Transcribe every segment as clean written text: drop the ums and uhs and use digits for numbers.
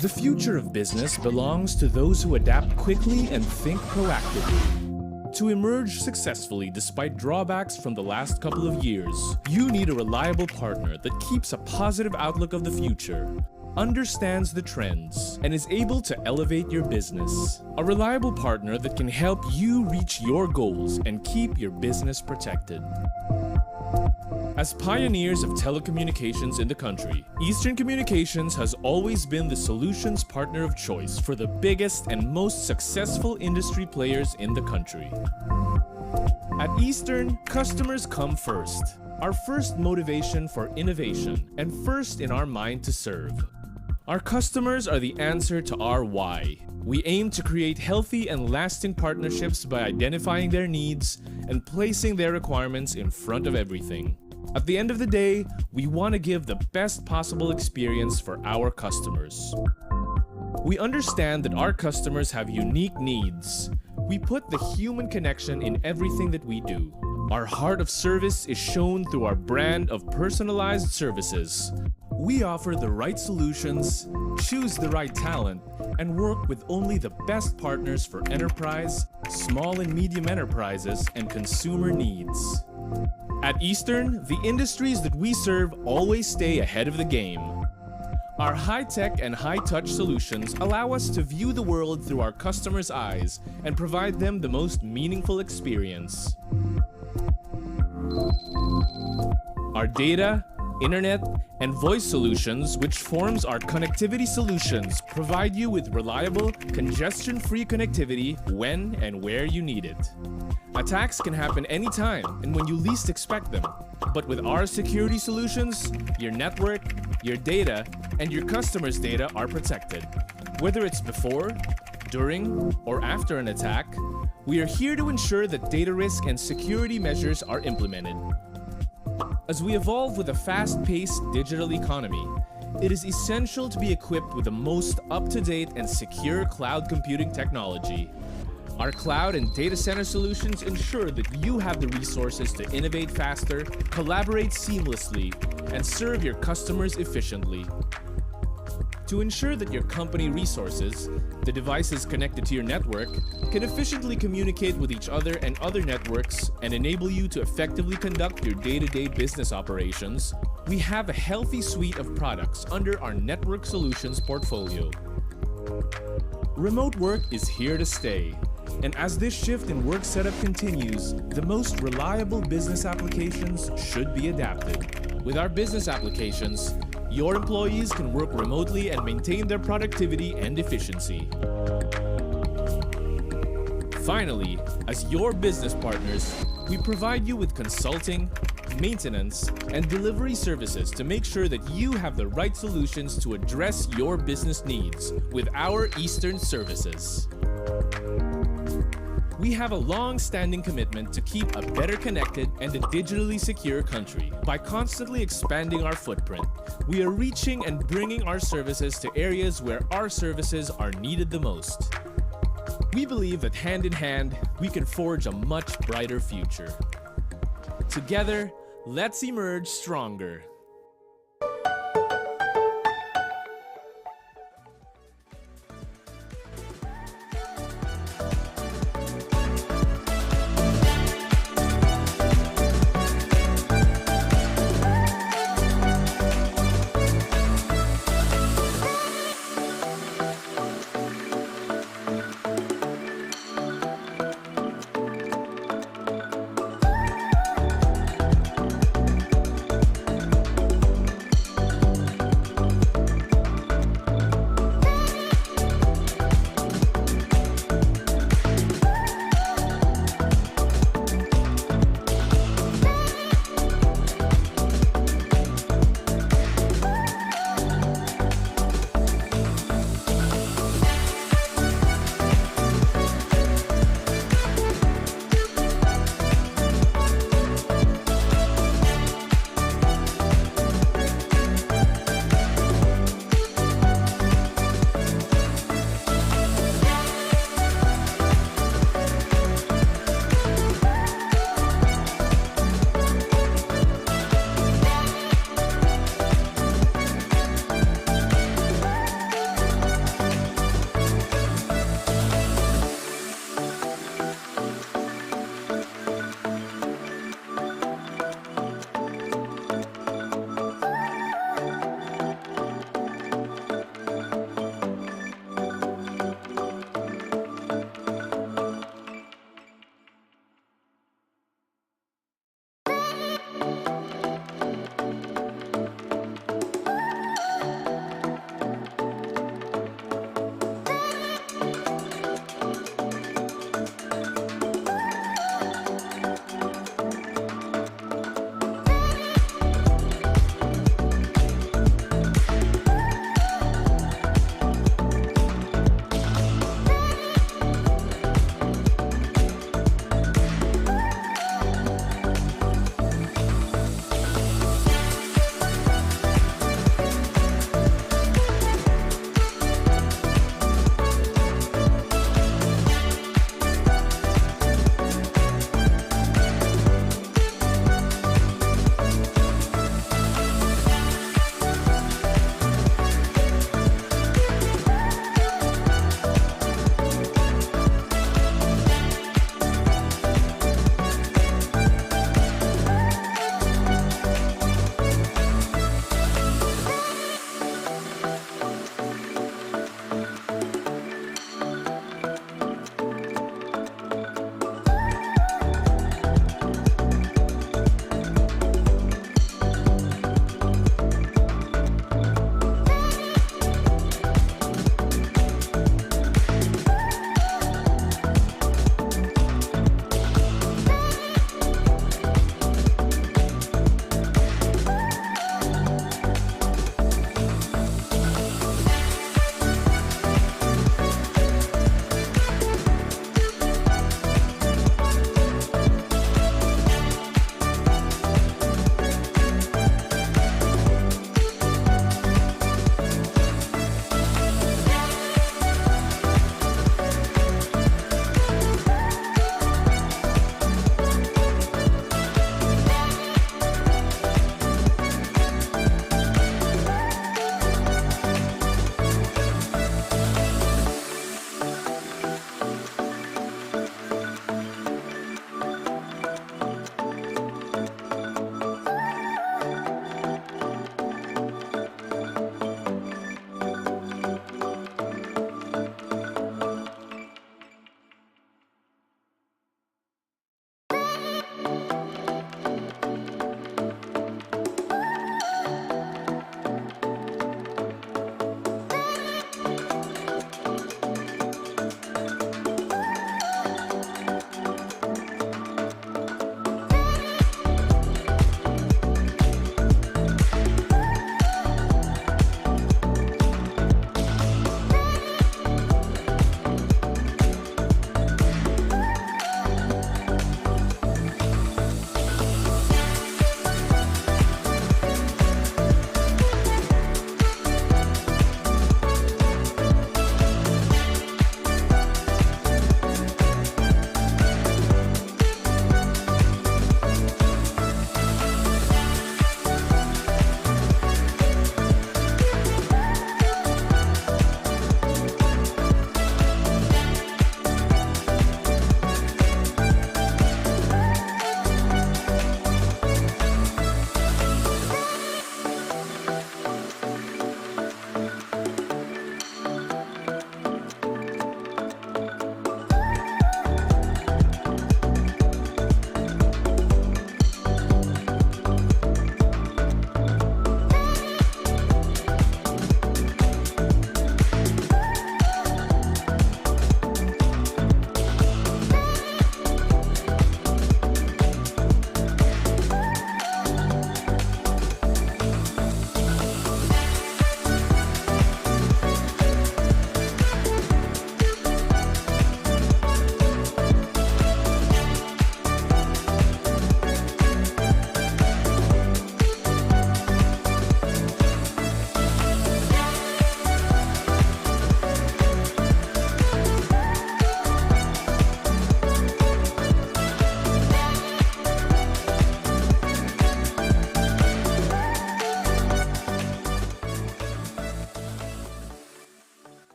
The future of business belongs to those who adapt quickly and think proactively. To emerge successfully despite drawbacks from the last couple of years, you need a reliable partner that keeps a positive outlook of the future, understands the trends, and is able to elevate your business. A reliable partner that can help you reach your goals and keep your business protected. As pioneers of telecommunications in the country, Eastern Communications has always been the solutions partner of choice for the biggest and most successful industry players in the country. At Eastern, customers come first, our first motivation for innovation, and first in our mind to serve. Our customers are the answer to our why. We aim to create healthy and lasting partnerships by identifying their needs and placing their requirements in front of everything. At the end of the day, we want to give the best possible experience for our customers. We understand that our customers have unique needs. We put the human connection in everything that we do. Our heart of service is shown through our brand of personalized services. We offer the right solutions, choose the right talent, and work with only the best partners for enterprise, small and medium enterprises, and consumer needs. At Eastern, the industries that we serve always stay ahead of the game. Our high-tech and high-touch solutions allow us to view the world through our customers' eyes and provide them the most meaningful experience. Our data, internet, and voice solutions, which forms our connectivity solutions, provide you with reliable, congestion-free connectivity when and where you need it. Attacks can happen anytime and when you least expect them. But with our security solutions, your network, your data, and your customers' data are protected. Whether it's before, during, or after an attack, we are here to ensure that data risk and security measures are implemented. As we evolve with a fast-paced digital economy, it is essential to be equipped with the most up-to-date and secure cloud computing technology. Our cloud and data center solutions ensure that you have the resources to innovate faster, collaborate seamlessly, and serve your customers efficiently. To ensure that your company resources, the devices connected to your network, can efficiently communicate with each other and other networks and enable you to effectively conduct your day-to-day business operations, we have a healthy suite of products under our network solutions portfolio. Remote work is here to stay. And as this shift in work setup continues, the most reliable business applications should be adapted. With our business applications, your employees can work remotely and maintain their productivity and efficiency. Finally, as your business partners, we provide you with consulting, maintenance, and delivery services to make sure that you have the right solutions to address your business needs with our Eastern services. We have a long-standing commitment to keep a better connected and a digitally secure country. By constantly expanding our footprint, we are reaching and bringing our services to areas where our services are needed the most. We believe that hand in hand, we can forge a much brighter future. Together, let's emerge stronger.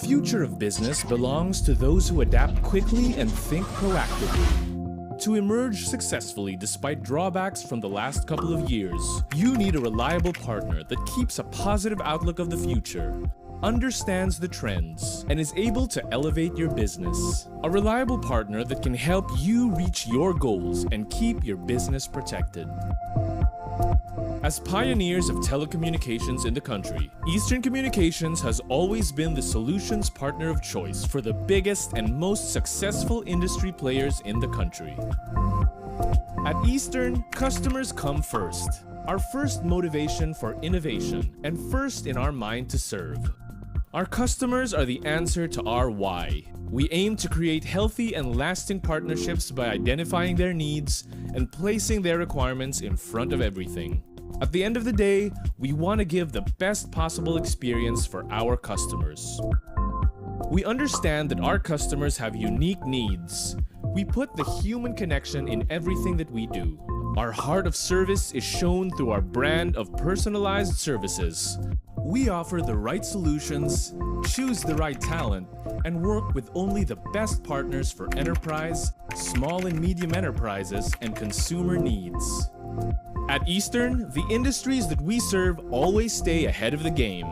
future of business belongs to those who adapt quickly and think proactively. To emerge successfully despite drawbacks from the last couple of years, you need a reliable partner that keeps a positive outlook of the future, understands the trends, and is able to elevate your business. A reliable partner that can help you reach your goals and keep your business protected. As pioneers of telecommunications in the country, Eastern Communications has always been the solutions partner of choice for the biggest and most successful industry players in the country. At Eastern, customers come first, our first motivation for innovation, and first in our mind to serve. Our customers are the answer to our why. We aim to create healthy and lasting partnerships by identifying their needs and placing their requirements in front of everything. At the end of the day, we want to give the best possible experience for our customers. We understand that our customers have unique needs. We put the human connection in everything that we do. Our heart of service is shown through our brand of personalized services. We offer the right solutions, choose the right talent, and work with only the best partners for enterprise, small and medium enterprises, and consumer needs. At Eastern, the industries that we serve always stay ahead of the game.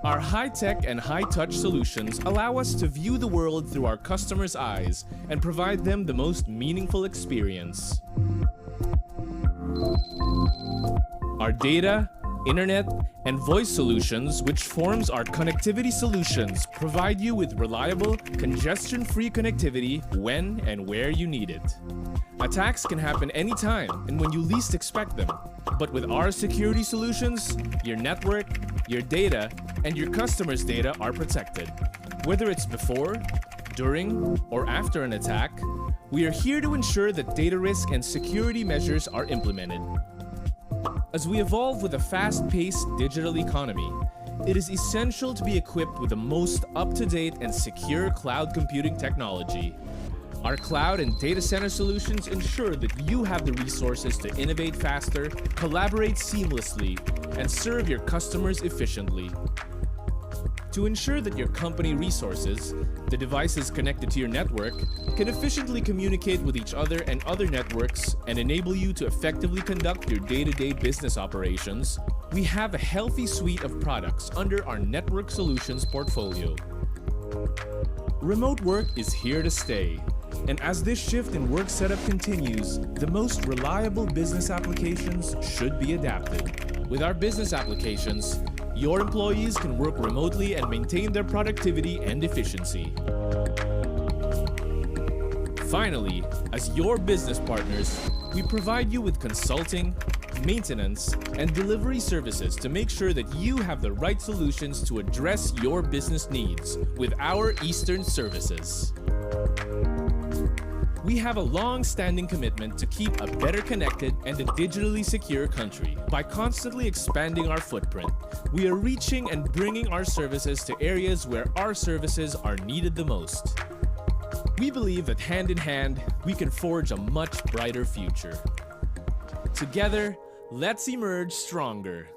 Our high-tech and high-touch solutions allow us to view the world through our customers' eyes and provide them the most meaningful experience. Our data, internet, and voice solutions, which forms our connectivity solutions, provide you with reliable, congestion-free connectivity when and where you need it. Attacks can happen anytime and when you least expect them. But with our security solutions, your network, your data, and your customers' data are protected. Whether it's before, during, or after an attack, we are here to ensure that data risk and security measures are implemented. As we evolve with a fast-paced digital economy, it is essential to be equipped with the most up-to-date and secure cloud computing technology. Our cloud and data center solutions ensure that you have the resources to innovate faster, collaborate seamlessly, and serve your customers efficiently. To ensure that your company resources, the devices connected to your network, can efficiently communicate with each other and other networks and enable you to effectively conduct your day-to-day business operations, we have a healthy suite of products under our network solutions portfolio. Remote work is here to stay. And as this shift in work setup continues, the most reliable business applications should be adapted. With our business applications, your employees can work remotely and maintain their productivity and efficiency. Finally, as your business partners, we provide you with consulting, maintenance, and delivery services to make sure that you have the right solutions to address your business needs with our Eastern services. We have a long-standing commitment to keep a better connected and a digitally secure country. By constantly expanding our footprint, we are reaching and bringing our services to areas where our services are needed the most. We believe that hand in hand, we can forge a much brighter future. Together, let's emerge stronger.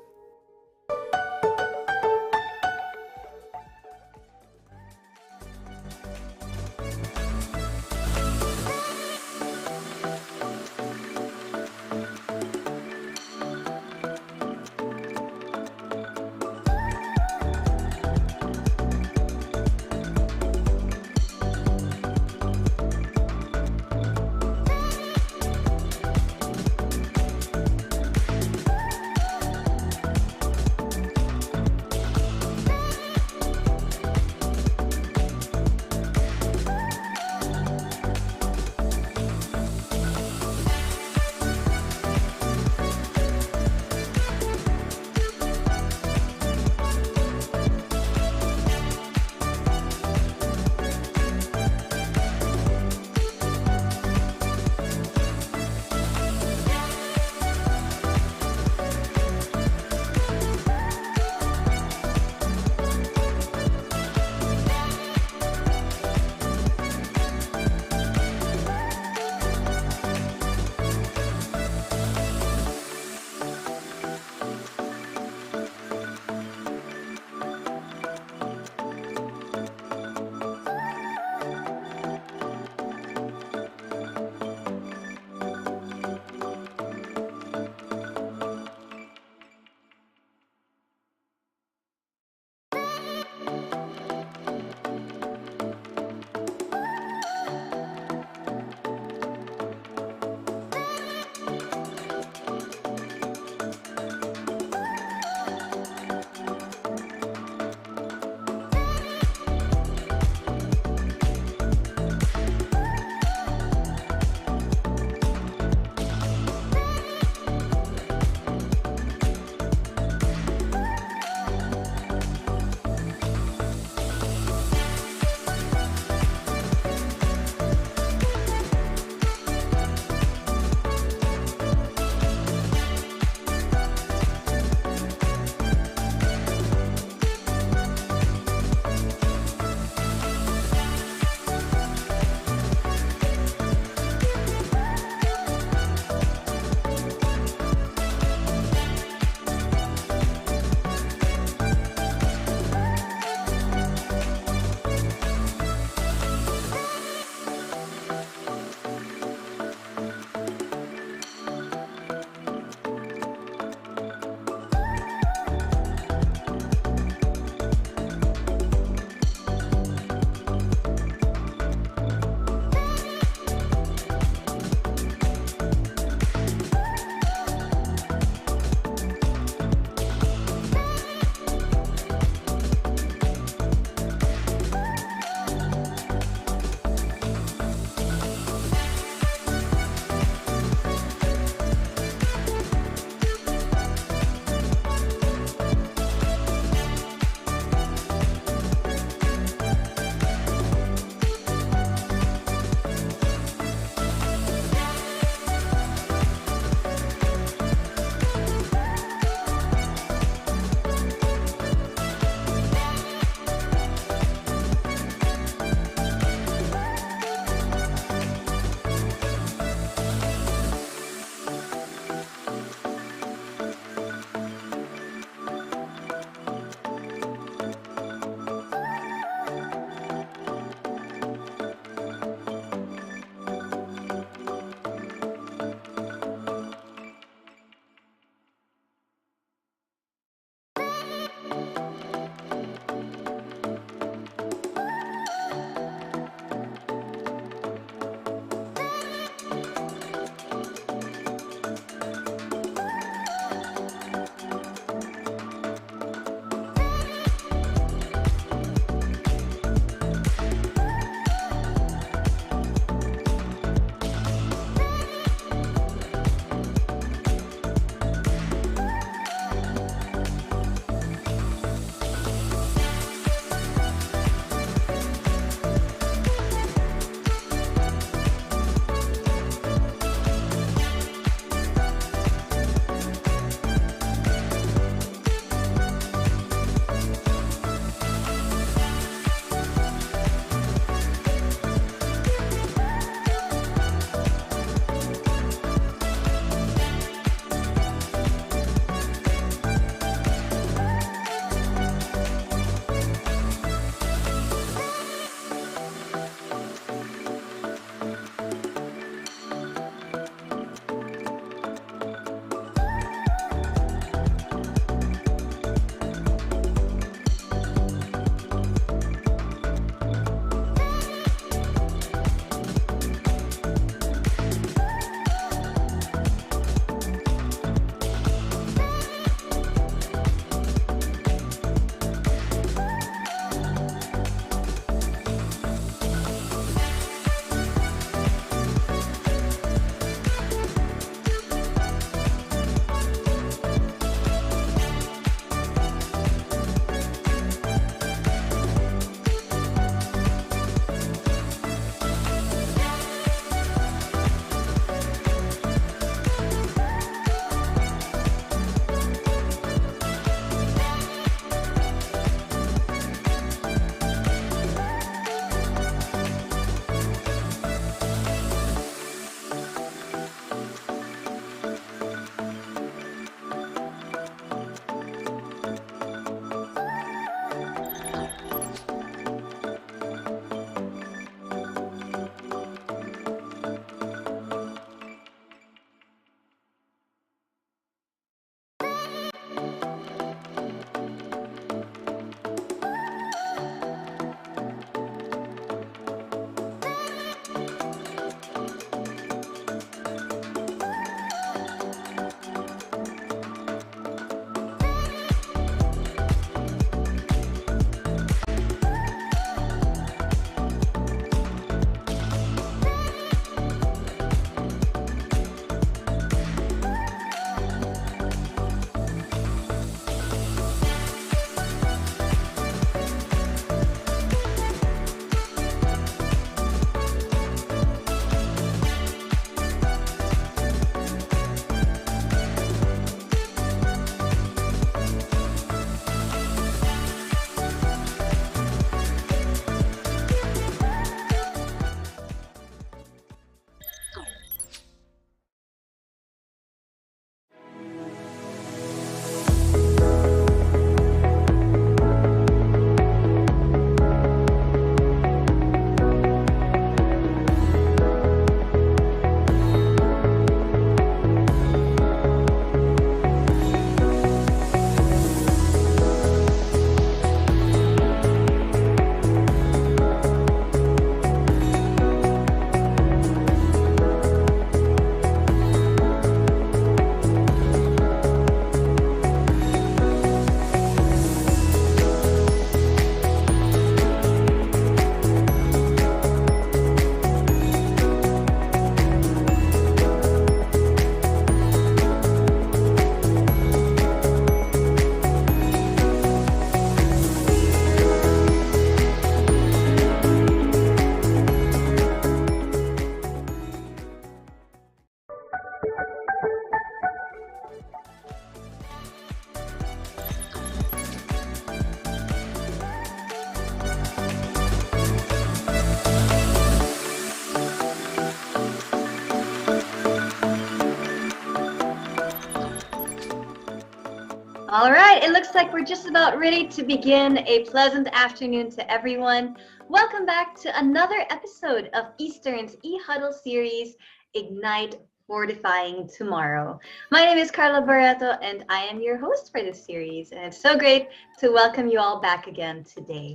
All right, it looks like we're just about ready to begin. A pleasant afternoon to everyone. Welcome back to another episode of Eastern's e-huddle series, Ignite Fortifying Tomorrow. My name is Carla Barreto and I am your host for this series, and it's so great to welcome you all back again today.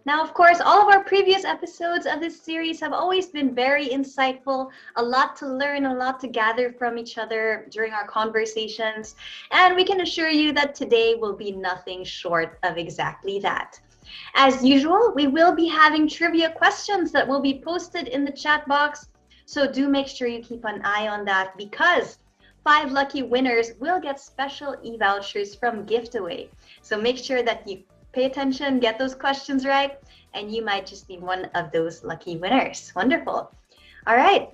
Now, of course, all of our previous episodes of this series have always been very insightful, a lot to learn, a lot to gather from each other during our conversations. And we can assure you that today will be nothing short of exactly that. As usual, we will be having trivia questions that will be posted in the chat box. So do make sure you keep an eye on that because 5 lucky winners will get special e-vouchers from Giftaway. So make sure that you pay attention, get those questions right, and you might just be one of those lucky winners. Wonderful. All right.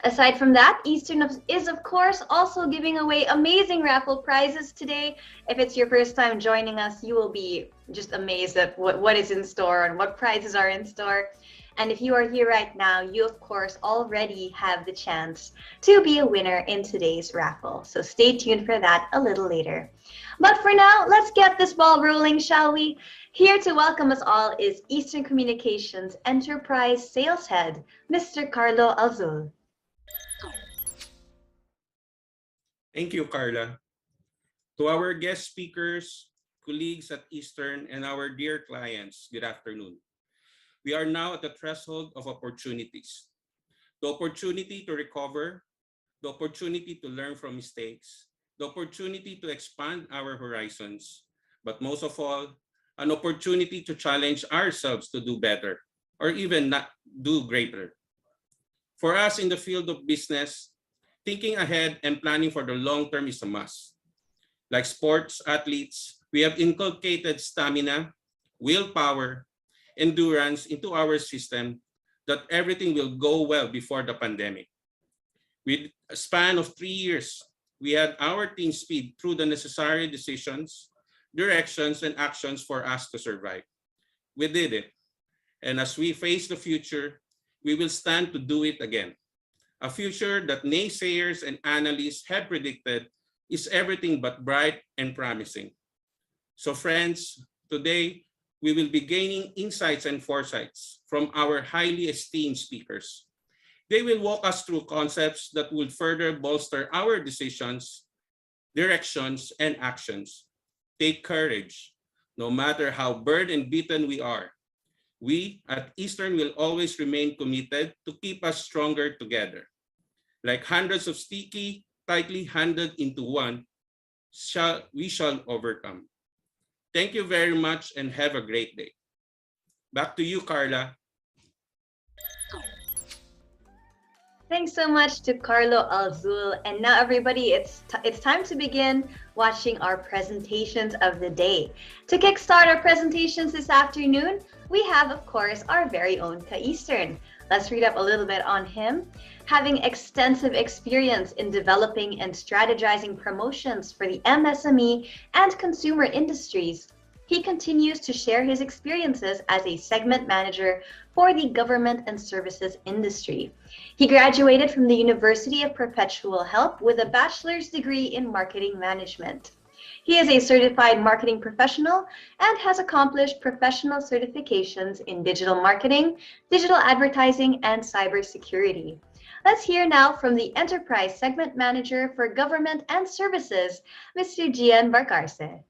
Aside from that, Eastern is, of course, also giving away amazing raffle prizes today. If it's your first time joining us, you will be just amazed at what is in store and what prizes are in store. And if you are here right now, you, of course, already have the chance to be a winner in today's raffle. So stay tuned for that a little later. But for now, let's get this ball rolling, shall we? Here to welcome us all is Eastern Communications Enterprise Sales Head, Mr. Carlo Alzul. Thank you, Carla. To our guest speakers, colleagues at Eastern, and our dear clients, good afternoon. We are now at the threshold of opportunities. The opportunity to recover, the opportunity to learn from mistakes, the opportunity to expand our horizons, but most of all, an opportunity to challenge ourselves to do better or even not do greater. For us in the field of business, thinking ahead and planning for the long term is a must. Like sports athletes, we have inculcated stamina, willpower, endurance into our system that everything will go well before the pandemic. With a span of 3 years, we had our team speed through the necessary decisions, directions, and actions for us to survive. We did it. And as we face the future, we will stand to do it again. A future that naysayers and analysts have predicted is everything but bright and promising. So friends, today we will be gaining insights and foresights from our highly esteemed speakers. They will walk us through concepts that will further bolster our decisions, directions, and actions. Take courage. No matter how burned and beaten we are, we at Eastern will always remain committed to keep us stronger together. Like hundreds of sticky, tightly handed into one, we shall overcome. Thank you very much and have a great day. Back to you, Carla. Thanks so much to Carlo Alzul. And now, everybody, it's time to begin watching our presentations of the day. To kickstart our presentations this afternoon, we have, of course, our very own Ka Eastern. Let's read up a little bit on him. Having extensive experience in developing and strategizing promotions for the MSME and consumer industries, he continues to share his experiences as a segment manager for the government and services industry. He graduated from the University of Perpetual Help with a bachelor's degree in marketing management. He is a certified marketing professional and has accomplished professional certifications in digital marketing, digital advertising, and cybersecurity. Let's hear now from the Enterprise Segment Manager for Government and Services, Mr. Gian Barcarce.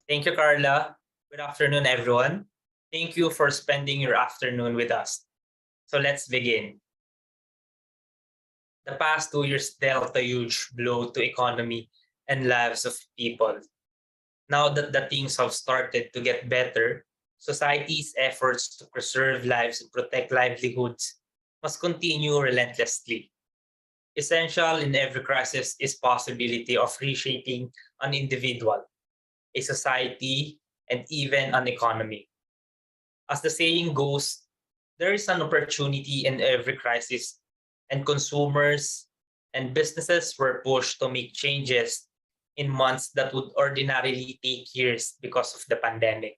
Thank you, Carla. Good afternoon, everyone. Thank you for spending your afternoon with us. So let's begin. The past 2 years dealt a huge blow to economy and lives of people. Now that the things have started to get better, society's efforts to preserve lives and protect livelihoods must continue relentlessly. Essential in every crisis is possibility of reshaping an individual, a society, and even an economy. As the saying goes, there is an opportunity in every crisis, and consumers and businesses were pushed to make changes in months that would ordinarily take years because of the pandemic.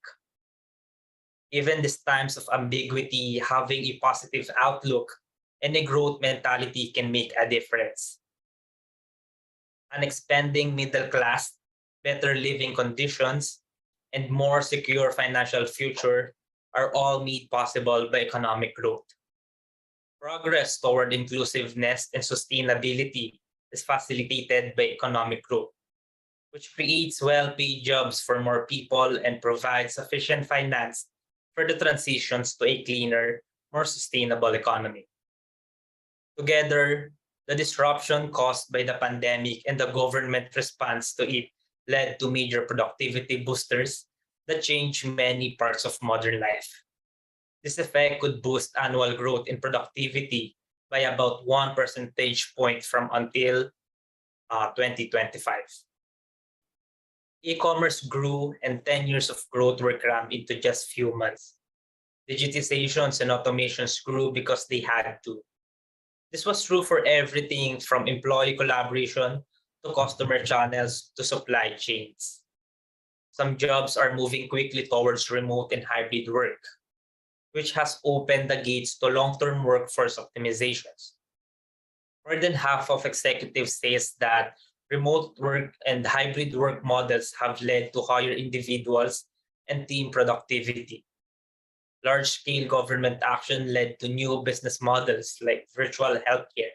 Even these times of ambiguity, having a positive outlook and a growth mentality can make a difference. An expanding middle class, better living conditions, and more secure financial future are all made possible by economic growth. Progress toward inclusiveness and sustainability is facilitated by economic growth, which creates well-paid jobs for more people and provides sufficient finance for the transitions to a cleaner, more sustainable economy. Together, the disruption caused by the pandemic and the government response to it led to major productivity boosters that changed many parts of modern life. This effect could boost annual growth in productivity by about 1 percentage point from until 2025. E-commerce grew and 10 years of growth were crammed into just few months. Digitizations and automations grew because they had to. This was true for everything from employee collaboration to customer channels to supply chains. Some jobs are moving quickly towards remote and hybrid work, which has opened the gates to long-term workforce optimizations. More than half of executives says that remote work and hybrid work models have led to higher individuals and team productivity. Large-scale government action led to new business models like virtual healthcare.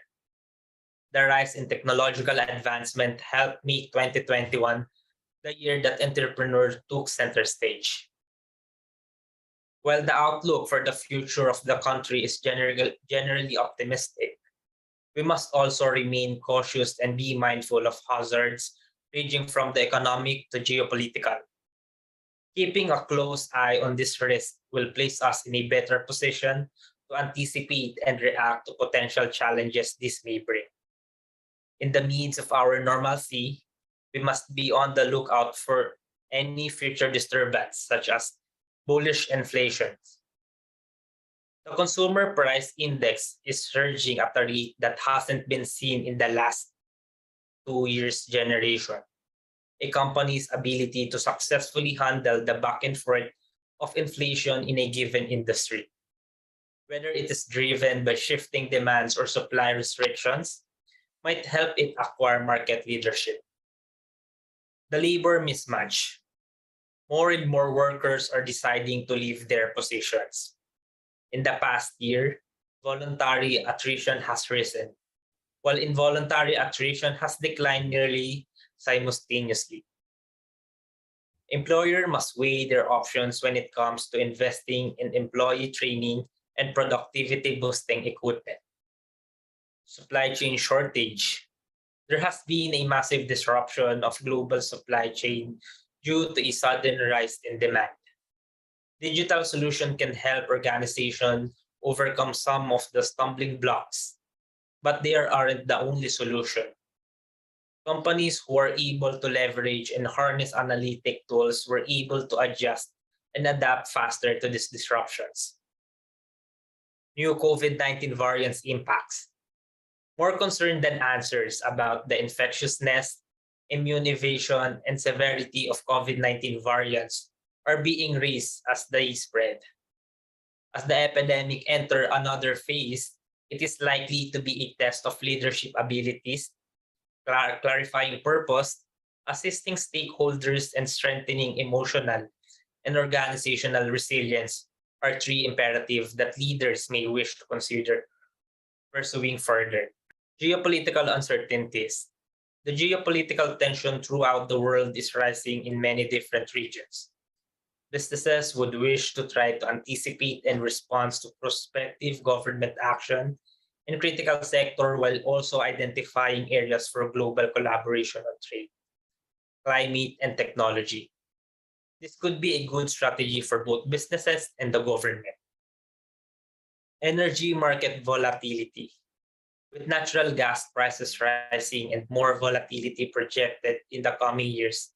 The rise in technological advancement helped make 2021 the year that entrepreneurs took center stage. While the outlook for the future of the country is generally optimistic, we must also remain cautious and be mindful of hazards ranging from the economic to geopolitical. Keeping a close eye on this risk will place us in a better position to anticipate and react to potential challenges this may bring. In the midst of our normalcy, we must be on the lookout for any future disturbance, such as bullish inflation. The consumer price index is surging at a rate that hasn't been seen in the last 2 years generation. A company's ability to successfully handle the back and forth of inflation in a given industry. Whether it is driven by shifting demands or supply restrictions, might help it acquire market leadership. The labor mismatch. More and more workers are deciding to leave their positions. In the past year, voluntary attrition has risen, while involuntary attrition has declined nearly simultaneously. Employer must weigh their options when it comes to investing in employee training and productivity boosting equipment. Supply chain shortage. There has been a massive disruption of global supply chain due to a sudden rise in demand. Digital solution can help organizations overcome some of the stumbling blocks, but they aren't the only solution. Companies who are able to leverage and harness analytic tools were able to adjust and adapt faster to these disruptions. New COVID-19 variants impacts. More concern than answers about the infectiousness, immune evasion, and severity of COVID-19 variants are being raised as they spread. As the epidemic enter another phase, it is likely to be a test of leadership abilities, clarifying purpose, assisting stakeholders, and strengthening emotional and organizational resilience are three imperatives that leaders may wish to consider pursuing further. Geopolitical uncertainties. The geopolitical tension throughout the world is rising in many different regions. Businesses would wish to try to anticipate and respond to prospective government action in critical sector while also identifying areas for global collaboration on trade, climate, and technology. This could be a good strategy for both businesses and the government. Energy market volatility. With natural gas prices rising and more volatility projected in the coming years,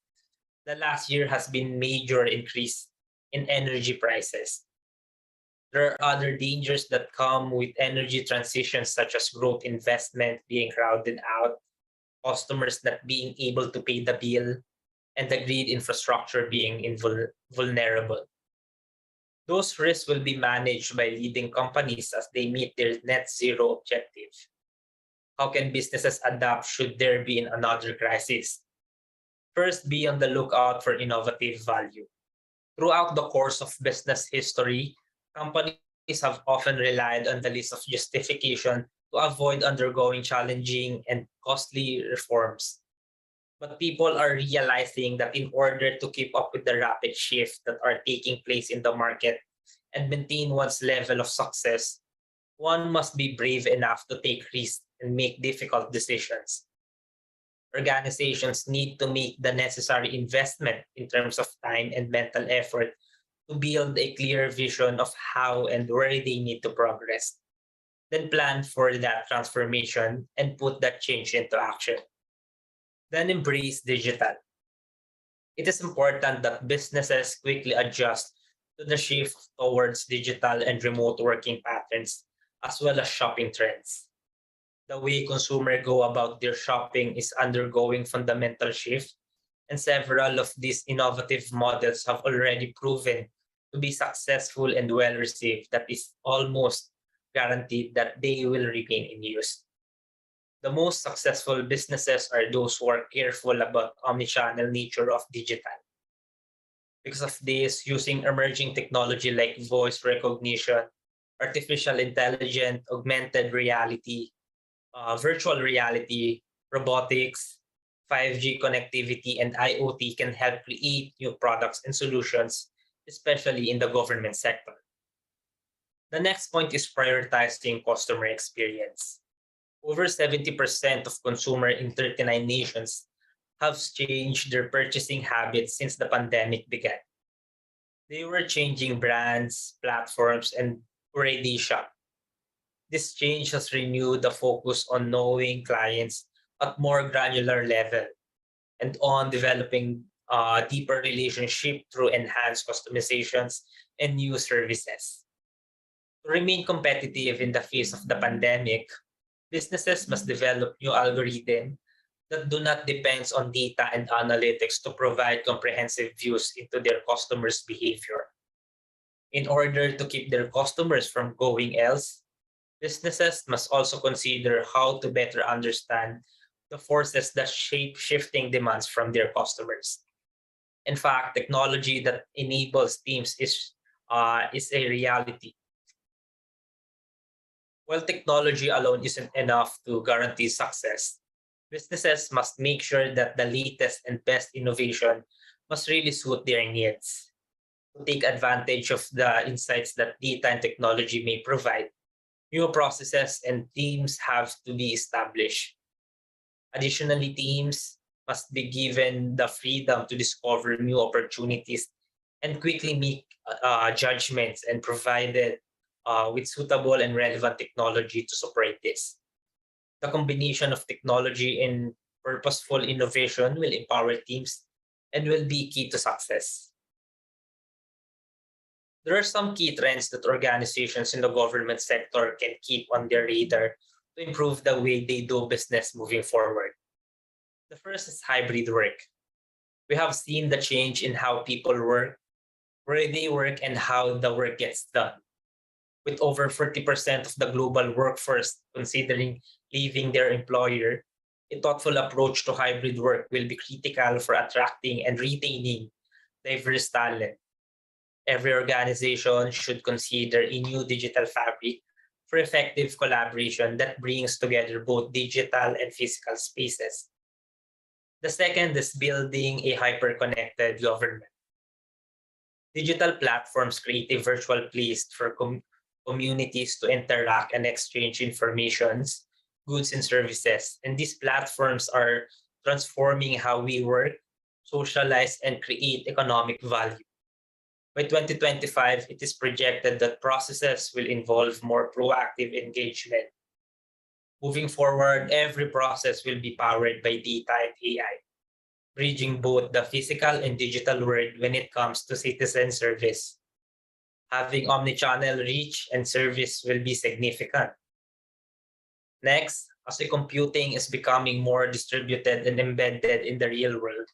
the last year has been major increase in energy prices. There are other dangers that come with energy transitions such as growth investment being crowded out, customers not being able to pay the bill, and the grid infrastructure being vulnerable. Those risks will be managed by leading companies as they meet their net zero objective. How can businesses adapt should there be another crisis? First, be on the lookout for innovative value. Throughout the course of business history, companies have often relied on the list of justification to avoid undergoing challenging and costly reforms. But people are realizing that in order to keep up with the rapid shifts that are taking place in the market and maintain one's level of success, one must be brave enough to take risks and make difficult decisions. Organizations need to make the necessary investment in terms of time and mental effort to build a clear vision of how and where they need to progress, then plan for that transformation and put that change into action. Then embrace digital. It is important that businesses quickly adjust to the shift towards digital and remote working patterns, as well as shopping trends. The way consumers go about their shopping is undergoing fundamental shift, and several of these innovative models have already proven to be successful and well received that is almost guaranteed that they will remain in use. The most successful businesses are those who are careful about omnichannel nature of digital. Because of this, using emerging technology like voice recognition, artificial intelligence, augmented reality, virtual reality, robotics, 5G connectivity, and IoT can help create new products and solutions, especially in the government sector. The next point is prioritizing customer experience. Over 70% of consumers in 39 nations have changed their purchasing habits since the pandemic began. They were changing brands, platforms, and already shop. This change has renewed the focus on knowing clients at more granular level and on developing a deeper relationship through enhanced customizations and new services. To remain competitive in the face of the pandemic, businesses must develop new algorithms that do not depend on data and analytics to provide comprehensive views into their customers' behavior. In order to keep their customers from going else, businesses must also consider how to better understand the forces that shape shifting demands from their customers. In fact, technology that enables teams is a reality. While technology alone isn't enough to guarantee success, businesses must make sure that the latest and best innovation must really suit their needs. To take advantage of the insights that data and technology may provide, new processes and teams have to be established. Additionally, teams must be given the freedom to discover new opportunities and quickly make judgments and provided with suitable and relevant technology to support this. The combination of technology and purposeful innovation will empower teams and will be key to success. There are some key trends that organizations in the government sector can keep on their radar to improve the way they do business moving forward. The first is hybrid work. We have seen the change in how people work, where they work, and how the work gets done. With over 40% of the global workforce considering leaving their employer, a thoughtful approach to hybrid work will be critical for attracting and retaining diverse talent. Every organization should consider a new digital fabric for effective collaboration that brings together both digital and physical spaces. The second is building a hyper-connected government. Digital platforms create a virtual place for communities to interact and exchange informations, goods, and services. And these platforms are transforming how we work, socialize, and create economic value. By 2025, it is projected that processes will involve more proactive engagement. Moving forward, every process will be powered by data and AI, bridging both the physical and digital world when it comes to citizen service. Having omnichannel reach and service will be significant. Next, as the computing is becoming more distributed and embedded in the real world,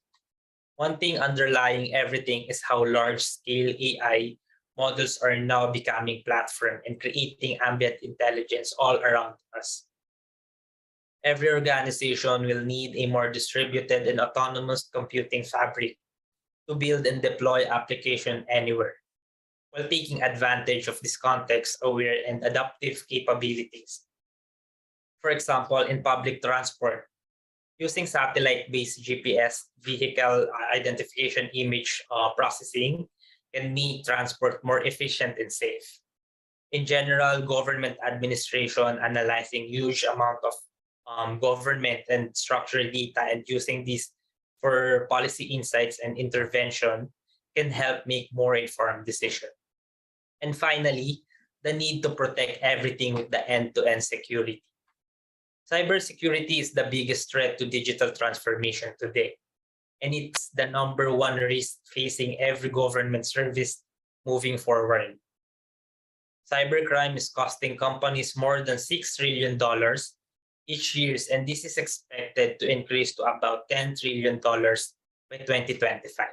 one thing underlying everything is how large-scale AI models are now becoming platform and creating ambient intelligence all around us. Every organization will need a more distributed and autonomous computing fabric to build and deploy application anywhere, while taking advantage of this context-aware and adaptive capabilities. For example, in public transport, using satellite-based GPS vehicle identification image processing can make transport more efficient and safe. In general, government administration analyzing huge amount of government and structured data and using these for policy insights and intervention can help make more informed decisions. And finally, the need to protect everything with the end-to-end security. Cybersecurity is the biggest threat to digital transformation today, and it's the number one risk facing every government service moving forward. Cybercrime is costing companies more than $6 trillion each year, and this is expected to increase to about $10 trillion by 2025,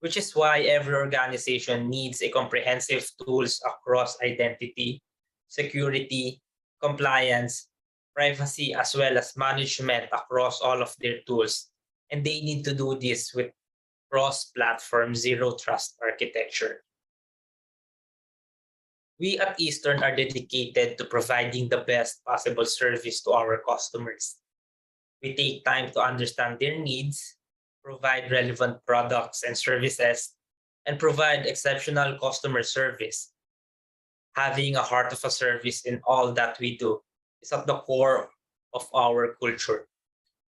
which is why every organization needs a comprehensive tools across identity, security, compliance, privacy, as well as management across all of their tools. And they need to do this with cross-platform zero trust architecture. We at Eastern are dedicated to providing the best possible service to our customers. We take time to understand their needs, provide relevant products and services, and provide exceptional customer service. Having a heart of a service in all that we do is at the core of our culture.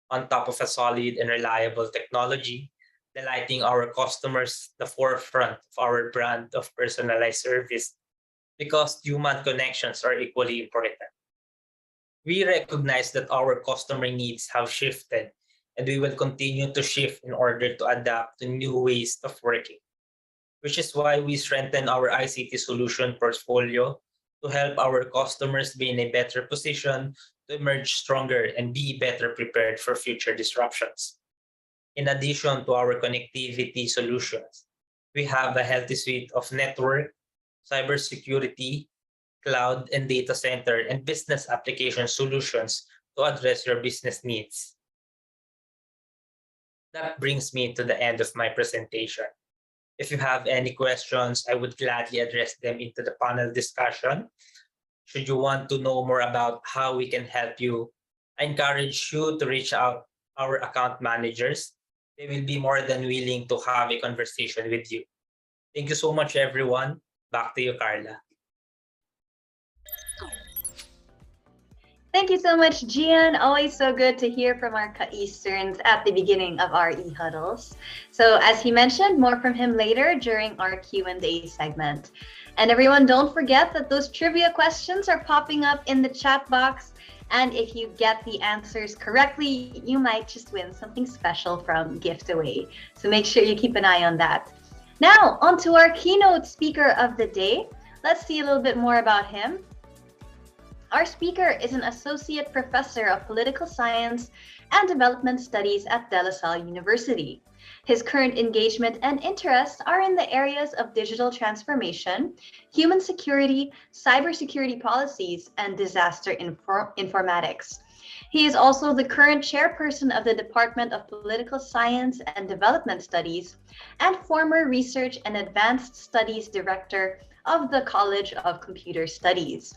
On top of a solid and reliable technology, delighting our customers the forefront of our brand of personalized service because human connections are equally important. We recognize that our customer needs have shifted and we will continue to shift in order to adapt to new ways of working, which is why we strengthen our ICT solution portfolio to help our customers be in a better position to emerge stronger and be better prepared for future disruptions. In addition to our connectivity solutions, we have a healthy suite of network, cybersecurity, cloud and data center, and business application solutions to address your business needs. That brings me to the end of my presentation. If you have any questions, I would gladly address them into the panel discussion. Should you want to know more about how we can help you, I encourage you to reach out our account managers. They will be more than willing to have a conversation with you. Thank you so much, everyone. Back to you, Carla. Thank you so much, Gian. Always so good to hear from our Ka-Easterns at the beginning of our e-huddles. So as he mentioned, more from him later during our Q&A segment. And everyone, don't forget that those trivia questions are popping up in the chat box. And if you get the answers correctly, you might just win something special from Giftaway. So make sure you keep an eye on that. Now, on to our keynote speaker of the day. Let's see a little bit more about him. Our speaker is an associate professor of political science and development studies at De La Salle University. His current engagement and interests are in the areas of digital transformation, human security, cybersecurity policies, and disaster informatics. He is also the current chairperson of the Department of Political Science and Development Studies and former Research and Advanced Studies Director of the College of Computer Studies.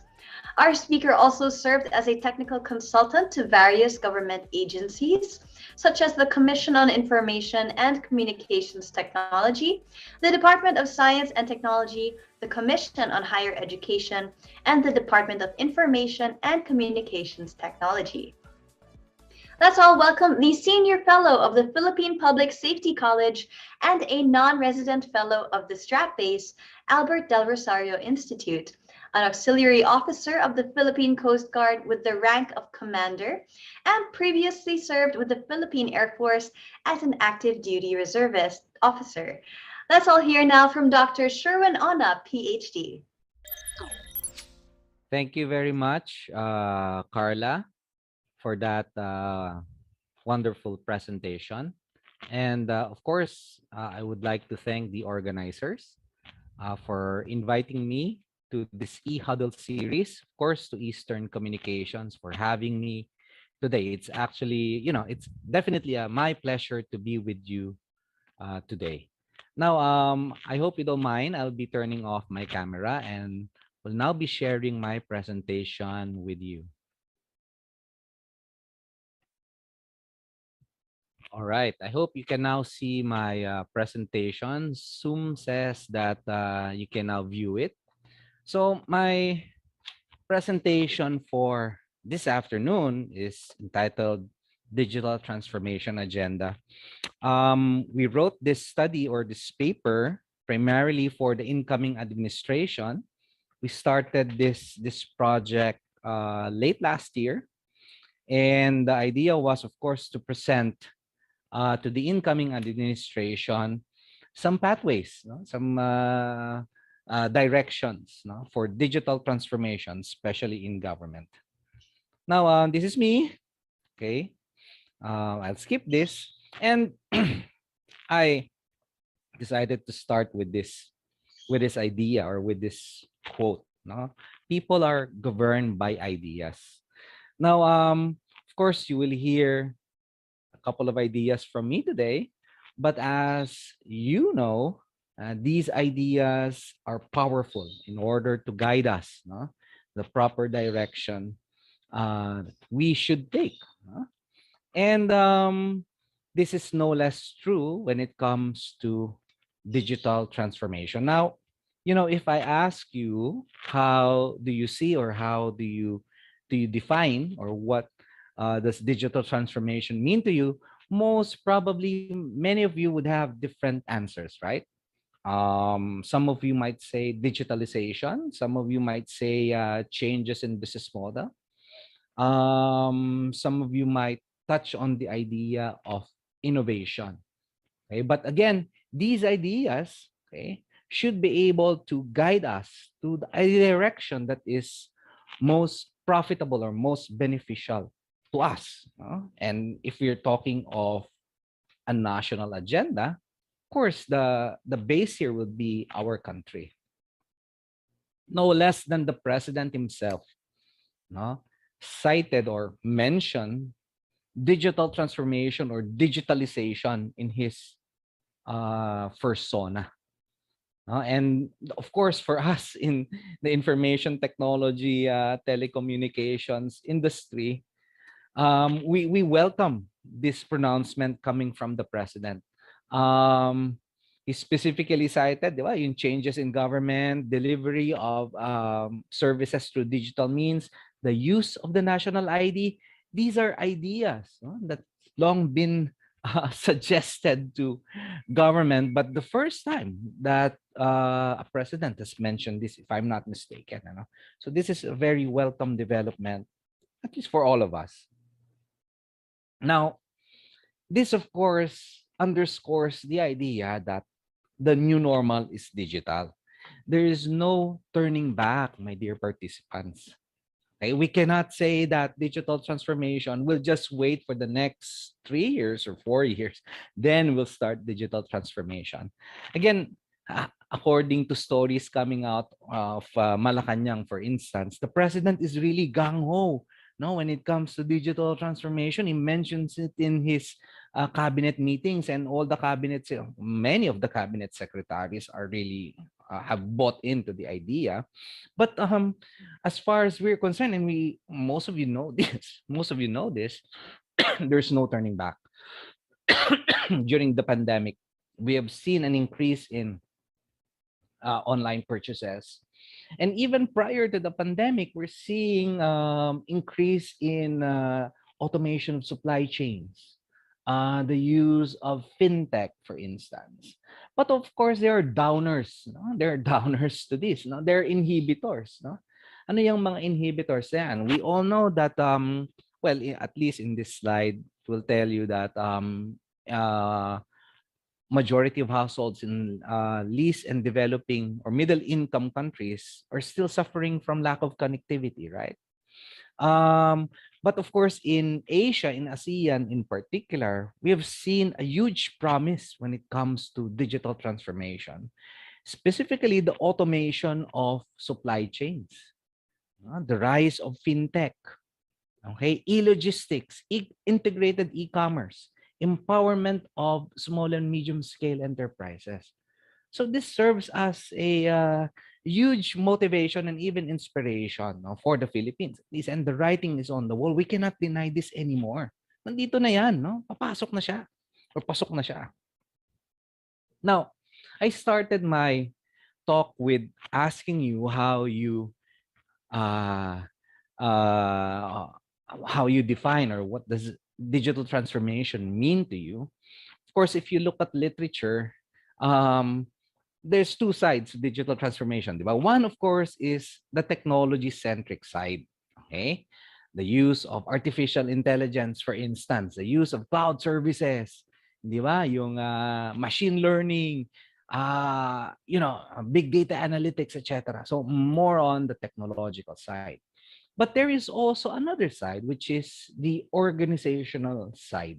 Our speaker also served as a technical consultant to various government agencies, such as the Commission on Information and Communications Technology, the Department of Science and Technology, the Commission on Higher Education, and the Department of Information and Communications Technology. Let's all welcome the Senior Fellow of the Philippine Public Safety College and a non-resident fellow of the Strat-Base, Albert Del Rosario Institute, an auxiliary officer of the Philippine Coast Guard with the rank of commander, and previously served with the Philippine Air Force as an active duty reservist officer. Let's all hear now from Dr. Sherwin Ona, PhD. Thank you very much, Carla, for that wonderful presentation. And of course, I would like to thank the organizers for inviting me to this e-huddle series, of course, to Eastern Communications for having me, today. It's actually, it's definitely my pleasure to be with you today. Now, I hope you don't mind. I'll be turning off my camera and will now be sharing my presentation with you. All right. I hope you can now see my presentation. Zoom says that you can now view it. So my presentation for this afternoon is entitled Digital Transformation Agenda. We wrote this study or this paper primarily for the incoming administration. We started this project late last year, and the idea was, of course, to present to the incoming administration some pathways, no? Some directions, no? For digital transformation, especially in government. Now, this is me. Okay, I'll skip this, and I decided to start with this idea or with this quote. No, people are governed by ideas. Now, of course, you will hear a couple of ideas from me today, but as you know, these ideas are powerful in order to guide us, no, the proper direction we should take. No? And this is no less true when it comes to digital transformation. Now, if I ask you, how do you see or how do you define or what does digital transformation mean to you? Most probably, many of you would have different answers, right? Some of you might say digitalization. Some of you might say changes in business model. Some of you might touch on the idea of innovation. Okay, but again, these ideas, okay, should be able to guide us to the direction that is most profitable or most beneficial to us. No? And if we're talking of a national agenda, of course, the base here would be our country. No less than the president himself, no, cited or mentioned digital transformation or digitalization in his persona. And of course, for us in the information technology, telecommunications industry, we welcome this pronouncement coming from the president. Um, he specifically cited, di ba, yung changes in government, delivery of services through digital means, the use of the national ID. These are ideas, no, that long been suggested to government, but the first time that a president has mentioned this, if I'm not mistaken. So this is a very welcome development, at least for all of us. Now, this, of course, underscores the idea that the new normal is digital. There is no turning back, my dear participants. Okay, we cannot say that digital transformation will just wait for the next 3 years or 4 years. Then we'll start digital transformation. Again, according to stories coming out of Malacanang, for instance, the president is really gung-ho. No, when it comes to digital transformation, he mentions it in his cabinet meetings, and all the cabinets, many of the cabinet secretaries are really have bought into the idea. But as far as we're concerned, and most of you know this, there's no turning back. During the pandemic, we have seen an increase in online purchases. And even prior to the pandemic, we're seeing increase in automation of supply chains, the use of fintech, for instance. But of course, there are downers. No? There are downers to this. No? There are inhibitors. No? Ano yung mga inhibitors yan? We all know that, well, at least in this slide, it will tell you that majority of households in least and developing or middle income countries are still suffering from lack of connectivity, right? But of course, in Asia, in ASEAN in particular, we have seen a huge promise when it comes to digital transformation, specifically the automation of supply chains, the rise of fintech, Okay, e-logistics, integrated e-commerce, empowerment of small and medium scale enterprises. So this serves as a huge motivation and even inspiration, no, for the Philippines. And the writing is on the wall. We cannot deny this anymore. Nandito na yan, no? Papasok na siya. Or pasok na siya. Now, I started my talk with asking you uh, uh, how you define or what does digital transformation mean to you. Of course, if you look at literature, um, there's two sides to digital transformation. Diba? One, of course, is the technology-centric side. Okay, the use of artificial intelligence, for instance, the use of cloud services, di ba? Yung machine learning, big data analytics, etc. So more on the technological side. But there is also another side, which is the organizational side.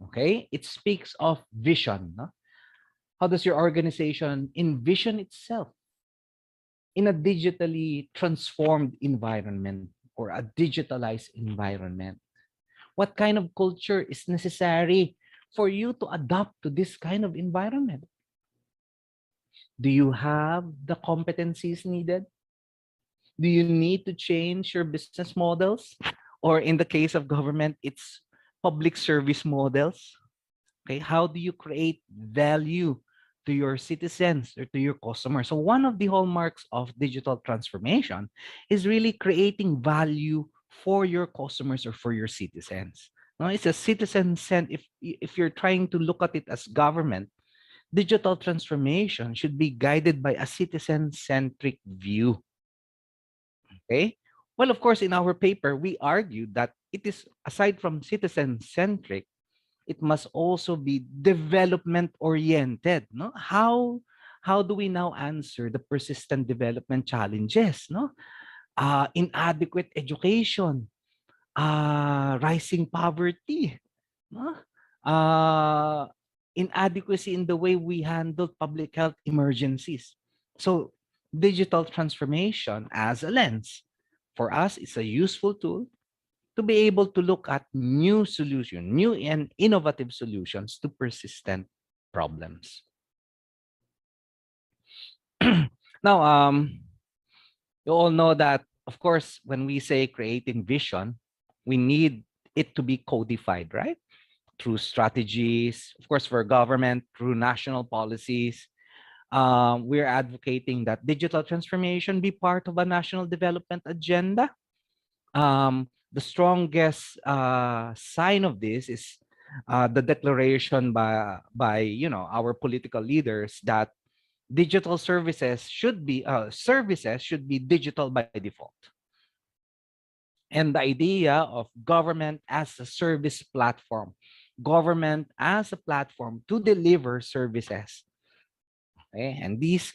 Okay, it speaks of vision. No? How does your organization envision itself in a digitally transformed environment or a digitalized environment? What kind of culture is necessary for you to adapt to this kind of environment? Do you have the competencies needed? Do you need to change your business models? Or in the case of government, it's public service models. Okay, how do you create value to your citizens or to your customers? So one of the hallmarks of digital transformation is really creating value for your customers or for your citizens. No, it's a citizen cent. If you're trying to look at it as government, digital transformation should be guided by a citizen-centric view. Okay. Well, of course, in our paper, we argued that it is aside from citizen-centric, it must also be development oriented. No, how do we now answer the persistent development challenges? No, inadequate education, rising poverty, no, uh, inadequacy in the way we handle public health emergencies. So digital transformation as a lens for us is a useful tool to be able to look at new and innovative solutions to persistent problems. Now, you all know that, of course, when we say creating vision, we need it to be codified, right? Through strategies, of course, for government, through national policies. We're advocating that digital transformation be part of a national development agenda. The strongest sign of this is the declaration by our political leaders that digital services should be digital by default, and the idea of government as a service platform, government as a platform to deliver services. Okay? This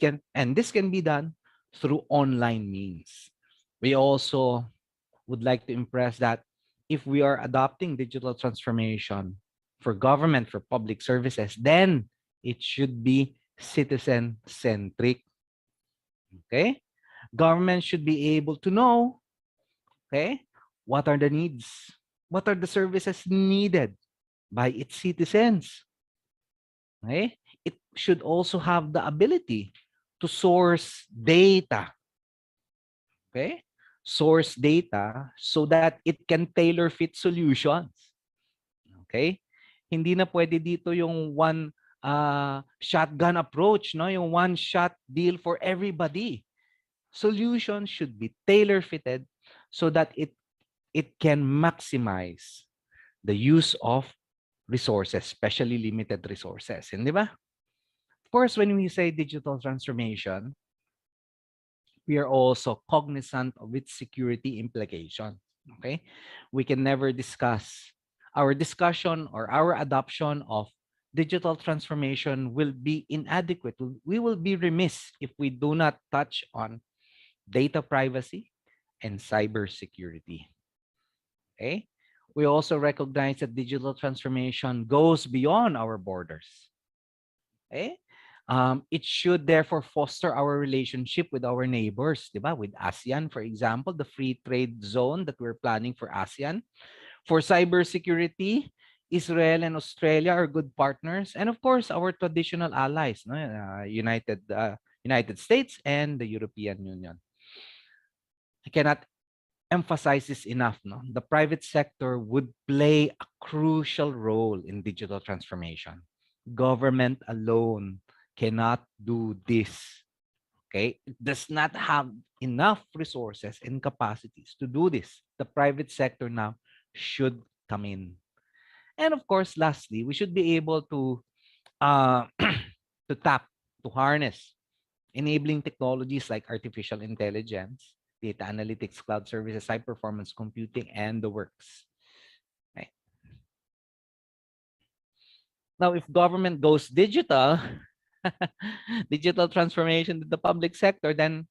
can be done through online means. We also would like to impress that if we are adopting digital transformation for government, for public services, then it should be citizen-centric. Okay? Government should be able to know, okay, what are the needs? What are the services needed by its citizens? Okay? It should also have the ability to source data. Okay? Source data so that it can tailor fit solutions. Okay? Hindi na pwede dito yung one shotgun approach, no? Yung one shot deal for everybody. Solutions should be tailor fitted so that it can maximize the use of resources, especially limited resources. Hindi ba? Of course, when we say digital transformation, we are also cognizant of its security implication. Okay, we can never discuss our discussion or our adoption of digital transformation will be inadequate. We will be remiss if we do not touch on data privacy and cybersecurity. Okay, we also recognize that digital transformation goes beyond our borders. Okay, It should therefore foster our relationship with our neighbors, di ba? With ASEAN, for example, the free trade zone that we're planning for ASEAN. For cybersecurity, Israel and Australia are good partners, and of course, our traditional allies, no? United States and the European Union. I cannot emphasize this enough. No, the private sector would play a crucial role in digital transformation. Government alone cannot do this. Okay, it does not have enough resources and capacities to do this. The private sector now should come in. And of course, lastly, we should be able to to tap, to harness enabling technologies like artificial intelligence, data analytics, cloud services, high performance computing, and the works. Okay. Now, if government goes digital, digital transformation to the public sector, then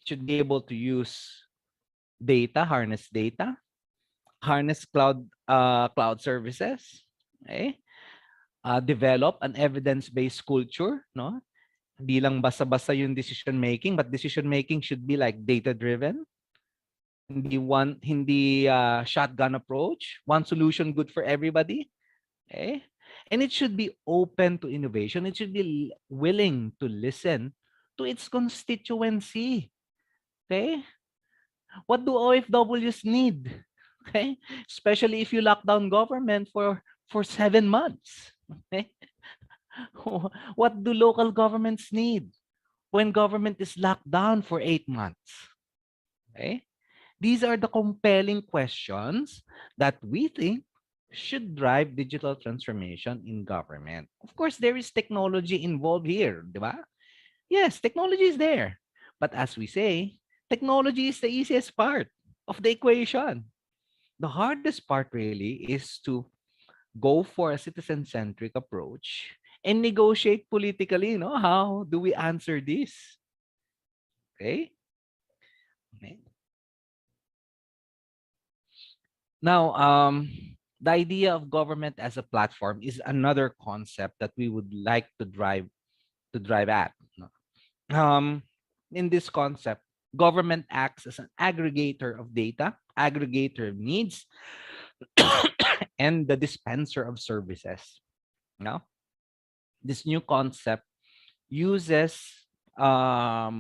it should be able to use data, harness cloud services, okay? Develop an evidence-based culture, no? Hindi lang basta-basta yung decision making, but decision making should be like data driven. Hindi shotgun approach, one solution good for everybody, okay? And it should be open to innovation. It should be willing to listen to its constituency, okay? What do OFWs need? Okay? Especially if you lock down government for 7 months. Okay? What do local governments need when government is locked down for 8 months? Okay? These are the compelling questions that we think should drive digital transformation in government. Of course, there is technology involved here, di ba? Yes, technology is there. But as we say, technology is the easiest part of the equation. The hardest part really is to go for a citizen-centric approach and negotiate politically, how do we answer this? Okay? Okay. Now, the idea of government as a platform is another concept that we would like to drive at. Um, in this concept, government acts as an aggregator of data, aggregator of needs, and the dispenser of services. Now, this new concept uses a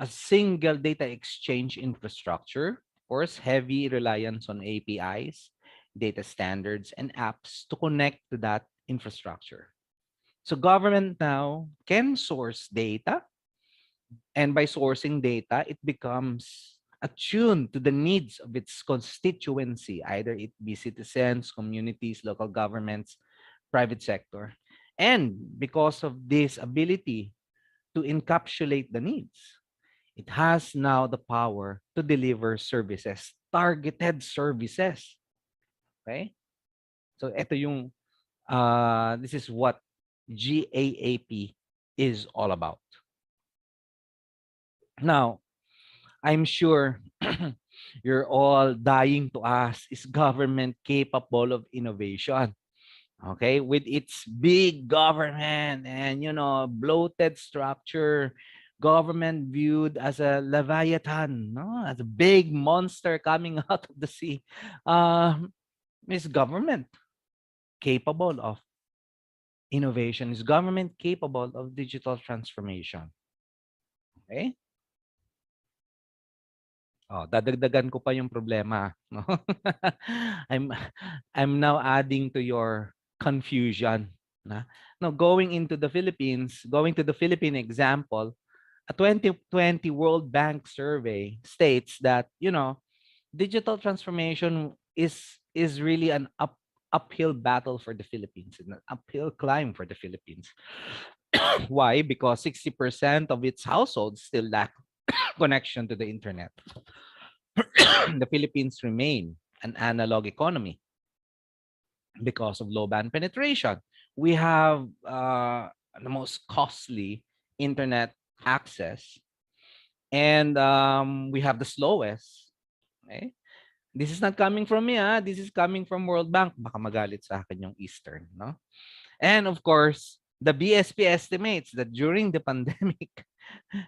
single data exchange infrastructure, of course, heavy reliance on APIs, data standards, and apps to connect to that infrastructure. So government now can source data, and by sourcing data, it becomes attuned to the needs of its constituency, either it be citizens, communities, local governments, private sector. And because of this ability to encapsulate the needs, it has now the power to deliver services, targeted services. Okay? So this is what GAAP is all about. Now, I'm sure you're all dying to ask, is government capable of innovation? Okay, with its big government and bloated structure, government viewed as a leviathan, no, as a big monster coming out of the sea. Is government capable of innovation? Is government capable of digital transformation? Okay. Oh, dadagdagan ko pa yung problema, no? I'm I'm now adding to your confusion, na. Now going to the Philippine example, a 2020 World Bank survey states that, digital transformation is really an uphill battle for the Philippines, an uphill climb for the Philippines. Why? Because 60% of its households still lack connection to the internet. The Philippines remain an analog economy because of low band penetration. We have the most costly internet access, and we have the slowest. Okay? This is not coming from me. This is coming from World Bank. Baka magalit sa akin yung Eastern, no? And of course, The BSP estimates that during the pandemic,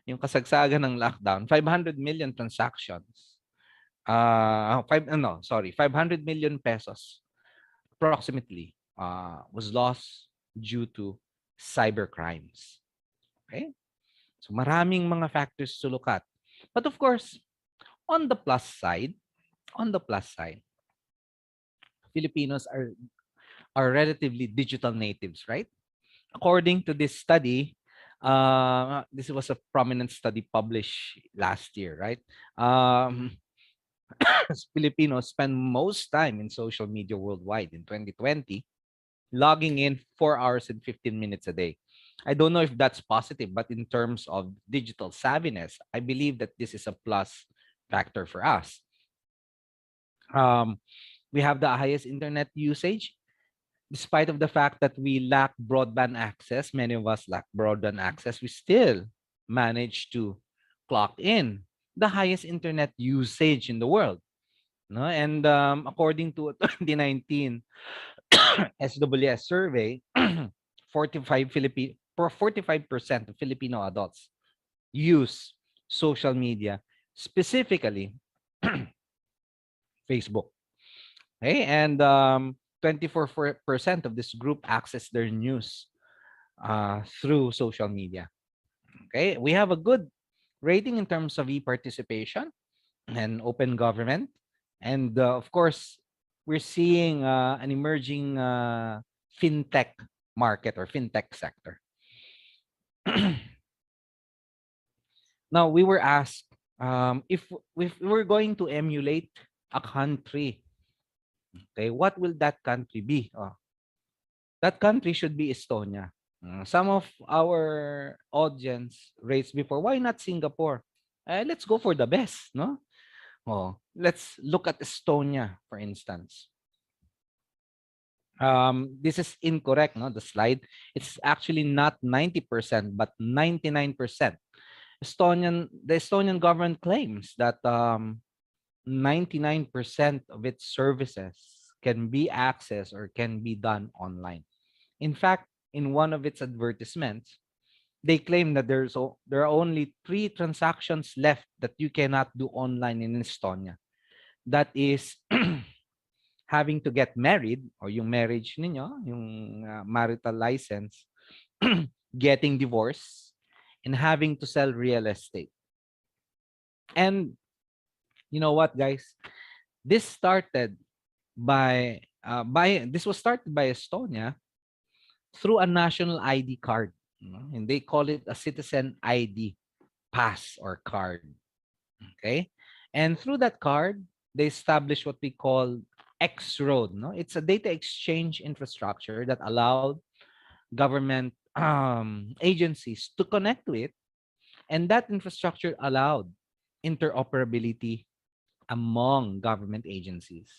yung kasagsagan ng lockdown, 500 million transactions. 500 million pesos approximately was lost due to cyber crimes. Okay? So maraming mga factors to look at. But of course, on the plus side, on the plus side, Filipinos are relatively digital natives, right? According to this study, this was a prominent study published last year, right? Filipinos spend most time in social media worldwide in 2020, logging in 4 hours and 15 minutes a day. I don't know if that's positive, but in terms of digital savviness, I believe that this is a plus factor for us. Um, we have the highest internet usage, despite of the fact that we lack broadband access. Many of us lack broadband access. We still manage to clock in the highest internet usage in the world. No? And according to a 2019 SWS survey, 45% of Filipino adults use social media, specifically Facebook. Okay, and 24% of this group access their news through social media. Okay, we have a good rating in terms of e-participation and open government. And of course, we're seeing an emerging fintech market or fintech sector. Now, we were asked if we're going to emulate a country, okay, what will that country be? That country should be Estonia. Some of our audience raised before, why not Singapore? Let's go for the best, no? Let's look at Estonia, for instance. This is incorrect, no? The slide. It's actually not 90%, but 99%. The Estonian government claims that 99% of its services can be accessed or can be done online. In fact, in one of its advertisements, they claim that there are only 3 transactions left that you cannot do online in Estonia. That is having to get married or yung marriage ninyo, yung marital license, getting divorced, and having to sell real estate. And you know what, guys? This was started by Estonia through a national ID card, and they call it a citizen ID pass or card. Okay, and through that card, they established what we call X Road. No, it's a data exchange infrastructure that allowed government agencies to connect to it, and that infrastructure allowed interoperability among government agencies.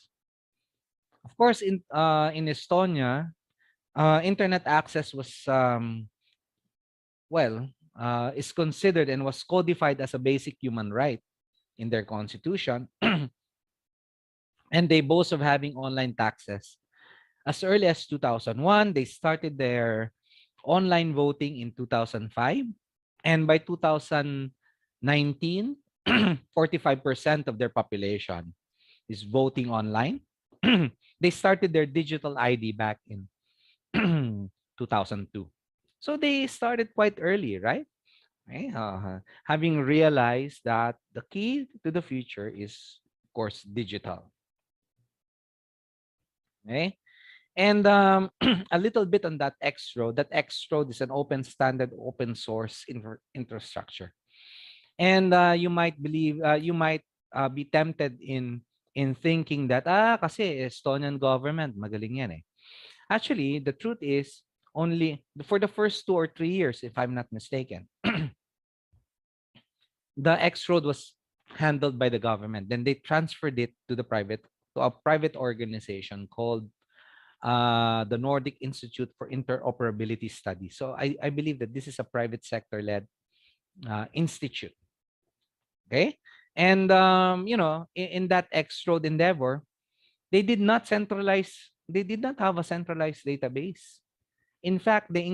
Of course, in Estonia, internet access was is considered and was codified as a basic human right in their constitution, and they boast of having online taxes. As early as 2001, they started their online voting in 2005, and by 2019, 45% of their population is voting online. They started their digital ID back in 2002. So they started quite early, right? Okay, having realized that the key to the future is, of course, digital. Okay, and a little bit on that X Road. That X Road is an open standard, open source infrastructure, and you might be tempted in thinking that kasi Estonian government magaling yan eh. Actually, the truth is only for the first 2 or 3 years, if I'm not mistaken, the X Road was handled by the government. Then they transferred it to a private organization called the Nordic Institute for Interoperability Studies. So I believe that this is a private sector-led institute. Okay, and in that X Road endeavor, they did not have a centralized database. In fact, they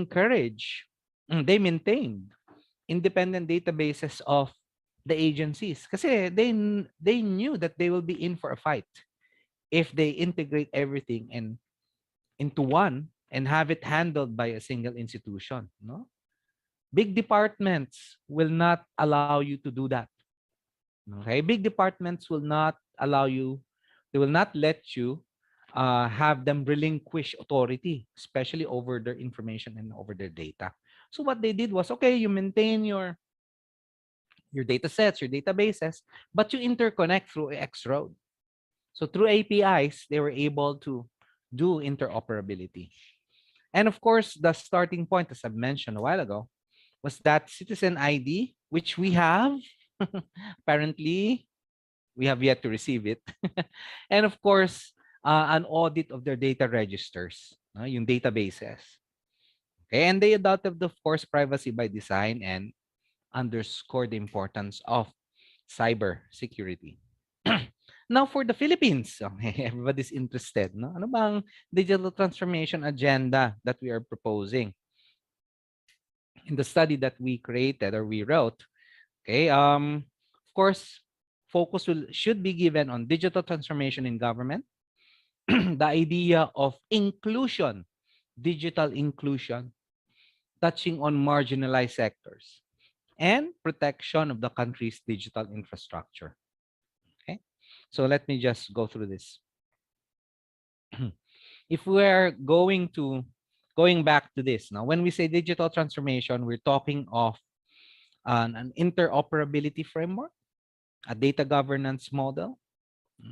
maintained independent databases of the agencies kasi they knew that they will be in for a fight if they integrate everything into one and have it handled by a single institution, no? Big departments will not allow you to do that. Okay? Big departments will not allow you, they will not let you have them relinquish authority, especially over their information and over their data. So what they did was, okay, you maintain your data sets, your databases, but you interconnect through X road. So through APIs, they were able to do interoperability. And of course, the starting point, as I mentioned a while ago, was that citizen ID, which we have. Apparently, we have yet to receive it. And of course, an audit of their data registers, yung databases. Okay, and they adopted, of course, privacy by design and underscore the importance of cyber security. Now for the Philippines, okay, everybody's interested, no? Ano bang digital transformation agenda that we are proposing? In the study that we created or we wrote, okay, of course, focus should be given on digital transformation in government, the idea of inclusion, digital inclusion, touching on marginalized sectors, and protection of the country's digital infrastructure. Okay, so let me just go through this. If we're going back to this now, when we say digital transformation, we're talking of an interoperability framework, a data governance model.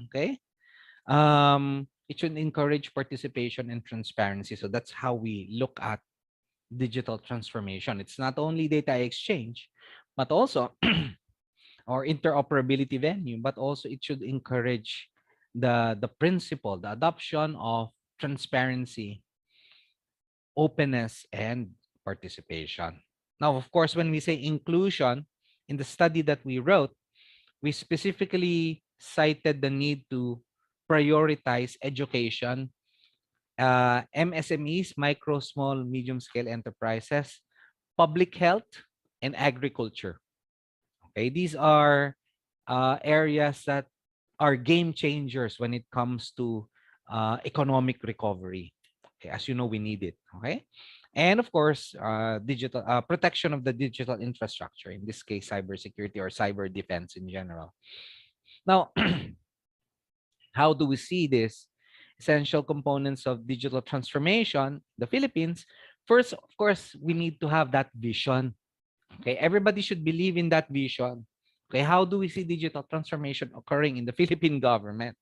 Okay, it should encourage participation and transparency. So that's how we look at digital transformation. It's not only data exchange, but also or interoperability venue, but also it should encourage the principle, the adoption of transparency, openness, and participation. Now, of course, when we say inclusion, in the study that we wrote, we specifically cited the need to prioritize education, MSMEs, micro, small, medium scale enterprises, public health, and agriculture. Okay, these are areas that are game changers when it comes to economic recovery. Okay, as you know, we need it. Okay, and of course, digital protection of the digital infrastructure. In this case, cybersecurity or cyber defense in general. Now, how do we see this? Essential components of digital transformation, the Philippines. First, of course, we need to have that vision. Okay, everybody should believe in that vision. Okay, how do we see digital transformation occurring in the Philippine government?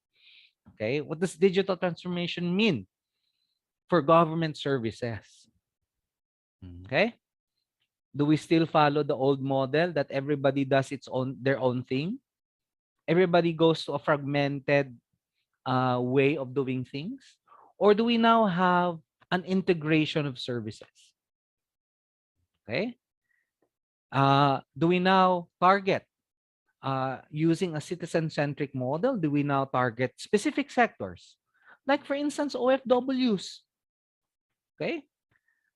Okay, what does digital transformation mean for government services? Okay, do we still follow the old model that everybody does their own thing? Everybody goes to a fragmented way of doing things? Or do we now have an integration of services? Okay, do we now target using a citizen-centric model? Do we now target specific sectors? Like, for instance, OFWs. Okay.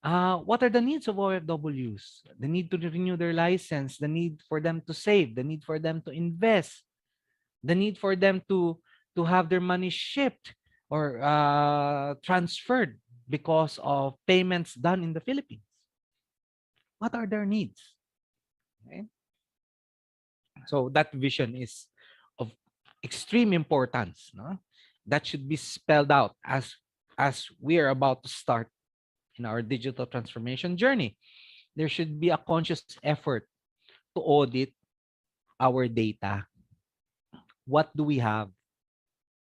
What are the needs of OFWs? The need to renew their license, the need for them to save, the need for them to invest, the need for them to have their money shipped or transferred because of payments done in the Philippines. What are their needs? Okay. So that vision is of extreme importance. No? That should be spelled out as we are about to start in our digital transformation journey. There should be a conscious effort to audit our data. What do we have?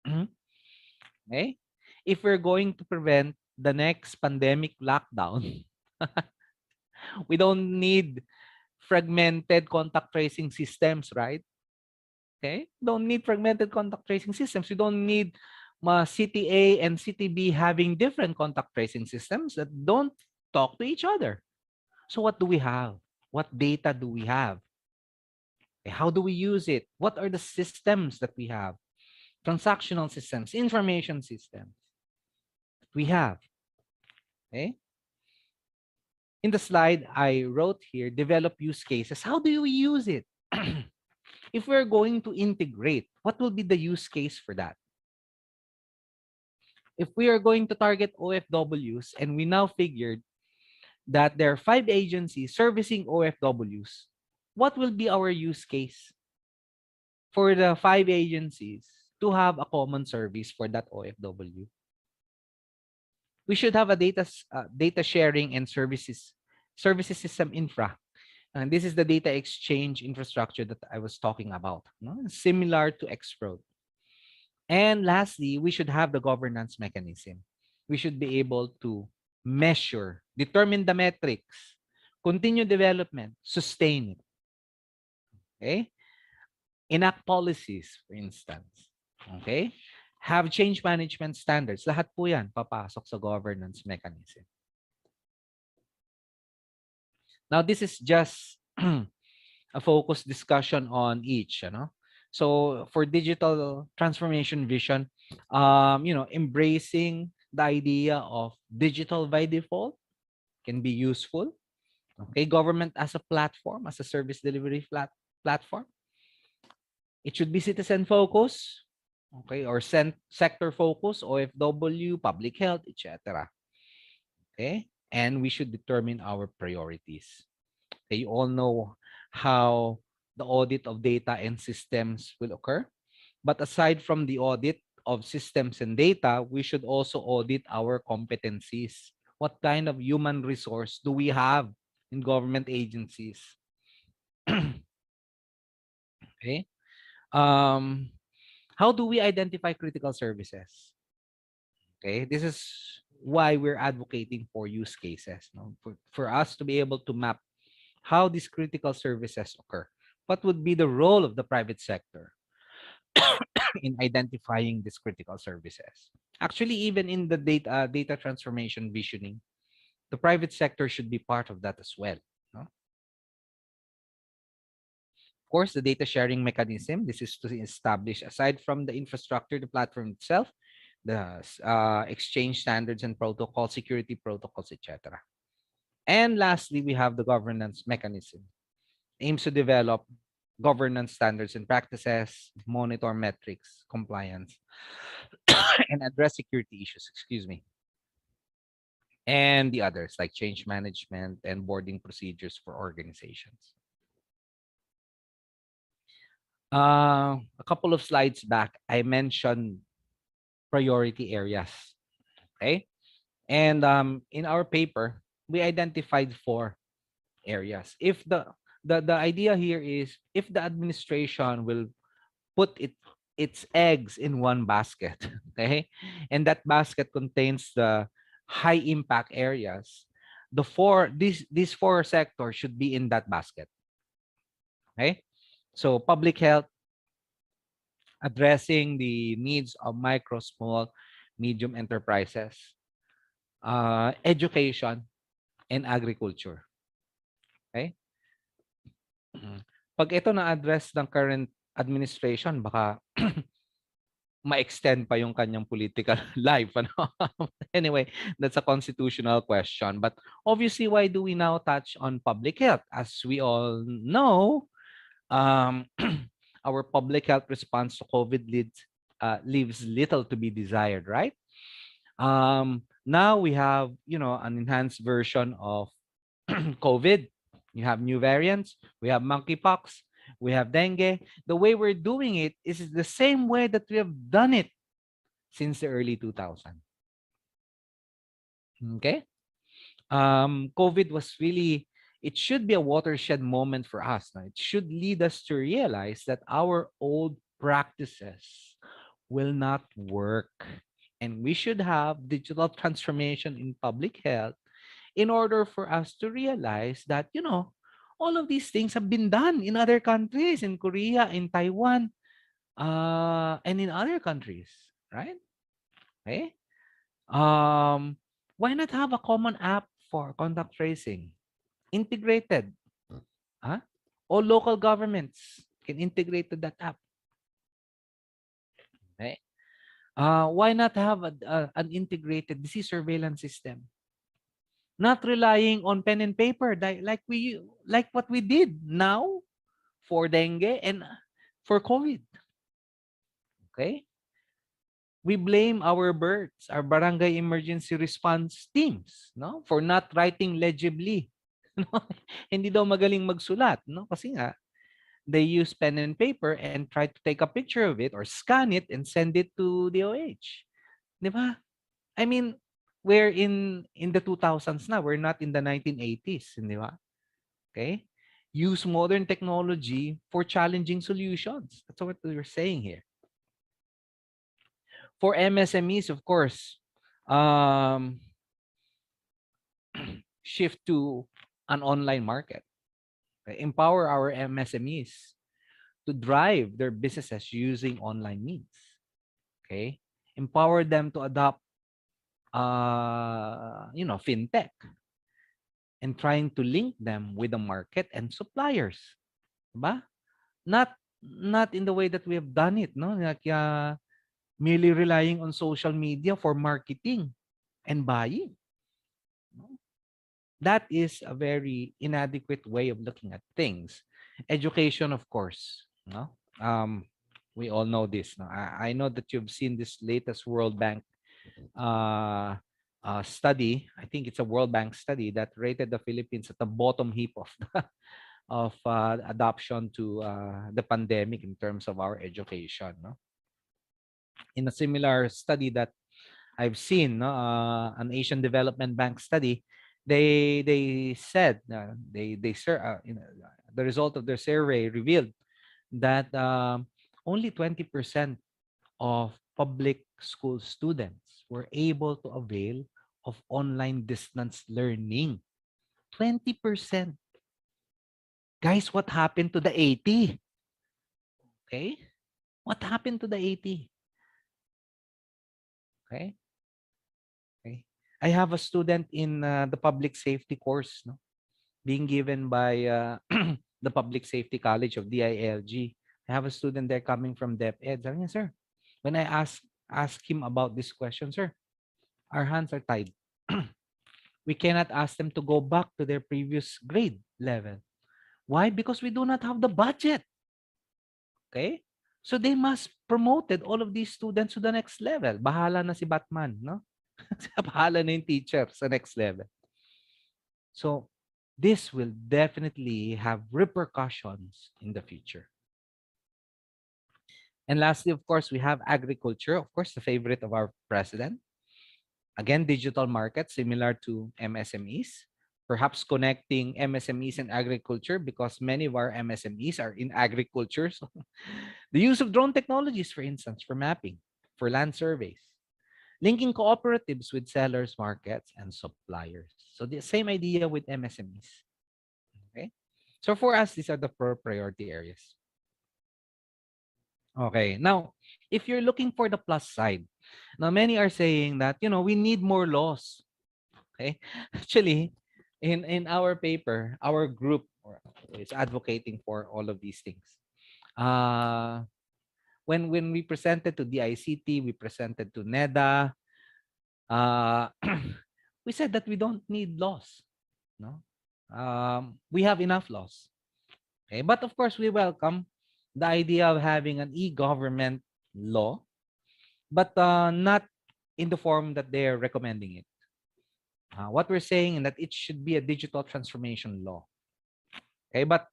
Okay? If we're going to prevent the next pandemic lockdown, we don't need fragmented contact tracing systems, right? Okay? Don't need fragmented contact tracing systems. You don't need city A and city B having different contact tracing systems that don't talk to each other. So what do we have? What data do we have? How do we use it? What are the systems that we have? Transactional systems, information systems we have. Okay. In the slide, I wrote here, develop use cases. How do we use it? If we're going to integrate, what will be the use case for that? If we are going to target OFWs and we now figured that there are 5 agencies servicing OFWs, what will be our use case for the 5 agencies to have a common service for that OFW? We should have a data sharing and services system infra. And this is the data exchange infrastructure that I was talking about, no? Similar to Xpro. And lastly, we should have the governance mechanism. We should be able to measure, determine the metrics, continue development, sustain it. Okay? Enact policies, for instance. Okay? Have change management standards. Lahat po yan papasok sa governance mechanism. Now, this is just a focused discussion on each, you know. So for digital transformation vision, embracing the idea of digital by default can be useful. Okay, government as a platform, as a service delivery platform. It should be citizen focused, okay, or sector focused, OFW, public health, etc. Okay, and we should determine our priorities. Okay, you all know how the audit of data and systems will occur. But aside from the audit of systems and data, we should also audit our competencies. What kind of human resource do we have in government agencies? Okay. How do we identify critical services? Okay, this is why we're advocating for use cases, no? For us to be able to map how these critical services occur. What would be the role of the private sector in identifying these critical services? Actually, even in the data transformation visioning, the private sector should be part of that as well. No? Of course, the data sharing mechanism, this is to establish, aside from the infrastructure, the platform itself, the exchange standards and protocol, security protocols, etc. And lastly, we have the governance mechanism. Aims to develop governance standards and practices, monitor metrics, compliance, and address security issues, excuse me, and the others like change management and boarding procedures for organizations. A couple of slides back, I mentioned priority areas, okay? And in our paper, we identified 4 areas. If the idea here is if the administration will put its eggs in one basket, okay, and that basket contains the high impact areas, these 4 sectors should be in that basket. Okay, so public health, addressing the needs of micro, small, medium enterprises, education, and agriculture. Okay. Pag ito na-address ng current administration, baka ma-extend pa yung kanyang political life. Ano? Anyway, that's a constitutional question. But obviously, why do we now touch on public health? As we all know, our public health response to COVID leaves little to be desired, right? Now we have, an enhanced version of COVID. You have new variants. We have monkeypox. We have dengue. The way we're doing it is the same way that we have done it since the early 2000s. Okay? COVID was really, it should be a watershed moment for us. Now. It should lead us to realize that our old practices will not work. And we should have digital transformation in public health in order for us to realize that, all of these things have been done in other countries, in Korea, in Taiwan, and in other countries, right? Okay. Why not have a common app for contact tracing? Integrated. Huh? All local governments can integrate to that app. Okay. Why not have an integrated disease surveillance system? not relying on pen and paper like what we did now for dengue and for COVID. Okay? We blame our birds, our barangay emergency response teams, no, for not writing legibly. No? Hindi daw magaling magsulat, no? Kasi nga they use pen and paper and try to take a picture of it or scan it and send it to the OH. 'Di ba? I mean, we're in the 2000s now. We're not in the 1980s, di ba? Okay? Use modern technology for challenging solutions. That's what we're saying here. For MSMEs, of course, um, shift to an online market. Okay? Empower our MSMEs to drive their businesses using online means. Okay? Empower them to adopt, fintech and trying to link them with the market and suppliers. Diba? Not in the way that we have done it, no? Like, merely relying on social media for marketing and buying. No? That is a very inadequate way of looking at things. Education, of course, no? We all know this. No? I know that you've seen this latest World Bank uh, study. I think it's a World Bank study that rated the Philippines at the bottom heap of adoption to the pandemic in terms of our education. No? In a similar study that I've seen, no, an Asian Development Bank study, they said the result of their survey revealed that only 20% of public school students were able to avail of online distance learning. 20%. Guys, what happened to the 80? Okay? What happened to the 80? Okay? Okay. I have a student in the public safety course, no, being given by the Public Safety College of DILG. I have a student there coming from DepEd. Sabi niya, sir, when I ask him about this question, sir, our hands are tied. We cannot ask them to go back to their previous grade level. Why? Because we do not have the budget. Okay? So they must promoted all of these students to the next level. Bahala na si Batman, no? Bahala na yung teacher sa next level. So this will definitely have repercussions in the future. And lastly, of course, we have agriculture, of course, the favorite of our president. Again, digital markets similar to MSMEs, perhaps connecting MSMEs and agriculture because many of our MSMEs are in agriculture. So the use of drone technologies, for instance, for mapping, for land surveys, linking cooperatives with sellers, markets, and suppliers. So the same idea with MSMEs. Okay. So for us, these are the four priority areas. Okay. Now, if you're looking for the plus side, now many are saying that, we need more laws. Okay. Actually, in our paper, our group is advocating for all of these things. When we presented to the ICT, we presented to NEDA, we said that we don't need laws. No, we have enough laws. Okay, but of course we welcome the idea of having an e-government law, but not in the form that they're recommending it. What we're saying is that it should be a digital transformation law. Okay, but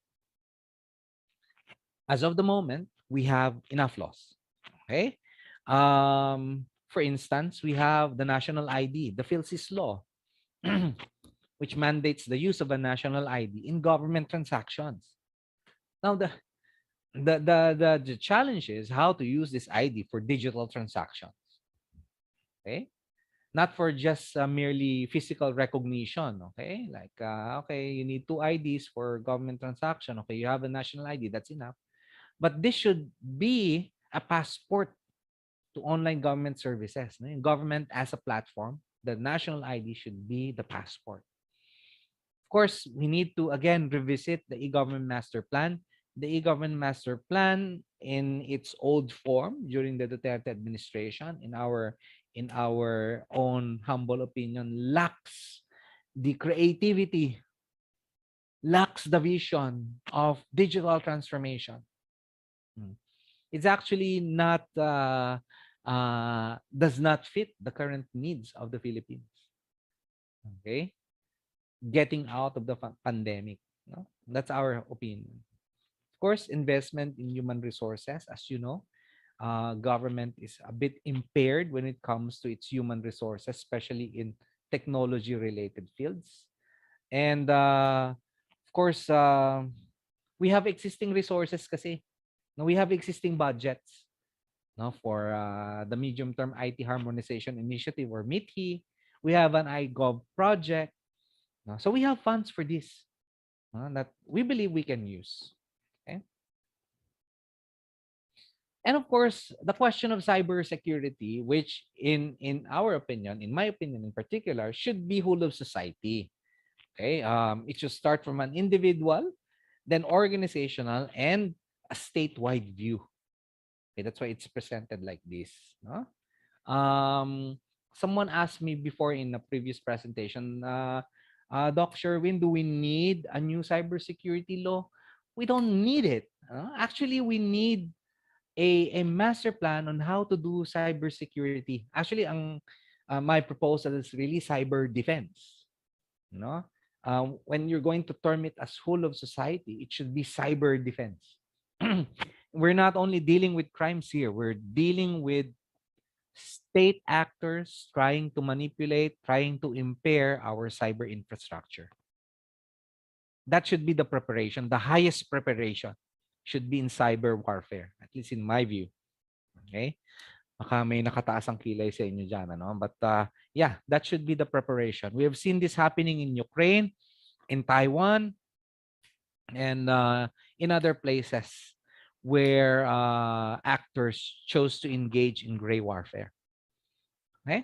as of the moment, we have enough laws. Okay, for instance, we have the national ID, the PhilSys law, which mandates the use of a national ID in government transactions. Now, the challenge is how to use this ID for digital transactions. Okay, not for just merely physical recognition. Okay, like okay, you need two IDs for government transaction. Okay, you have a national ID, that's enough. But this should be a passport to online government services. No? Government as a platform, the national ID should be the passport. Of course, we need to again revisit the e-government master plan. The e-government master plan in its old form during the Duterte administration, in our own humble opinion, lacks the creativity, lacks the vision of digital transformation. Mm. It's actually not does not fit the current needs of the Philippines. Okay, getting out of the pandemic. No? That's our opinion. Of course, investment in human resources, as you know, government is a bit impaired when it comes to its human resources, especially in technology-related fields. And of course, we have existing resources kasi. No, we have existing budgets, no, for the medium-term IT harmonization initiative or MITI. We have an iGov project. No? So we have funds for this that we believe we can use. Okay. And of course, the question of cybersecurity, which in our opinion, in my opinion in particular, should be whole of society. Okay, it should start from an individual, then organizational, and a statewide view. Okay, that's why it's presented like this. No? Um, Someone asked me before in a previous presentation, Doc Sherwin, do we need a new cybersecurity law? We don't need it. Actually, we need a master plan on how to do cybersecurity. Actually, my proposal is really cyber defense. No, when you're going to term it as whole of society, it should be cyber defense. We're not only dealing with crimes here; we're dealing with state actors trying to manipulate, trying to impair our cyber infrastructure. That should be the preparation. The highest preparation should be in cyber warfare, at least in my view. Okay? Baka may nakataas ang kilay sa inyo dyan, ano? But yeah, that should be the preparation. We have seen this happening in Ukraine, in Taiwan, and in other places where actors chose to engage in gray warfare. Okay?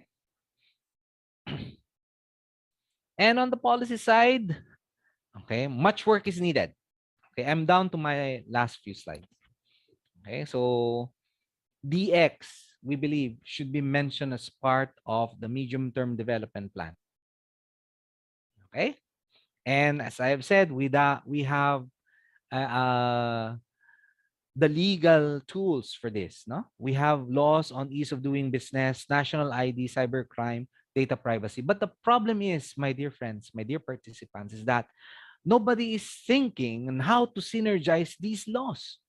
And on the policy side, okay, much work is needed. Okay, I'm down to my last few slides. Okay, so DX, we believe, should be mentioned as part of the medium-term development plan. Okay, and as I have said, we have uh, the legal tools for this. No, we have laws on ease of doing business, national ID, cybercrime, data privacy. But the problem is, my dear friends, my dear participants, is that nobody is thinking on how to synergize these laws.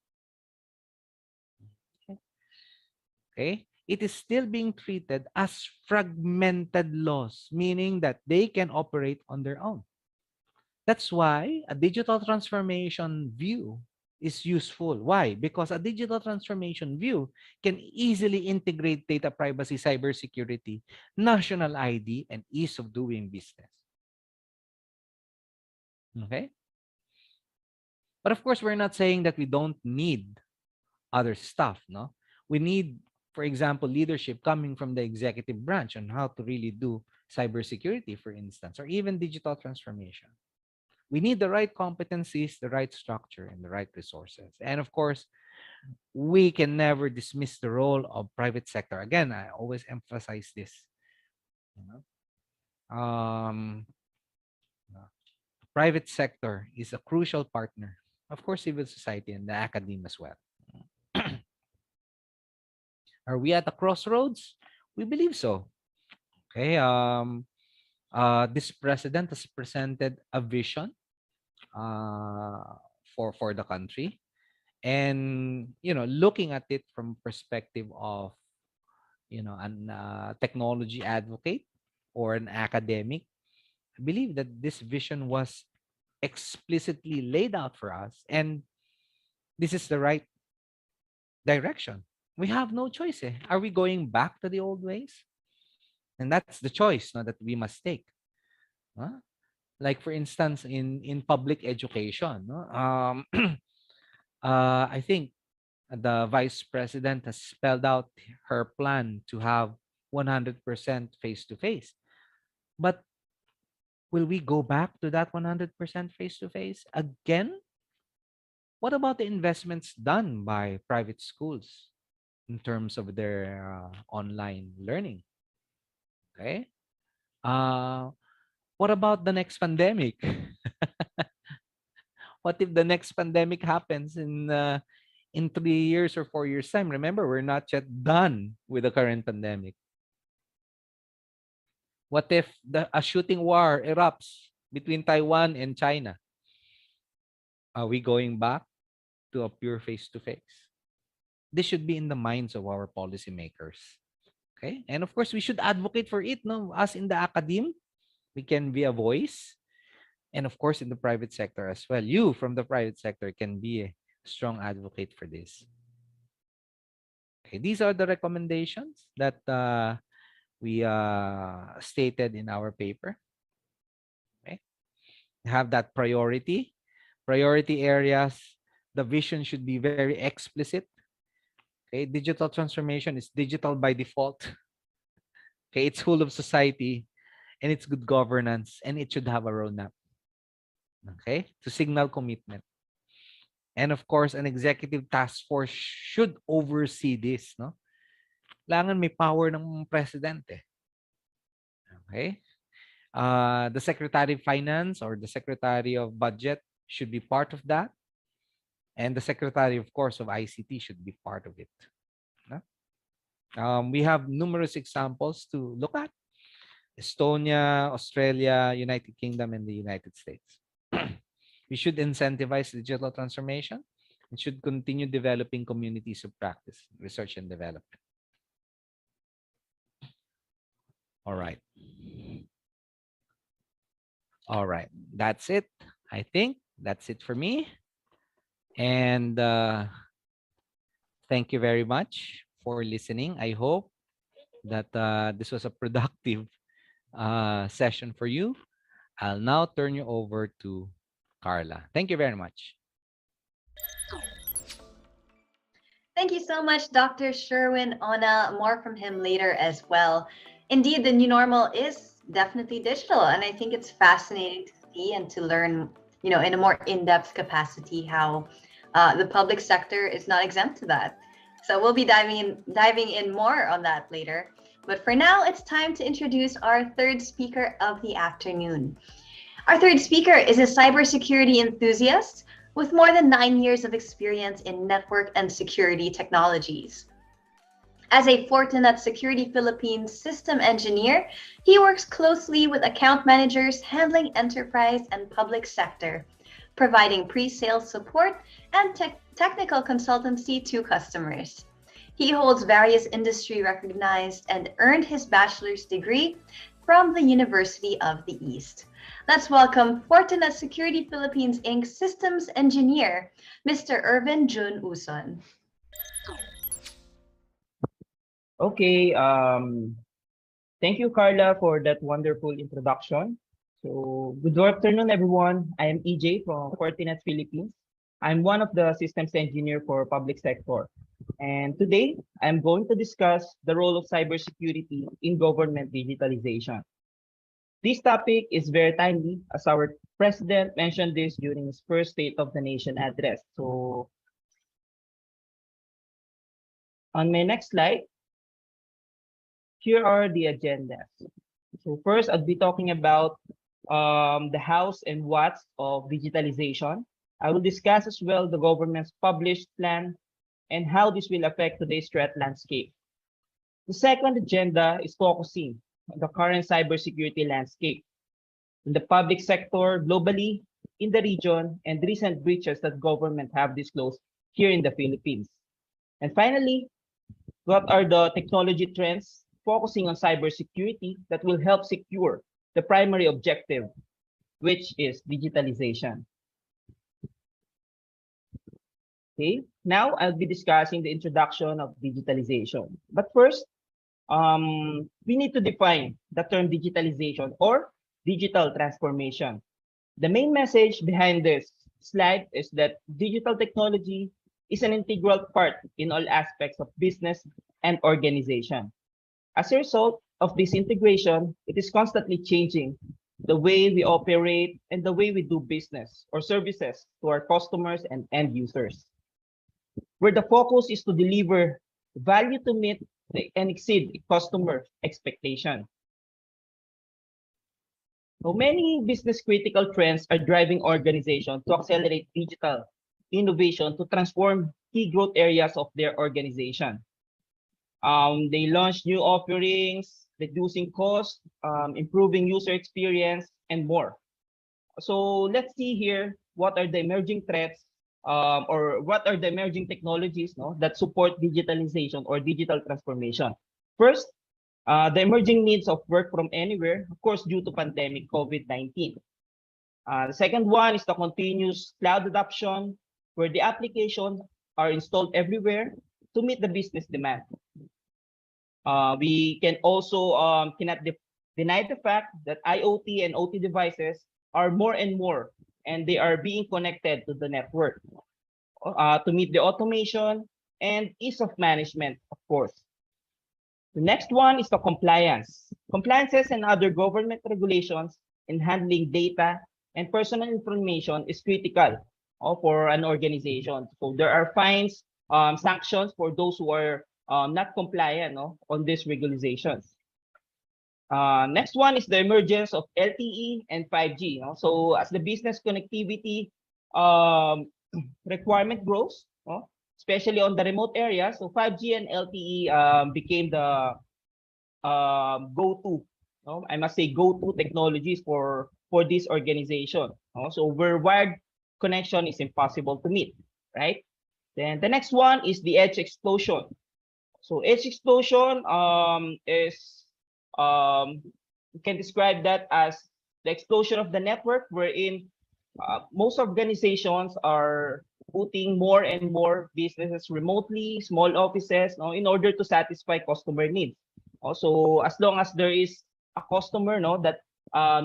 Okay? It is still being treated as fragmented laws, meaning that they can operate on their own. That's why a digital transformation view is useful. Why? Because a digital transformation view can easily integrate data privacy, cybersecurity, national ID, and ease of doing business. Okay? But of course, we're not saying that we don't need other stuff, no? We need, for example, leadership coming from the executive branch on how to really do cybersecurity, for instance, or even digital transformation. We need the right competencies, the right structure, and the right resources. And of course, we can never dismiss the role of private sector. Again, I always emphasize this. You know? Private sector is a crucial partner. Of course, civil society and the academe as well. Are we at a crossroads? We believe so. Okay. This president has presented a vision for the country, and looking at it from perspective of an technology advocate or an academic, I believe that this vision was explicitly laid out for us, and this is the right direction. We have no choice. Are we going back to the old ways? And that's the choice that we must take. Huh? Like for instance, in public education, no? I think the vice president has spelled out her plan to have 100% face to face. But will we go back to that 100% face to face again? What about the investments done by private schools in terms of their online learning? Okay. Uh, What about the next pandemic? What if the next pandemic happens in 3 years or 4 years time? Remember, we're not yet done with the current pandemic. What if a shooting war erupts between Taiwan and China? Are we going back to a pure face-to-face? This should be in the minds of our policymakers. Okay, and of course, we should advocate for it. No, us in the academe, we can be a voice, and of course, in the private sector as well. You from the private sector can be a strong advocate for this. Okay, these are the recommendations that we stated in our paper. Okay, have that priority areas. The vision should be very explicit. Okay, digital transformation is digital by default. Okay, it's full of society and it's good governance, and it should have a roadmap. Okay, to signal commitment. And of course, an executive task force should oversee this, no? Kailangan may power ng president eh. Okay? The Secretary of Finance or the Secretary of Budget should be part of that. And the Secretary, of course, of ICT should be part of it. No? We have numerous examples to look at. Estonia, Australia, United Kingdom, and the United States. We should incentivize digital transformation and should continue developing communities of practice, research, and development. All right. All right. That's it. I think that's it for me. And thank you very much for listening. I hope that this was a productive session for you. I'll now turn you over to Carla. Thank you very much. Thank you so much, Dr. Sherwin Ona. More from him later as well. Indeed, the new normal is definitely digital, and I think it's fascinating to see and to learn, in a more in-depth capacity how the public sector is not exempt to that. So we'll be diving in more on that later. But for now, it's time to introduce our third speaker of the afternoon. Our third speaker is a cybersecurity enthusiast with more than 9 years of experience in network and security technologies. As a Fortinet Security Philippines system engineer, he works closely with account managers handling enterprise and public sector, providing pre-sales support and technical consultancy to customers. He holds various industry recognized and earned his bachelor's degree from the University of the East. Let's welcome Fortinet Security Philippines Inc. Systems Engineer, Mr. Irvin Jun Uson. Okay, thank you, Carla, for that wonderful introduction. So, good afternoon, everyone. I am EJ from Fortinet Philippines. I'm one of the systems engineer for public sector. And today, I'm going to discuss the role of cybersecurity in government digitalization. This topic is very timely as our president mentioned this during his first State of the Nation address. So, on my next slide, here are the agendas. So first, I'll be talking about the hows and whats of digitalization. I will discuss as well the government's published plan and how this will affect today's threat landscape. The second agenda is focusing on the current cybersecurity landscape in the public sector globally, in the region, and recent breaches that government have disclosed here in the Philippines. And finally, what are the technology trends focusing on cybersecurity that will help secure the primary objective, which is digitalization. Okay, now I'll be discussing the introduction of digitalization. But first, we need to define the term digitalization or digital transformation. The main message behind this slide is that digital technology is an integral part in all aspects of business and organization. As a result of this integration, it is constantly changing the way we operate and the way we do business or services to our customers and end users, where the focus is to deliver value to meet and exceed customer expectation. So many business critical trends are driving organizations to accelerate digital innovation to transform key growth areas of their organization. They launch new offerings, reducing costs, improving user experience, and more. So let's see here what are the emerging threats or what are the emerging technologies no, that support digitalization or digital transformation. First, the emerging needs of work from anywhere, of course, due to pandemic COVID-19. The second one is the continuous cloud adoption, where the applications are installed everywhere to meet the business demand. We can also cannot deny the fact that IoT and OT devices are more and more, and they are being connected to the network to meet the automation and ease of management, of course. The next one is the compliance. Compliances and other government regulations in handling data and personal information is critical for an organization. So there are fines, sanctions for those who are not compliant on these regulations. Next one is the emergence of LTE and 5G. So as the business connectivity um, requirement grows, especially on the remote areas, so 5G and LTE became the go-to, I must say go-to technologies for this organization. So where wired connection is impossible to meet, right? Then the next one is the edge explosion. So edge explosion is you can describe that as the explosion of the network wherein most organizations are putting more and more businesses remotely, small offices, in order to satisfy customer needs. Also, as long as there is a customer that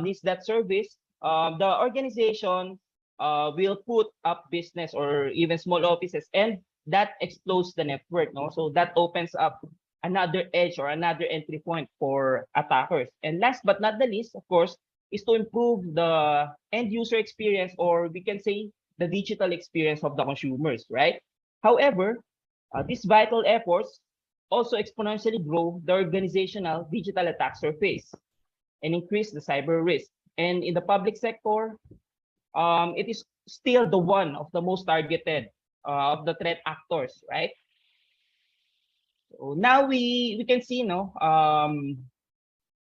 needs that service, the organization will put up business or even small offices, and that explodes the network. So that opens up another edge or another entry point for attackers. And last but not the least, of course, is to improve the end user experience, or we can say the digital experience of the consumers, right? However, these vital efforts also exponentially grow the organizational digital attack surface and increase the cyber risk. And in the public sector, it is still the one of the most targeted of the threat actors, right? So now we can see,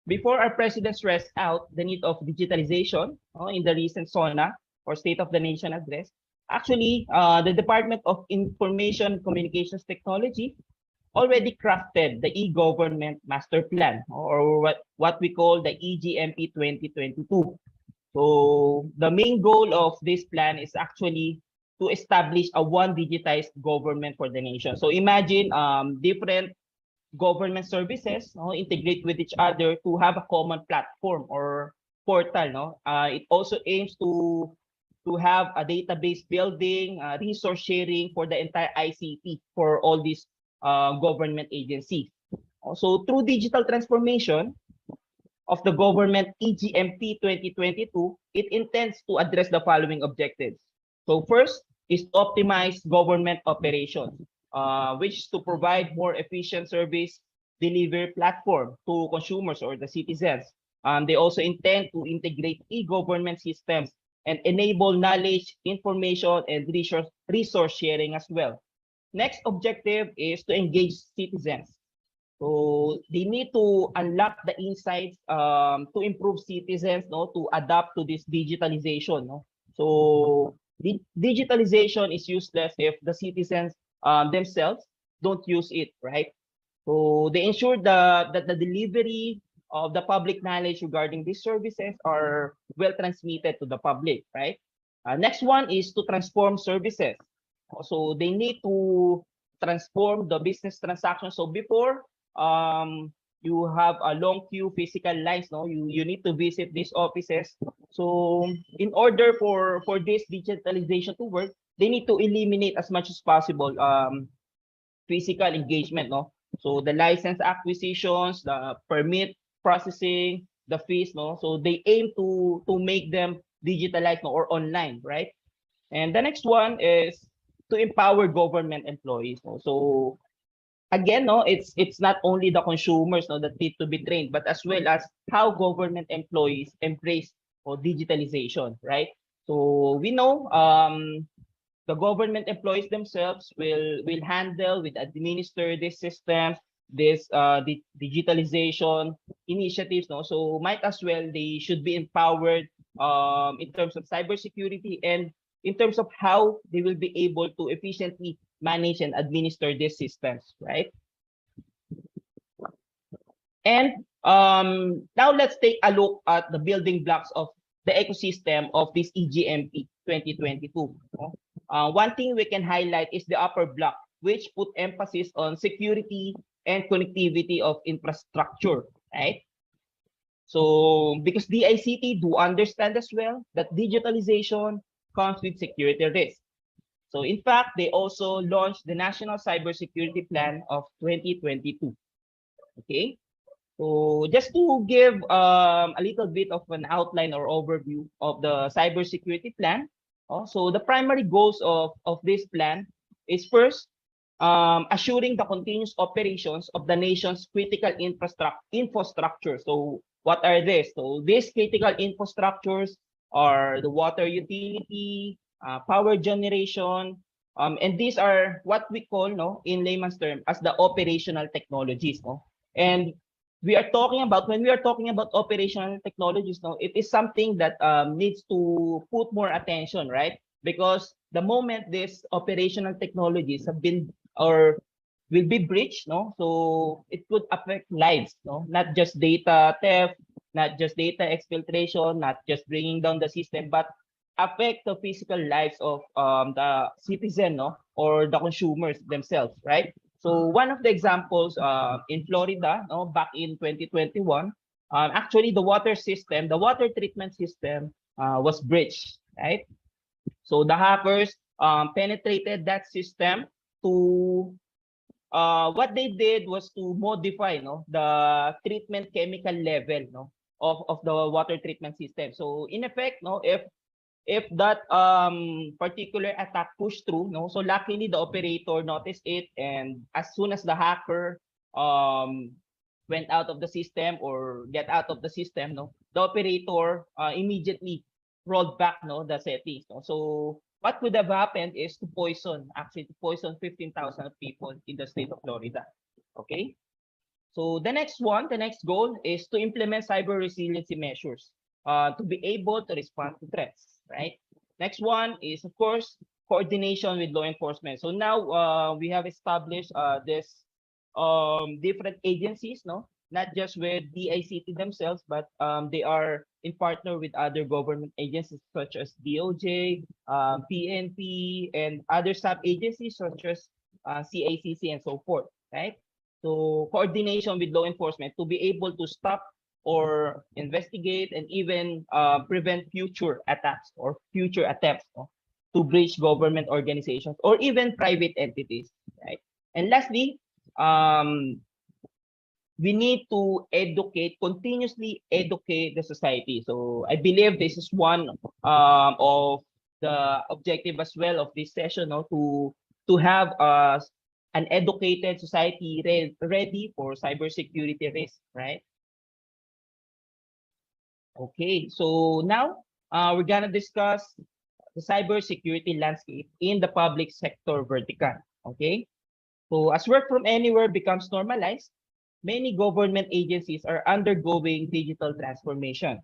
before our president stressed out the need of digitalization in the recent SONA or State of the Nation address, actually, the Department of Information Communications Technology already crafted the e-government master plan, or what we call the EGMP 2022. So the main goal of this plan is actually to establish a one digitized government for the nation. So imagine different government services integrate with each other to have a common platform or portal. It also aims to have a database building, resource sharing for the entire ICT for all these government agencies. So through digital transformation of the government EGMP 2022, it intends to address the following objectives. So first is to optimize government operations, which is to provide more efficient service delivery platform to consumers or the citizens. They also intend to integrate e-government systems and enable knowledge, information, and resource sharing as well. Next objective is to engage citizens. So they need to unlock the insights to improve citizens to adapt to this digitalization. So digitalization is useless if the citizens themselves don't use it, right? So they ensure that the delivery of the public knowledge regarding these services are well transmitted to the public, right? Next one is to transform services. So they need to transform the business transaction. So before, you have a long queue physical lines, you need to visit these offices. So in order for this digitalization to work, they need to eliminate as much as possible physical engagement. So the license acquisitions, the permit processing, the fees. So they aim to make them digitalized or online, right? And the next one is to empower government employees. So again, no, it's not only the consumers, no, that need to be trained, but as well as how government employees embrace digitalization, right? So we know the government employees themselves will handle, will administer this system, this the digitalization initiatives, no. So might as well they should be empowered in terms of cybersecurity and in terms of how they will be able to efficiently manage and administer these systems, right? And now let's take a look at the building blocks of the ecosystem of this EGMP 2022. One thing we can highlight is the upper block, which put emphasis on security and connectivity of infrastructure, right? So because DICT do understand as well that digitalization comes with security risk. So in fact, they also launched the National Cybersecurity Plan of 2022. Okay. So just to give a little bit of an outline or overview of the cybersecurity plan. So the primary goals of this plan is first, assuring the continuous operations of the nation's critical infrastructure. So what are these? So these critical infrastructures are the water utility, power generation, and these are what we call, no, in layman's term, as the operational technologies. No? And we are talking about, when we are talking about operational technologies, now it is something that needs to put more attention, right? Because the moment these operational technologies have been or will be breached, no, so it could affect lives, no, not just data theft, not just data exfiltration, not just bringing down the system, but affect the physical lives of the citizen, no, or the consumers themselves, right? So one of the examples in Florida, no, back in 2021, actually the water system, the water treatment system was breached, right? So the hackers penetrated that system to what they did was to modify, no, the treatment chemical level, no, of the water treatment system. So in effect, no, if that particular attack pushed through, no, so luckily the operator noticed it, and as soon as the hacker um went out of the system or get out of the system, no, the operator immediately rolled back, no, the settings, no. So what could have happened is to poison, actually to poison 15,000 people in the state of Florida. Okay. So the next one, the next goal is to implement cyber resiliency measures to be able to respond to threats, right? Next one is, of course, coordination with law enforcement. So now we have established this different agencies, no, not just with DICT themselves, but they are in partner with other government agencies such as DOJ, PNP, and other sub agencies such as CACC and so forth, right? So coordination with law enforcement to be able to stop or investigate and even prevent future attacks or future attempts, no, to breach government organizations or even private entities, right? And lastly, um, we need to educate, continuously educate the society. So I believe this is one of the objective as well of this session, no, to have an educated society ready for cybersecurity risk, right? Okay, so now we're gonna discuss the cybersecurity landscape in the public sector vertical. Okay, so as work from anywhere becomes normalized, many government agencies are undergoing digital transformation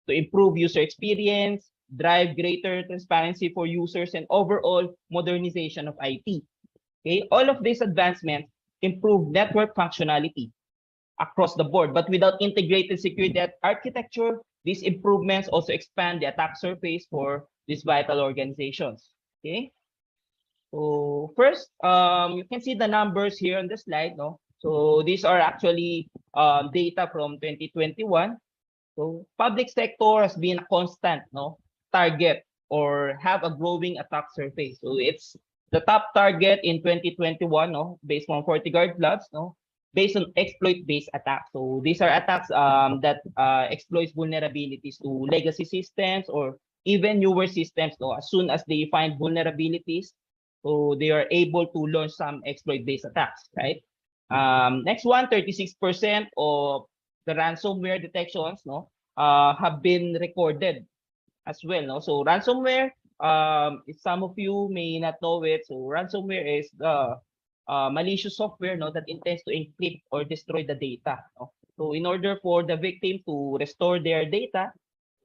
to improve user experience, drive greater transparency for users, and overall modernization of IT. Okay, all of these advancements improve network functionality across the board, but without integrated security architecture, these improvements also expand the attack surface for these vital organizations. Okay. So first, you can see the numbers here on the slide, no? So these are actually data from 2021. So public sector has been a constant, no, target or have a growing attack surface. So it's the top target in 2021, no, based on FortiGuard Labs, no, based on exploit-based attacks. So these are attacks that exploits vulnerabilities to legacy systems or even newer systems. No, as soon as they find vulnerabilities, so they are able to launch some exploit-based attacks, right? Next one, 36% of the ransomware detections, no, have been recorded as well, no. So ransomware, if some of you may not know it, so ransomware is the malicious software, no, that intends to encrypt or destroy the data, no. So in order for the victim to restore their data,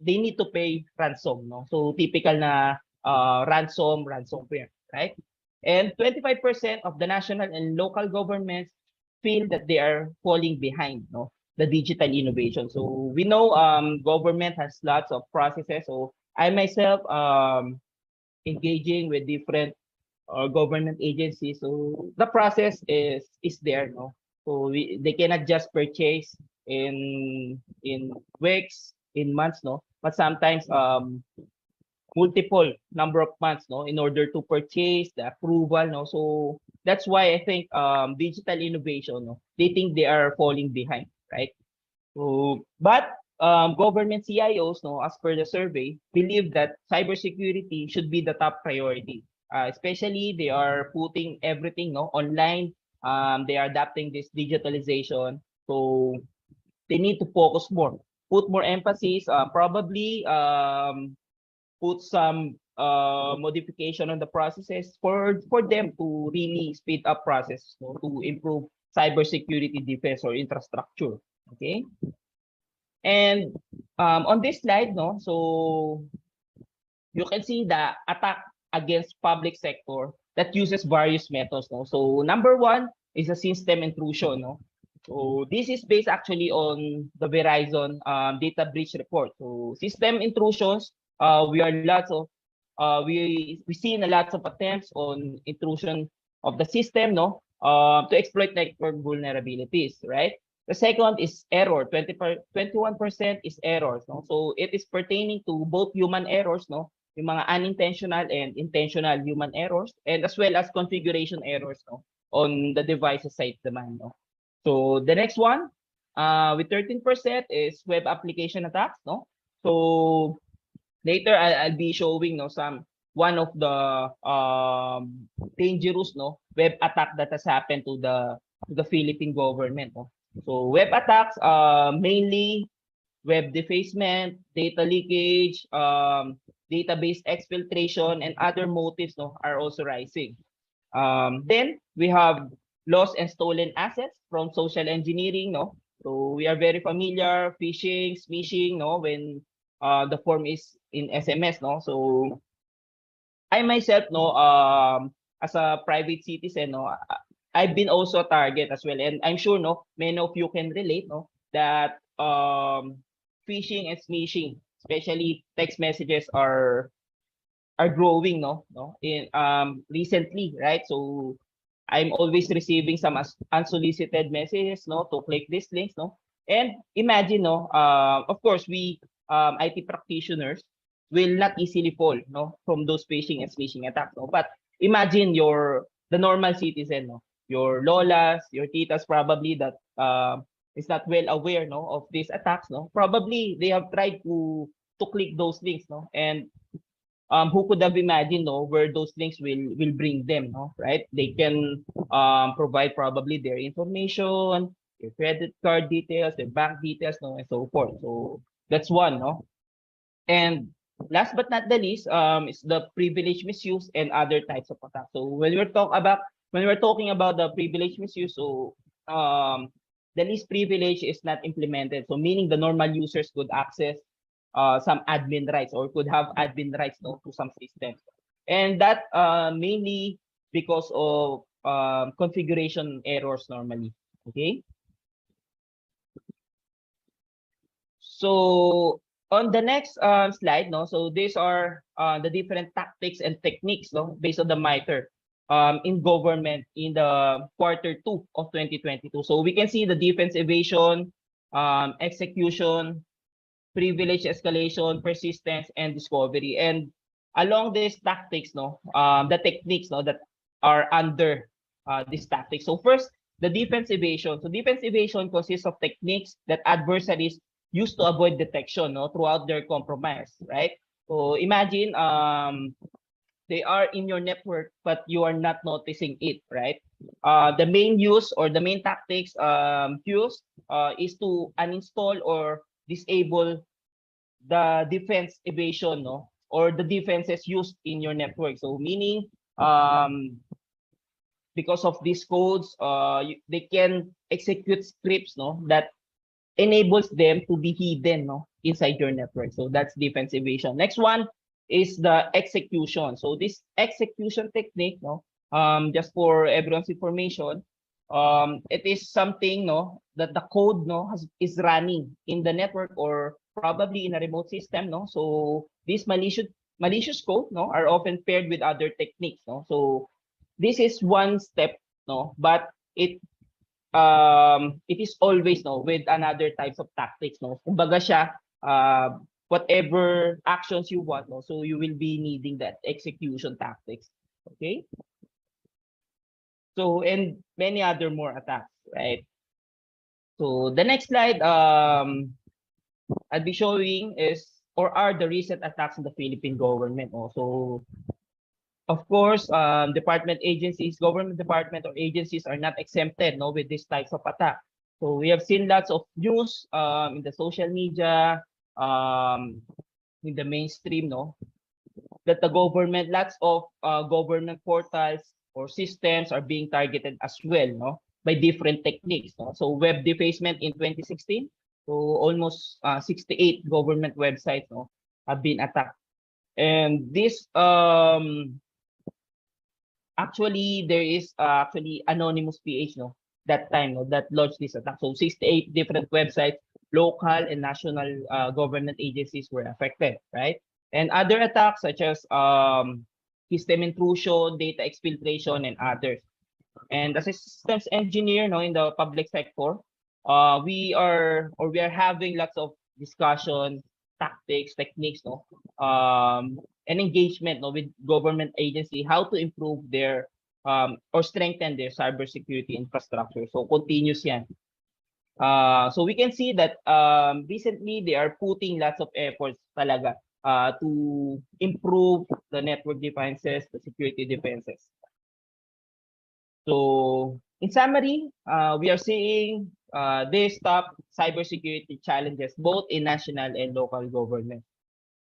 they need to pay ransom, no. So typical na ransomware, right? And 25% of the national and local governments feel that they are falling behind, no, the digital innovation. So we know government has lots of processes. So I myself engaging with different government agencies. So the process is there, no. So they cannot just purchase in weeks, in months, no, but sometimes multiple number of months, no, in order to purchase the approval, no. So that's why I think digital innovation, no, they think they are falling behind, right? So, but government CIOs, no, as per the survey, believe that cybersecurity should be the top priority. Especially they are putting everything, no, online. They are adapting this digitalization. So they need to focus more, put more emphasis, probably put some modification on the processes for them to really speed up process, no, to improve cybersecurity defense or infrastructure. Okay. And on this slide, no, so you can see the attack against public sector that uses various methods, no. So number one is a system intrusion, no. So this is based actually on the Verizon data breach report. So system intrusions, we are lots of we seen a lots of attempts on intrusion of the system, no, to exploit network vulnerabilities, right? The second is error. 21% is errors, no. So it is pertaining to both human errors, no, yung mga unintentional and intentional human errors, and as well as configuration errors, no, on the devices side naman, no. So the next one, with 13% is web application attacks, no. So later I'll be showing, no, some one of the dangerous, no, web attack that has happened to the Philippine government, no. So web attacks, mainly web defacement, data leakage, database exfiltration, and other motives, no, are also rising. Then we have lost and stolen assets from social engineering, no. So we are very familiar, phishing, smishing, no, when the form is in SMS, no. So I myself, no, as a private citizen, no, I've been also a target as well, and I'm sure, no, many of you can relate, no, that phishing and smishing, especially text messages, are growing, no, in recently, right? So I'm always receiving some unsolicited messages, no, to click these links, no. And imagine, no, of course, we IT practitioners will not easily fall, no, from those phishing and smishing attacks, no. But imagine the normal citizen, no, your lolas, your titas, probably that is not well aware, no, of these attacks, no. Probably they have tried to click those links, no, and who could have imagined, no, where those links will bring them, no, right? They can provide probably their information, their credit card details, their bank details, no, and so forth. So that's one, no. And last but not the least, is the privilege misuse and other types of attacks. So when we're talking about the privilege misuse, so the least privilege is not implemented. So meaning the normal users could access some admin rights or could have admin rights, no, to some systems. And that mainly because of configuration errors normally. Okay. So on the next slide, no, so these are the different tactics and techniques, no, based on the MITRE in government in the Q2 of 2022. So we can see the defense evasion, execution, privilege escalation, persistence, and discovery. And along these tactics, no, the techniques, no, that are under this tactic. So first, the defense evasion. So defense evasion consists of techniques that adversaries use to avoid detection, no, throughout their compromise, right? So imagine they are in your network, but you are not noticing it, right? The main use or the main tactics used is to uninstall or disable the defense evasion, no, or the defenses used in your network. So meaning, because of these codes, they can execute scripts, no, that enables them to be hidden, no, inside your network. So that's defense evasion. Next one is the execution. So this execution technique, no, just for everyone's information, it is something, no, that the code, no, is running in the network or probably in a remote system, no. So these malicious code, no, are often paired with other techniques, no. So this is one step, no, but it is always, no, with another types of tactics, no. Kumbaga siya, whatever actions you want, no, so you will be needing that execution tactics. Okay, so and many other more attacks, right? So the next slide I'll be showing is or are the recent attacks in the Philippine government also. Of course, department agencies, government department or agencies are not exempted, no, with these types of attack. So we have seen lots of news in the social media, in the mainstream, no, that the government, lots of government portals or systems are being targeted as well, no, by different techniques, no. So web defacement in 2016, so almost 68 government websites, no, have been attacked. And this actually there is actually anonymous PH, no, that time, no, that launched this attack. So 68 different websites, local and national government agencies were affected, right? And other attacks such as system intrusion, data exfiltration, and others. And as a systems engineer, no, in the public sector, we are having lots of discussion, tactics, techniques, no, and engagement, no, with government agency, how to improve their or strengthen their cybersecurity infrastructure. So continuous yan. So we can see that recently they are putting lots of efforts talaga to improve the network defenses, the security defenses. So in summary, we are seeing these top cybersecurity challenges both in national and local government.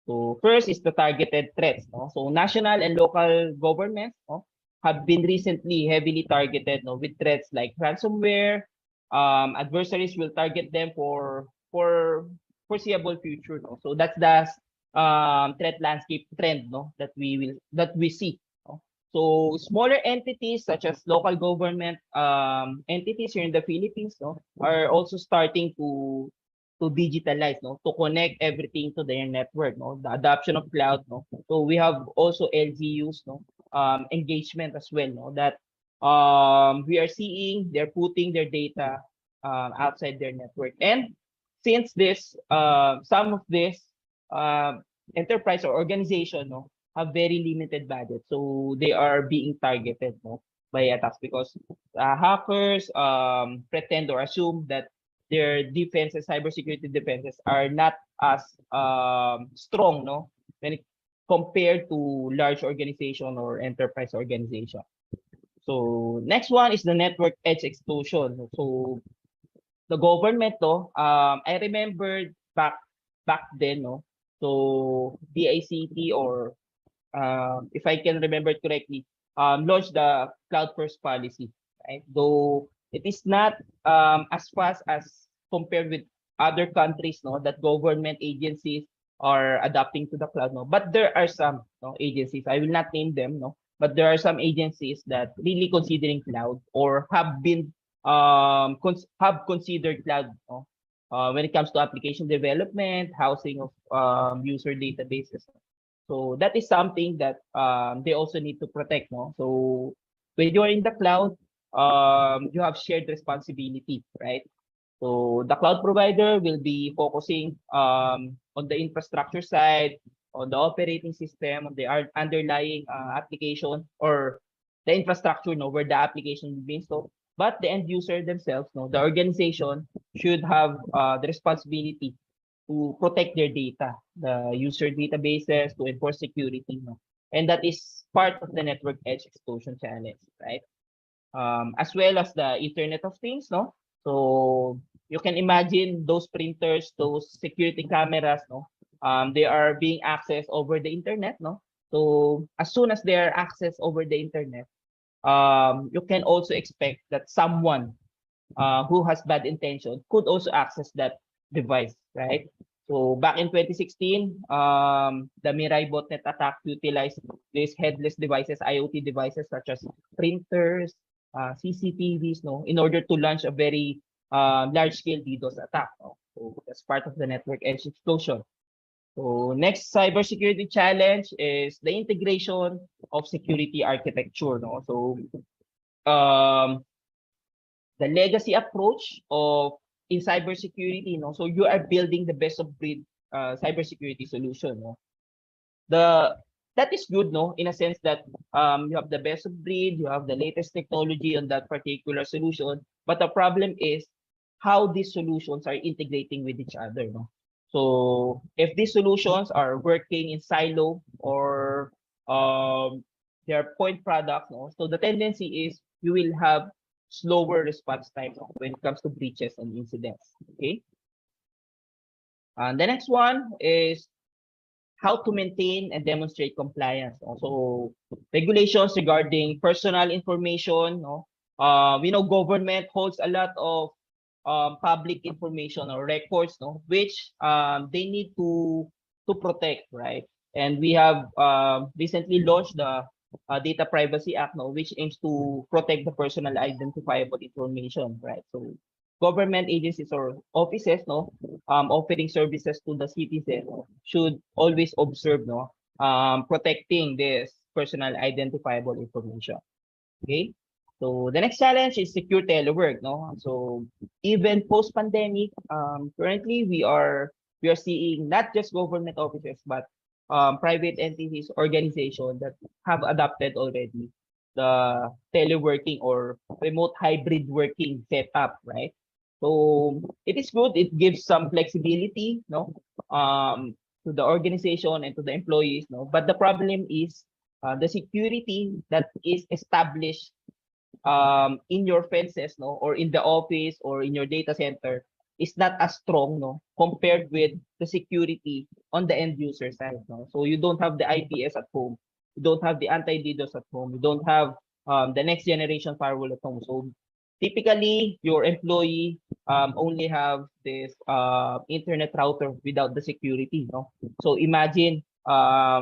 So first is the targeted threats, no? So national and local governments, no, have been recently heavily targeted, no, with threats like ransomware. Adversaries will target them for foreseeable future, no? So that's the threat landscape trend, no, that we see, no? So smaller entities such as local government entities here in the Philippines, no, are also starting to digitalize, no, to connect everything to their network, no, the adoption of cloud, no. So we have also LGUs, no, engagement as well, no, that we are seeing they're putting their data outside their network. And since this some of this enterprise or organization, no, have very limited budget, so they are being targeted, no, by attacks because hackers pretend or assume that their defenses, cybersecurity defenses, are not as strong, no, when it compared to large organization or enterprise organization. So next one is the network edge explosion. So the government, no, I remember back then, no, so DICT or if I can remember it correctly, launched the cloud first policy, right? Though it is not as fast as compared with other countries, no, that government agencies are adapting to the cloud, no. But there are some, no, agencies, I will not name them, no, but there are some agencies that really considering cloud or have been have considered cloud, no, when it comes to application development, housing of user databases. So that is something that they also need to protect, no? So when you're in the cloud, you have shared responsibility, right? So the cloud provider will be focusing on the infrastructure side, on the operating system, on the underlying application or the infrastructure, no, where the application will be installed. But the end user themselves, no, the organization should have the responsibility to protect their data, the user databases, to enforce security, no? And that is part of the network edge explosion challenge, right? as well as the Internet of Things, no? So you can imagine those printers, those security cameras, no? They are being accessed over the internet, no? So as soon as they are accessed over the internet, you can also expect that someone who has bad intention could also access that device, right? So back in 2016, the Mirai botnet attack utilized these headless devices, IoT devices such as printers, CCTVs, no, in order to launch a very large-scale DDoS attack. No? So that's part of the network edge explosion. So next cybersecurity challenge is the integration of security architecture. No? So um, the legacy approach of in cybersecurity, so you are building the best of breed cybersecurity solution. No? The that is good, no, in a sense that you have the best of breed, you have the latest technology on that particular solution, but the problem is how these solutions are integrating with each other, no. So if these solutions are working in silo or they're point products, no, so the tendency is you will have slower response time, no, when it comes to breaches and incidents. Okay. And the next one is how to maintain and demonstrate compliance. Also, regulations regarding personal information. No, we know government holds a lot of public information or records, no, which they need to protect, right? And we have recently launched the Data Privacy Act, no, which aims to protect the personal identifiable information, right? So government agencies or offices, no, offering services to the citizen, no, should always observe, no, protecting this personal identifiable information. Okay. So the next challenge is secure telework, no. So even post pandemic, currently we are seeing not just government offices but private entities, organizations that have adopted already the teleworking or remote hybrid working setup, right? So it is good. It gives some flexibility, no, to the organization and to the employees, no. But the problem is the security that is established in your fences, no, or in the office or in your data center is not as strong, no, compared with the security on the end user side, no. So you don't have the IPS at home, you don't have the anti-DDoS at home, you don't have the next generation firewall at home. So typically your employee only have this internet router without the security, no. So imagine how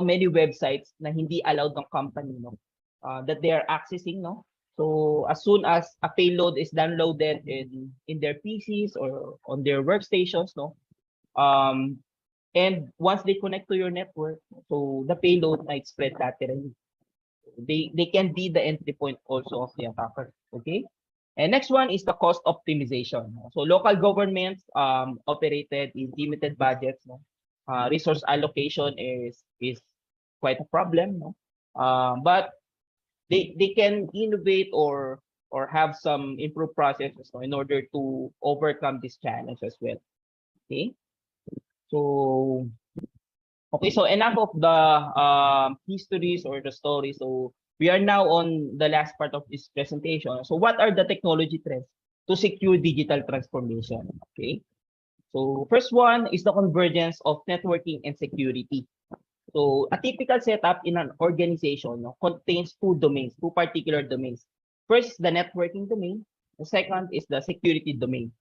many websites na hindi allowed ng company, no, that they are accessing, no. So as soon as a payload is downloaded in their PCs or on their workstations, no, and once they connect to your network, so the payload might spread laterally. They can be the entry point also of the attacker. Okay. And next one is the cost optimization. So local governments operated in limited budgets, no. Resource allocation is quite a problem, no. But they can innovate or have some improved processes, no, in order to overcome this challenge as well. Okay. So okay, so enough of the histories or the stories. So we are now on the last part of this presentation. So what are the technology trends to secure digital transformation? Okay. So first one is the convergence of networking and security. So a typical setup in an organization, no, contains two domains, two particular domains. First is the networking domain. The second is the security domain.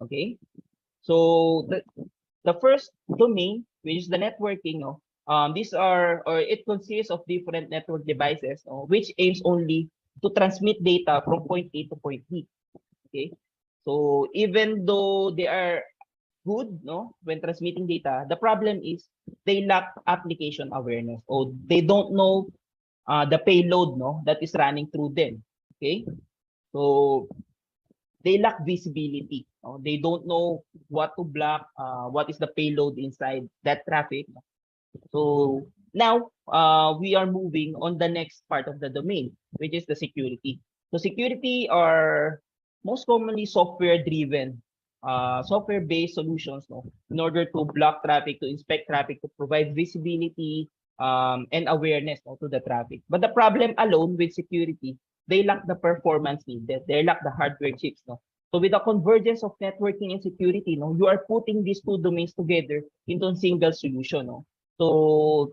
Okay. So the first domain, which is the networking, no, these are, or it consists of different network devices, no, which aims only to transmit data from point A to point B. Okay. So even though they are good, no, when transmitting data, the problem is they lack application awareness or they don't know the payload, no, that is running through them. Okay. So they lack visibility. No? They don't know what to block, what is the payload inside that traffic. So now we are moving on the next part of the domain, which is the security. So security are most commonly software-driven, software-based solutions, no, in order to block traffic, to inspect traffic, to provide visibility and awareness, no, to the traffic. But the problem alone with security they lack the performance needed. They lack the hardware chips, no? So with the convergence of networking and security, no, you are putting these two domains together into a single solution, no? So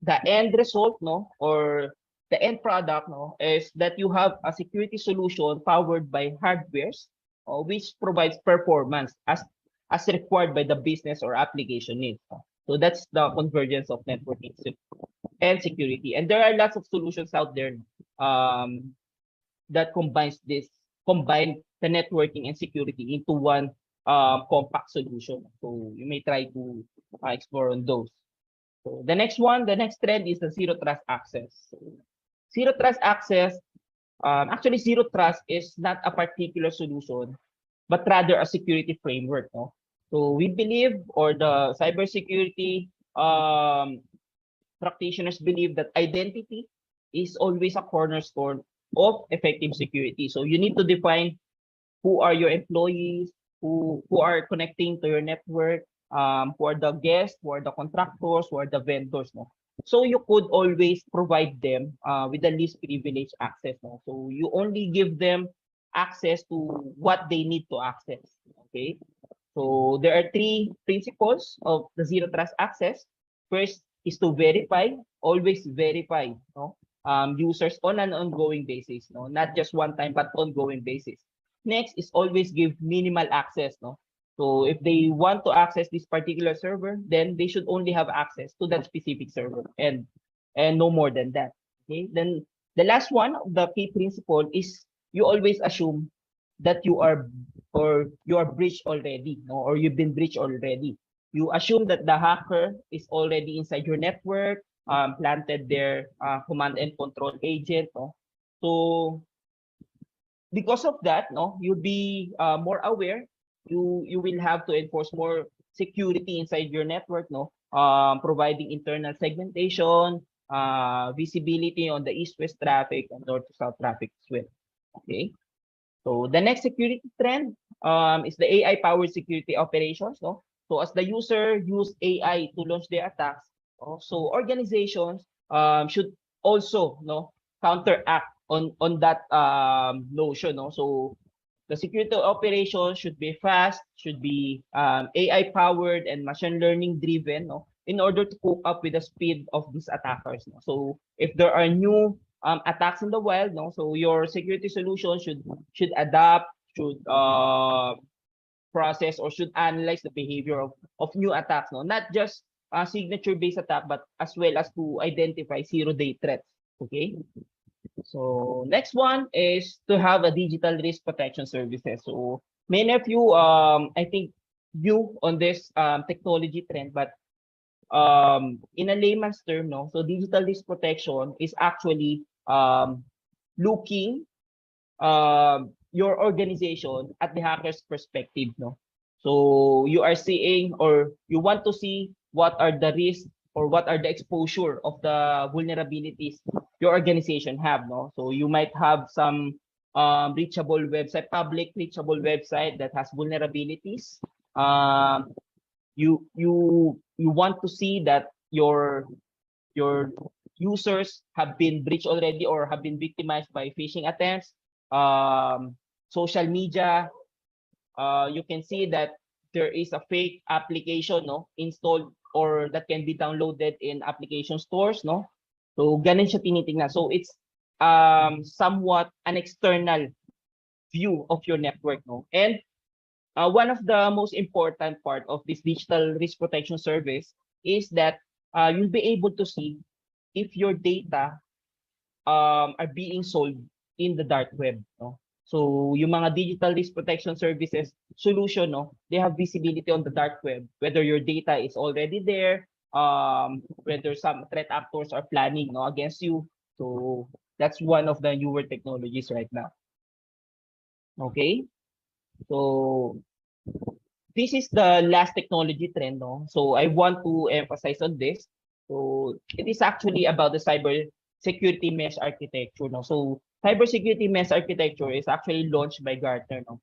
the end result, no, or the end product, no, is that you have a security solution powered by hardwares, which provides performance as required by the business or application needs. No? So that's the convergence of networking and security. And there are lots of solutions out there that combine the networking and security into one compact solution. So you may try to explore on those. So the next one, the next trend is the zero trust access. So zero trust access, actually zero trust is not a particular solution, but rather a security framework. No? So we believe, or the cybersecurity practitioners believe, that identity is always a cornerstone of effective security. So you need to define who are your employees, who are connecting to your network, who are the guests, who are the contractors, who are the vendors. No? So you could always provide them with the least privileged access. No? So you only give them access to what they need to access. Okay. So there are three principles of the zero trust access. First is to verify, always verify, no? Users on an ongoing basis, no? Not just one time, but ongoing basis. Next is always give minimal access, no? So if they want to access this particular server, then they should only have access to that specific server and no more than that. Okay. Then the last one, the key principle is you always assume that you are breached already, no? Or you've been breached already. You assume that the hacker is already inside your network, planted their command and control agent. No? So because of that, no, you'll be more aware. You will have to enforce more security inside your network, no, providing internal segmentation, visibility on the east-west traffic and north-to-south traffic as well. Okay. So the next security trend is the AI-powered security operations. No? So as the user use AI to launch their attacks, so organizations should also, no, counteract on that notion. No? So the security operations should be fast, should be AI-powered and machine learning driven, no, in order to cope up with the speed of these attackers. No? So if there are new attacks in the wild, no, so your security solution should adapt, should process, or should analyze the behavior of new attacks, no, not just a signature based attack, but as well as to identify zero day threats. Okay. So next one is to have a digital risk protection services. So many of you I think view on this technology trend, but in a layman's term, no, so digital risk protection is actually looking your organization at the hacker's perspective, no. So you are seeing, or you want to see, what are the risks or what are the exposure of the vulnerabilities your organization have, no. So you might have some reachable website, public reachable website that has vulnerabilities. You want to see that your users have been breached already or have been victimized by phishing attempts. Social media, you can see that there is a fake application, no, installed or that can be downloaded in application stores, no. So ganun siya tinitingnan. So it's somewhat an external view of your network, no. And one of the most important part of this digital risk protection service is that you'll be able to see if your data are being sold in the dark web, no? So yung mga digital risk protection services solution, no, they have visibility on the dark web, whether your data is already there, whether some threat actors are planning, no, against you. So that's one of the newer technologies right now. Okay, so this is the last technology trend, no? So I want to emphasize on this. So it is actually about the cyber security mesh architecture, no? So cybersecurity mesh architecture is actually launched by Gartner, no?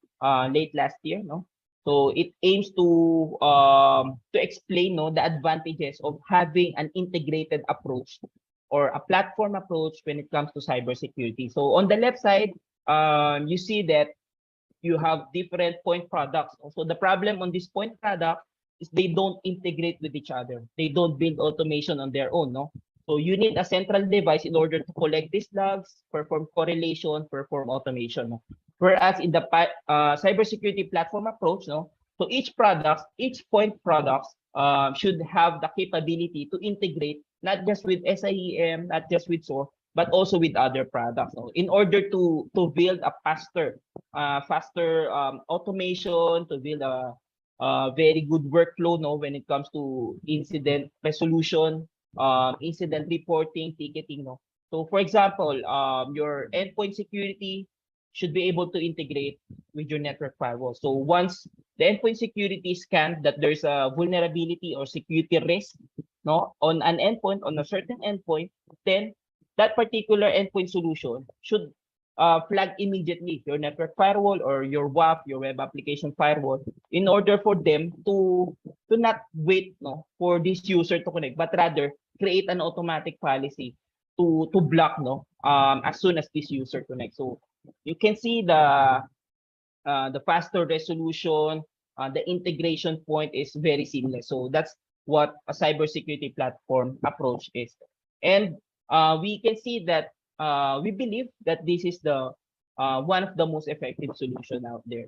Late last year, no? So it aims to explain, no, the advantages of having an integrated approach or a platform approach when it comes to cybersecurity. So on the left side, you see that you have different point products. So the problem on this point product is they don't integrate with each other. They don't build automation on their own, no? So you need a central device in order to collect these logs, perform correlation, perform automation. No? Whereas in the cybersecurity platform approach, no, so each point products should have the capability to integrate not just with SIEM, not just with SOAR, but also with other products. No? In order to build a faster automation, to build a very good workflow, no, when it comes to incident resolution, incident reporting, ticketing, no. So for example, your endpoint security should be able to integrate with your network firewall. So once the endpoint security scanned that there's a vulnerability or security risk, no, on an endpoint, on a certain endpoint, then that particular endpoint solution should flag immediately your network firewall or your WAF, your web application firewall, in order for them to not wait, no, for this user to connect, but rather create an automatic policy to block, no, as soon as this user connects. So you can see the faster resolution, the integration point is very seamless. So that's what a cybersecurity platform approach is. And we can see that we believe that this is the one of the most effective solution out there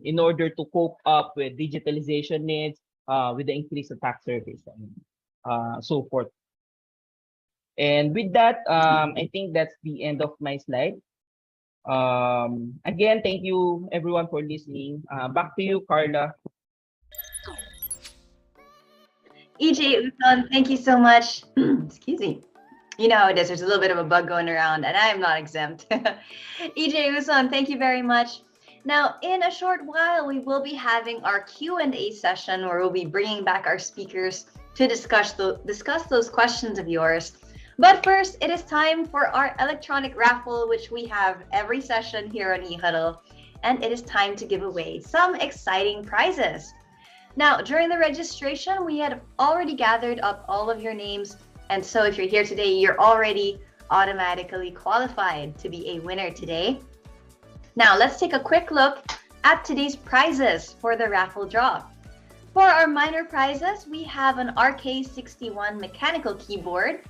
in order to cope up with digitalization needs, with the increased attack surface, and so forth. And with that, I think that's the end of my slide. Again, thank you everyone for listening. Back to you, Carla. EJ, Uson, thank you so much. Excuse me. You know how it is. There's a little bit of a bug going around, and I am not exempt. EJ, Uson, thank you very much. Now, in a short while, we will be having our Q&A session where we'll be bringing back our speakers to discuss those questions of yours. But first, it is time for our electronic raffle, which we have every session here on eHuddle, and it is time to give away some exciting prizes. Now, during the registration, we had already gathered up all of your names, and so if you're here today, you're already automatically qualified to be a winner today. Now, let's take a quick look at today's prizes for the raffle draw. For our minor prizes, we have an RK61 mechanical keyboard,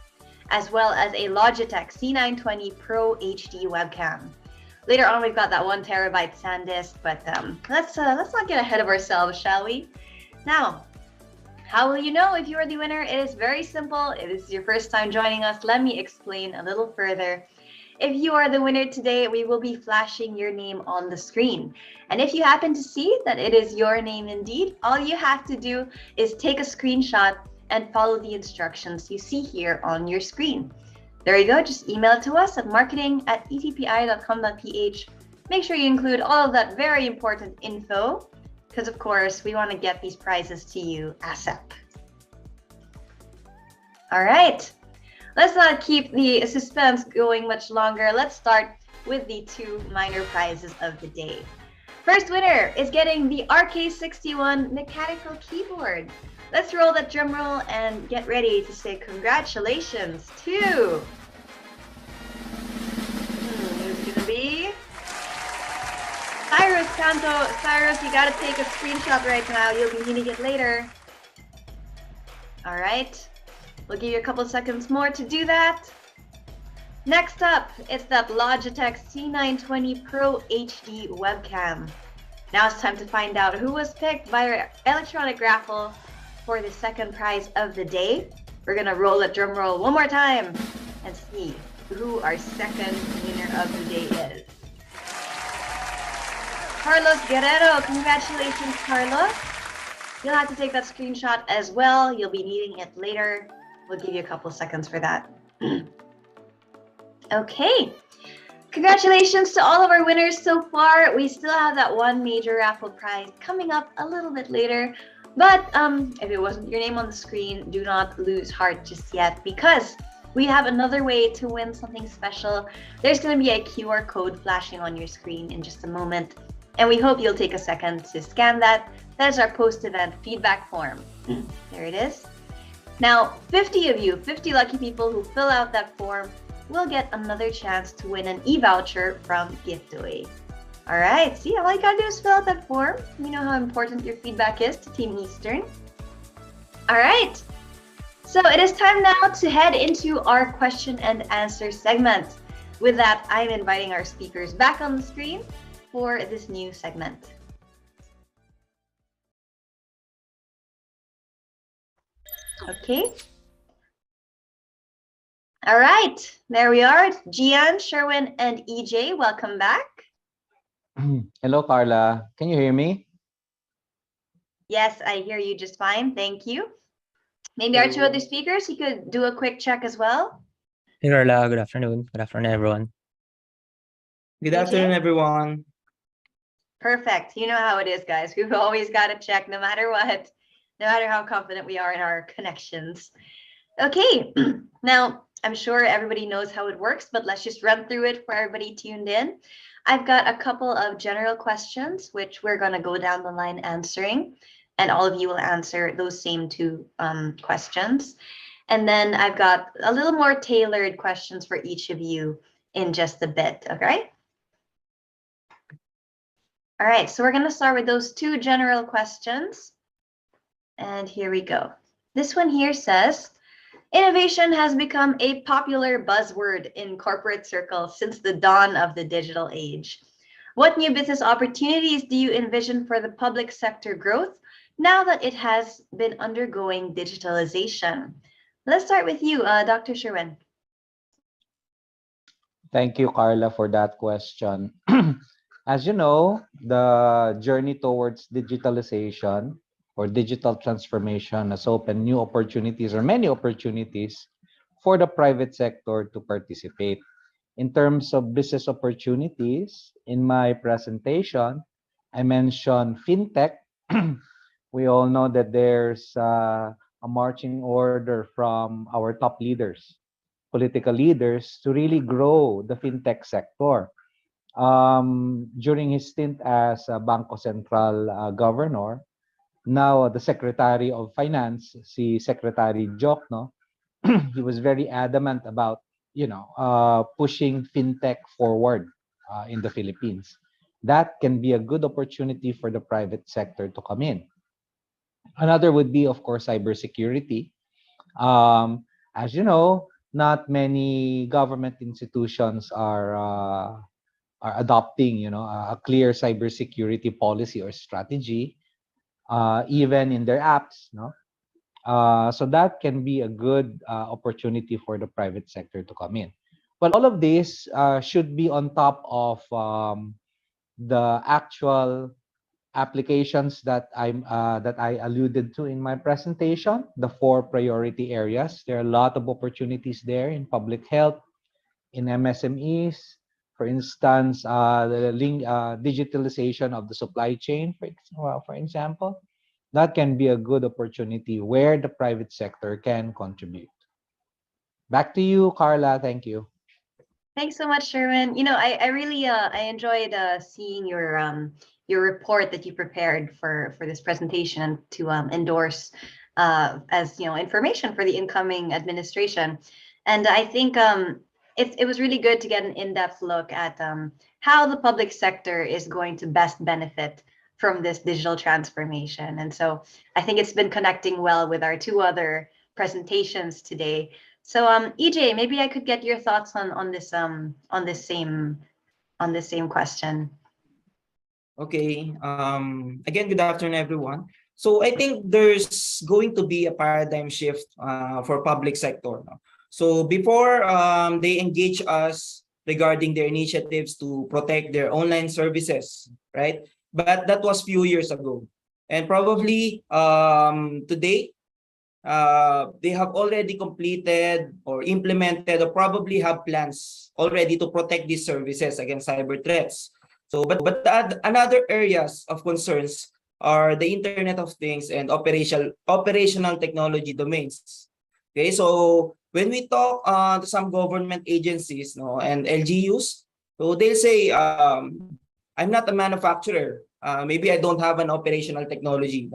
as well as a Logitech C920 Pro HD webcam. Later on, we've got that 1 terabyte SanDisk, but let's not get ahead of ourselves, shall we? Now, how will you know if you are the winner? It is very simple. If this is your first time joining us, let me explain a little further. If you are the winner today, we will be flashing your name on the screen. And if you happen to see that it is your name indeed, all you have to do is take a screenshot and follow the instructions you see here on your screen. There you go. Just email it to us at marketing@etpi.com.ph. Make sure you include all of that very important info, because of course we want to get these prizes to you ASAP. All right, let's not keep the suspense going much longer. Let's start with the 2 minor prizes of the day. First winner is getting the RK61 mechanical keyboard. Let's roll that drum roll and get ready to say congratulations to... who's gonna be? Cyrus Canto. Cyrus, you gotta take a screenshot right now. You'll be needing it later. All right, we'll give you a couple seconds more to do that. Next up, it's that Logitech C920 Pro HD webcam. Now it's time to find out who was picked by our electronic raffle for the second prize of the day. We're gonna roll that drum roll one more time and see who our second winner of the day is. Carlos Guerrero. Congratulations, Carlos. You'll have to take that screenshot as well. You'll be needing it later. We'll give you a couple seconds for that. Okay. Congratulations to all of our winners so far. We still have that one major raffle prize coming up a little bit later. But if it wasn't your name on the screen, do not lose heart just yet, because we have another way to win something special. There's going to be a QR code flashing on your screen in just a moment, and we hope you'll take a second to scan that. That is our post-event feedback form. There it is. Now, 50 of you, 50 lucky people who fill out that form will get another chance to win an e-voucher from Giftaway. All right, see, all you gotta do is fill out that form. You know how important your feedback is to Team Eastern. All right, so it is time now to head into our question and answer segment. With that, I'm inviting our speakers back on the screen for this new segment. Okay. All right, there we are. Gian, Sherwin, and EJ, welcome back. Hello, Carla. Can you hear me? Yes, I hear you just fine. Thank you. Maybe our two other speakers, you could do a quick check as well. Hey Carla, good afternoon. Good afternoon, everyone. Good EJ? afternoon, everyone. Perfect. You know how it is, guys. We've always got to check no matter what, no matter how confident we are in our connections. Okay, now I'm sure everybody knows how it works, but let's just run through it for everybody tuned in. I've got a couple of general questions, which we're going to go down the line answering, and all of you will answer those same two questions. And then I've got a little more tailored questions for each of you in just a bit, okay? All right, so we're going to start with those two general questions. And here we go. This one here says, innovation has become a popular buzzword in corporate circles since the dawn of the digital age. What new business opportunities do you envision for the public sector growth now that it has been undergoing digitalization? Let's start with you, Dr. Sherwin. Thank you, Carla, for that question. As you know, the journey towards digitalization or digital transformation has opened new opportunities or many opportunities for the private sector to participate. In terms of business opportunities, in my presentation, I mentioned fintech. We all know that there's a marching order from our top leaders, political leaders, to really grow the fintech sector. During his stint as a Bangko Sentral governor, now the Secretary of Finance, si Secretary Jokno, he was very adamant about, pushing fintech forward in the Philippines. That can be a good opportunity for the private sector to come in. Another would be, of course, cybersecurity. As you know, not many government institutions are adopting, a clear cybersecurity policy or strategy, even in their apps. No, so that can be a good opportunity for the private sector to come in. Well, all of this should be on top of the actual applications that I alluded to in my presentation, the 4 priority areas. There are a lot of opportunities there in public health, in MSMEs, for instance, the digitalization of the supply chain, for example. That can be a good opportunity where the private sector can contribute. Back to you, Carla. Thank you. Thanks so much, Sherwin. You know, I really I enjoyed seeing your report that you prepared for this presentation to endorse as information for the incoming administration. And I think it was really good to get an in-depth look at how the public sector is going to best benefit from this digital transformation. And so I think it's been connecting well with our 2 other presentations today. So EJ, maybe I could get your thoughts on this same question. Okay. Again, good afternoon, everyone. So I think there's going to be a paradigm shift for public sector. No? So before they engage us regarding their initiatives to protect their online services, right? But that was few years ago. And probably today, they have already completed or implemented or probably have plans already to protect these services against cyber threats. So, but another areas of concerns are the Internet of Things and operational technology domains. Okay, so when we talk to some government agencies, and LGUs, so they'll say, I'm not a manufacturer. Maybe I don't have an operational technology.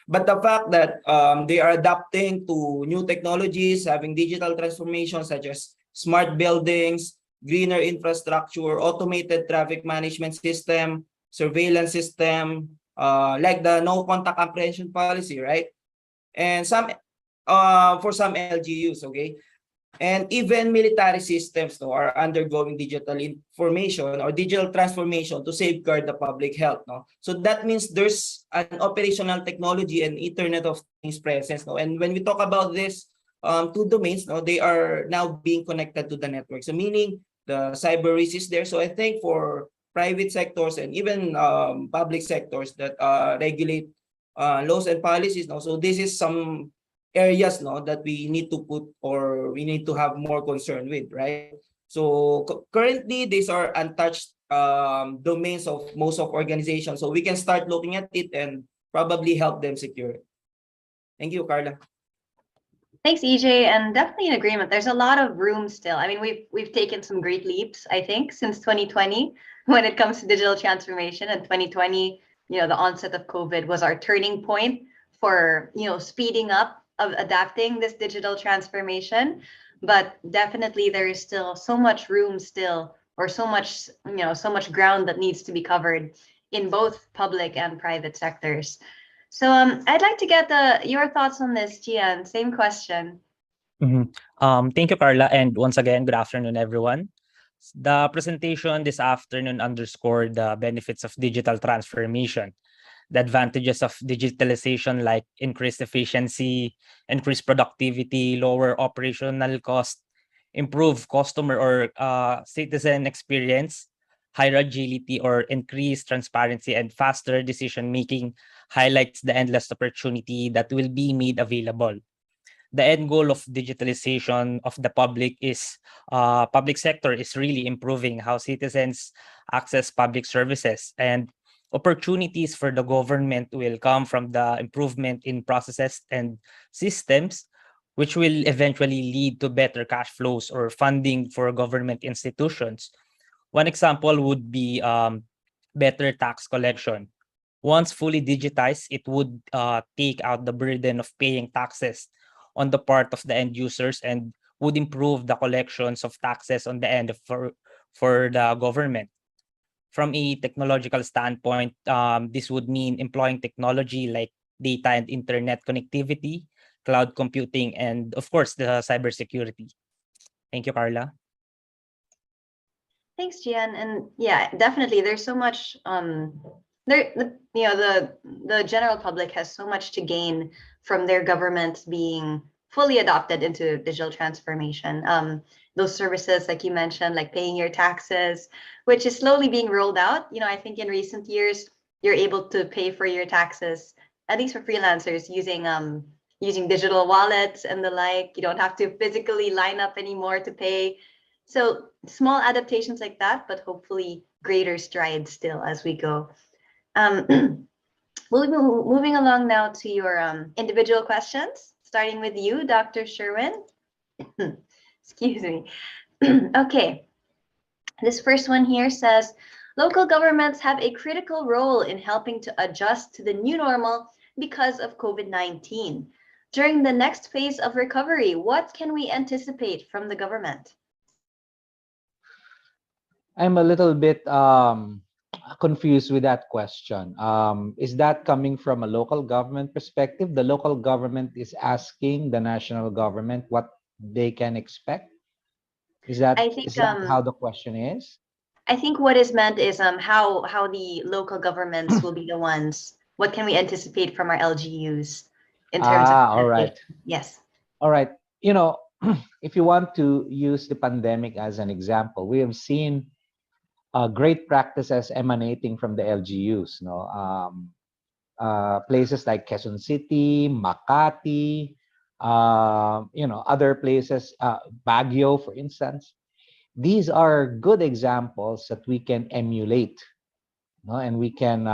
But the fact that they are adapting to new technologies, having digital transformation such as smart buildings, greener infrastructure, automated traffic management system, surveillance system, like the no contact apprehension policy, right? And some for some LGUs, okay? And even military systems no, are undergoing digital information or digital transformation to safeguard the public health. No? So that means there's an operational technology and Internet of Things presence. No? And when we talk about this two domains, no, they are now being connected to the network. So meaning the cyber risk is there. So I think for private sectors and even public sectors that regulate laws and policies, no? So this is some areas no that we need to put or we need to have more concern with, right? So currently these are untouched domains of most of organizations, so we can start looking at it and probably help them secure it. Thank you, Carla. Thanks, EJ, and definitely in agreement. There's a lot of room still. I mean, we've taken some great leaps, I think, since 2020 when it comes to digital transformation. And 2020, the onset of COVID was our turning point for, speeding up of adapting this digital transformation. But definitely there is still so much room still, or so much, so much ground that needs to be covered in both public and private sectors. So I'd like to get your thoughts on this, Gian. Same question. Thank you, Carla. And once again, good afternoon, everyone. The presentation this afternoon underscored the benefits of digital transformation, the advantages of digitalization like increased efficiency, increased productivity, lower operational cost, improved customer or citizen experience, higher agility or increased transparency, and faster decision making highlights the endless opportunity that will be made available. The end goal of digitalization of the public sector is really improving how citizens access public services, and opportunities for the government will come from the improvement in processes and systems, which will eventually lead to better cash flows or funding for government institutions. One example would be better tax collection. Once fully digitized, it would take out the burden of paying taxes on the part of the end users and would improve the collections of taxes on the end for the government. From a technological standpoint, this would mean employing technology like data and internet connectivity, cloud computing, and of course, the cybersecurity. Thank you, Carla. Thanks, Gian. And yeah, definitely there's so much the general public has so much to gain from their government being fully adopted into digital transformation. Those services, like you mentioned, like paying your taxes, which is slowly being rolled out. I think in recent years, you're able to pay for your taxes, at least for freelancers, using digital wallets and the like. You don't have to physically line up anymore to pay. So small adaptations like that, but hopefully greater strides still as we go. We'll be moving along now to your individual questions, starting with you, Dr. Sherwin. Excuse me. Okay, this first one here says, local governments have a critical role in helping to adjust to the new normal because of COVID-19. During the next phase of recovery, what can we anticipate from the government? I'm a little bit confused with that question. Is that coming from a local government perspective? The local government is asking the national government what they can expect. Is that how the question is? I think what is meant is how the local governments will be the ones. What can we anticipate from our LGUs in terms of all right. Yes. All right. If you want to use the pandemic as an example, we have seen great practices emanating from the LGUs. Places like Quezon City, Makati, other places, Baguio, for instance. These are good examples that we can emulate, and we can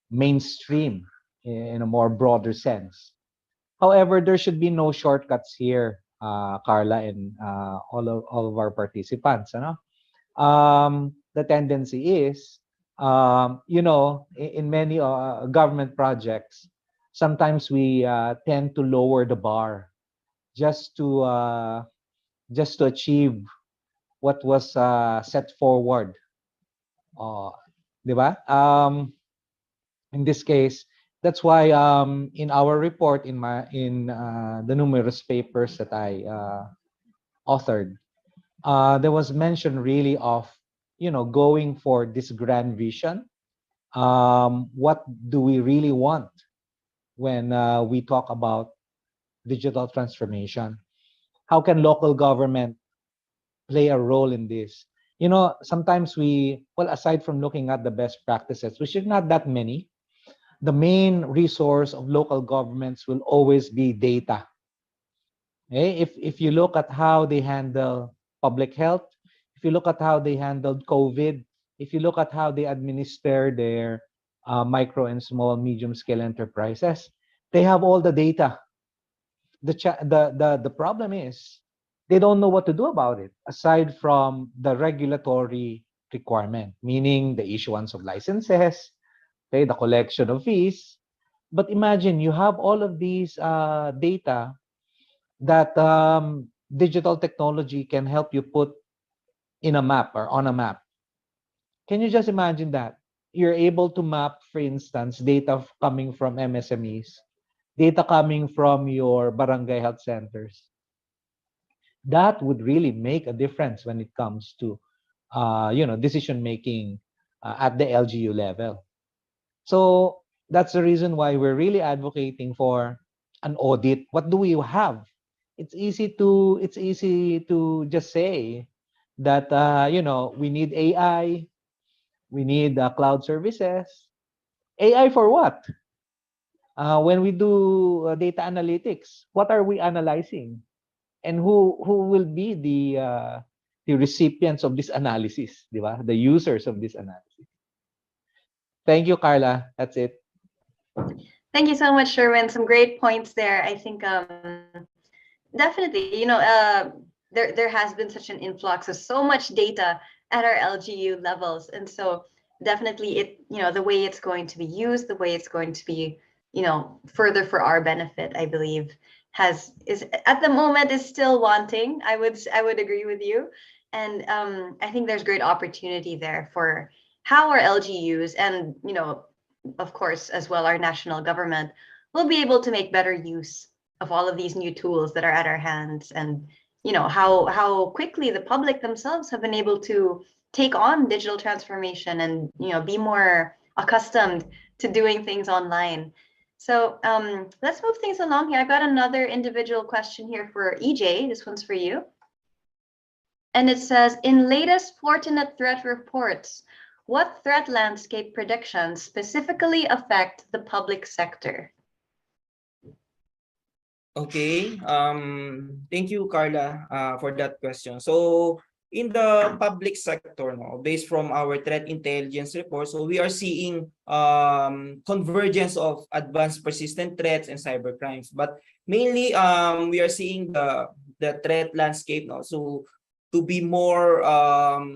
mainstream in a more broader sense. However, there should be no shortcuts here, Carla, and all of our participants. The tendency is, in many government projects, sometimes we tend to lower the bar just to uh, just to achieve what was set forward. Uh, di ba? In this case, that's why in our report, in the numerous papers that I authored, there was mention really of going for this grand vision. What do we really want when we talk about digital transformation? How can local government play a role in this? Sometimes well, aside from looking at the best practices, which are not that many, the main resource of local governments will always be data. Okay? If you look at how they handle public health, if you look at how they handled COVID, if you look at how they administer their micro and small medium scale enterprises, they have all the data. The problem is they don't know what to do about it aside from the regulatory requirement, meaning the issuance of licenses, okay, the collection of fees. But imagine you have all of these data that digital technology can help you put in a map or on a map. Can you just imagine that? You're able to map, for instance, data coming from MSMEs, data coming from your barangay health centers. That would really make a difference when it comes to, decision making at the LGU level. So that's the reason why we're really advocating for an audit. What do we have? It's easy to just say that we need AI, we need cloud services. AI for what? When we do data analytics, what are we analyzing, and who will be the recipients of this analysis, di ba? The users of this analysis. Thank you, Carla. That's it. Thank you so much, Sherwin. Some great points there. I think definitely, there has been such an influx of so much data at our LGU levels, and so definitely the way it's going to be used, the way it's going to be further for our benefit, I believe is at the moment is still wanting. I would agree with you, and I think there's great opportunity there for how our LGUs and of course as well our national government will be able to make better use of all of these new tools that are at our hands, and how quickly the public themselves have been able to take on digital transformation and be more accustomed to doing things online. So let's move things along here. I've got another individual question here for EJ. This one's for you, and it says, in latest Fortinet threat reports, what threat landscape predictions specifically affect the public sector? Okay. Thank you, Carla, for that question. So in the public sector, no, based from our threat intelligence report, so we are seeing convergence of advanced persistent threats and cyber crimes. But mainly, we are seeing the threat landscape, no, so to be more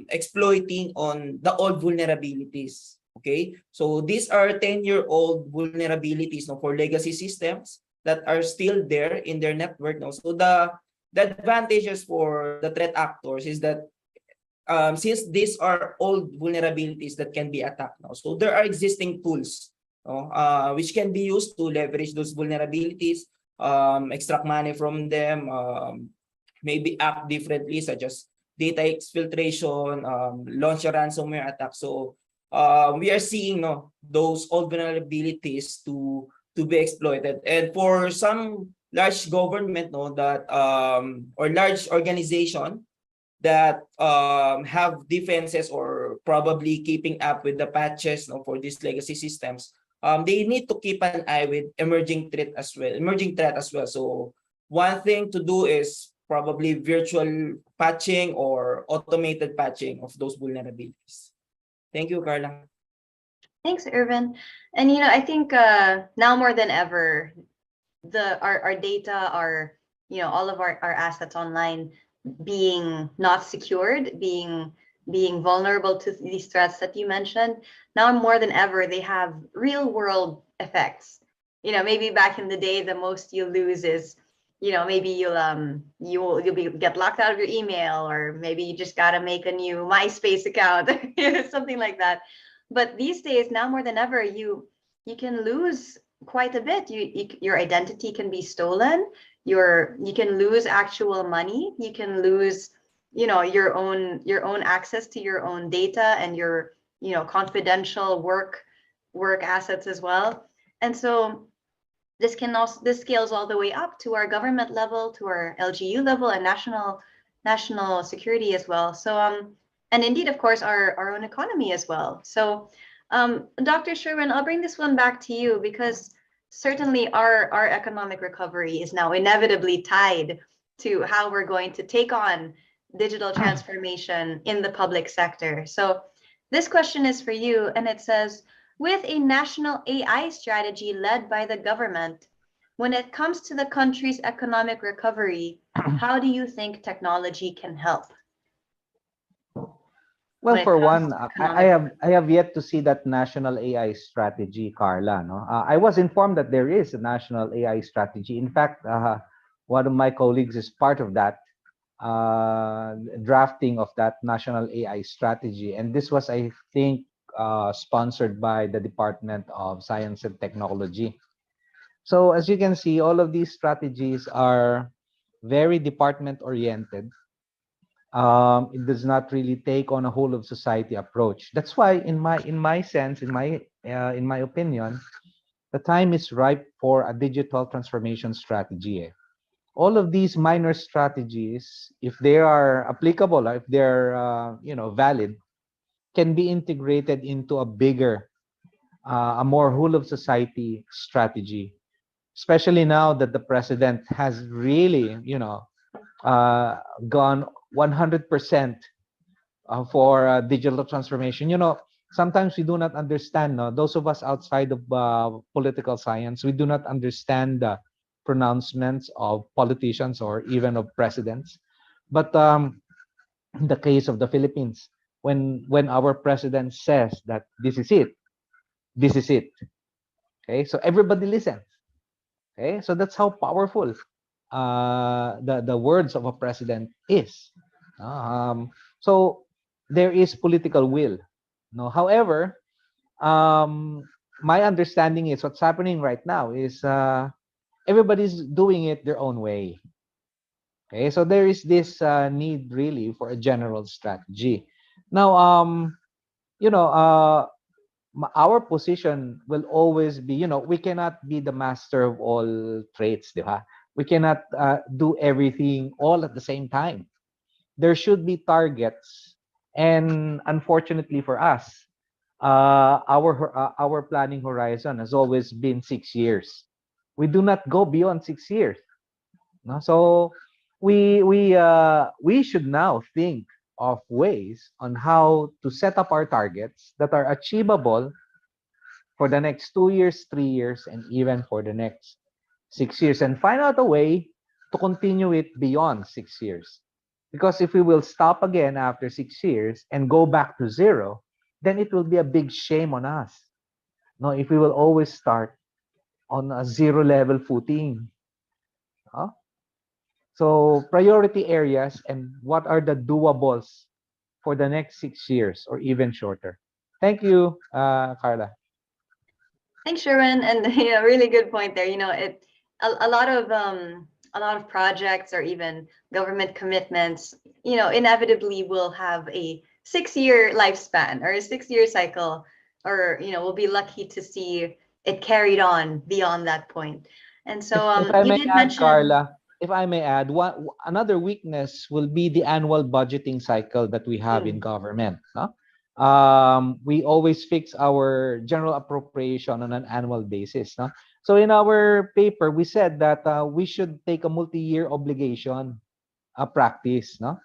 exploiting on the old vulnerabilities. Okay, so these are 10-year-old vulnerabilities, no, for legacy systems that are still there in their network now. So the advantages for the threat actors is that since these are old vulnerabilities that can be attacked now, so there are existing tools which can be used to leverage those vulnerabilities, extract money from them, maybe act differently, such as data exfiltration, launch a ransomware attack. So we are seeing those old vulnerabilities to be exploited. And for some large government that or large organization that have defenses or probably keeping up with the patches for these legacy systems, they need to keep an eye with emerging threat as well. So one thing to do is probably virtual patching or automated patching of those vulnerabilities. Thank you, Carla. Thanks, Irvin. And I think now more than ever, our data, all of our assets online being not secured, being vulnerable to these threats that you mentioned, now more than ever, they have real world effects. maybe back in the day, the most you lose is, maybe you'll get locked out of your email, or maybe you just got to make a new MySpace account, something like that. But these days, now more than ever, you can lose quite a bit. Your identity can be stolen. You can lose actual money. You can lose, your own access to your own data and your, confidential work assets as well. And so this scales all the way up to our government level, to our LGU level, and national security as well. So and indeed, of course, our own economy as well. So Dr. Sherwin, I'll bring this one back to you, because certainly our economic recovery is now inevitably tied to how we're going to take on digital transformation in the public sector. So this question is for you, and it says, with a national AI strategy led by the government, when it comes to the country's economic recovery, how do you think technology can help? Well, When it for comes one, to I have yet to see that national AI strategy, Carla. No, I was informed that there is a national AI strategy. In fact, one of my colleagues is part of that drafting of that national AI strategy, and this was, I think, sponsored by the Department of Science and Technology. So as you can see, all of these strategies are very department oriented. It does not really take on a whole of society approach. That's why, in my sense, in my opinion, the time is ripe for a digital transformation strategy. All of these minor strategies, if they are applicable, or if they're valid, can be integrated into a bigger, a more whole of society strategy. Especially now that the president has really, gone 100% for digital transformation. Sometimes we do not understand. No? Those of us outside of political science, we do not understand the pronouncements of politicians or even of presidents. But in the case of the Philippines, when our president says that this is it, this is it. Okay, so everybody listens. Okay, so that's how powerful the words of a president is. So there is political will. No, however, my understanding is what's happening right now is everybody's doing it their own way. Okay, so there is this need really for a general strategy. Now, our position will always be, we cannot be the master of all trades, di ba? We cannot do everything all at the same time. There should be targets, and unfortunately for us, our planning horizon has always been 6 years. We do not go beyond 6 years. No? So we should now think of ways on how to set up our targets that are achievable for the next 2 years, 3 years, and even for the next 6 years, and find out a way to continue it beyond 6 years. Because if we will stop again after 6 years and go back to zero, then it will be a big shame on us. No, if we will always start on a zero level footing. Huh? So priority areas and what are the doables for the next 6 years or even shorter. Thank you, Carla. Thanks, Sherwin, and really good point there. A lot of projects or even government commitments, inevitably will have a 6-year lifespan or a 6-year cycle, or we'll be lucky to see it carried on beyond that point. And so If I you may did add, mention, Carla, if I may add, another weakness will be the annual budgeting cycle that we have in government. No? We always fix our general appropriation on an annual basis. No? So in our paper, we said that we should take a multi-year obligation practice. No?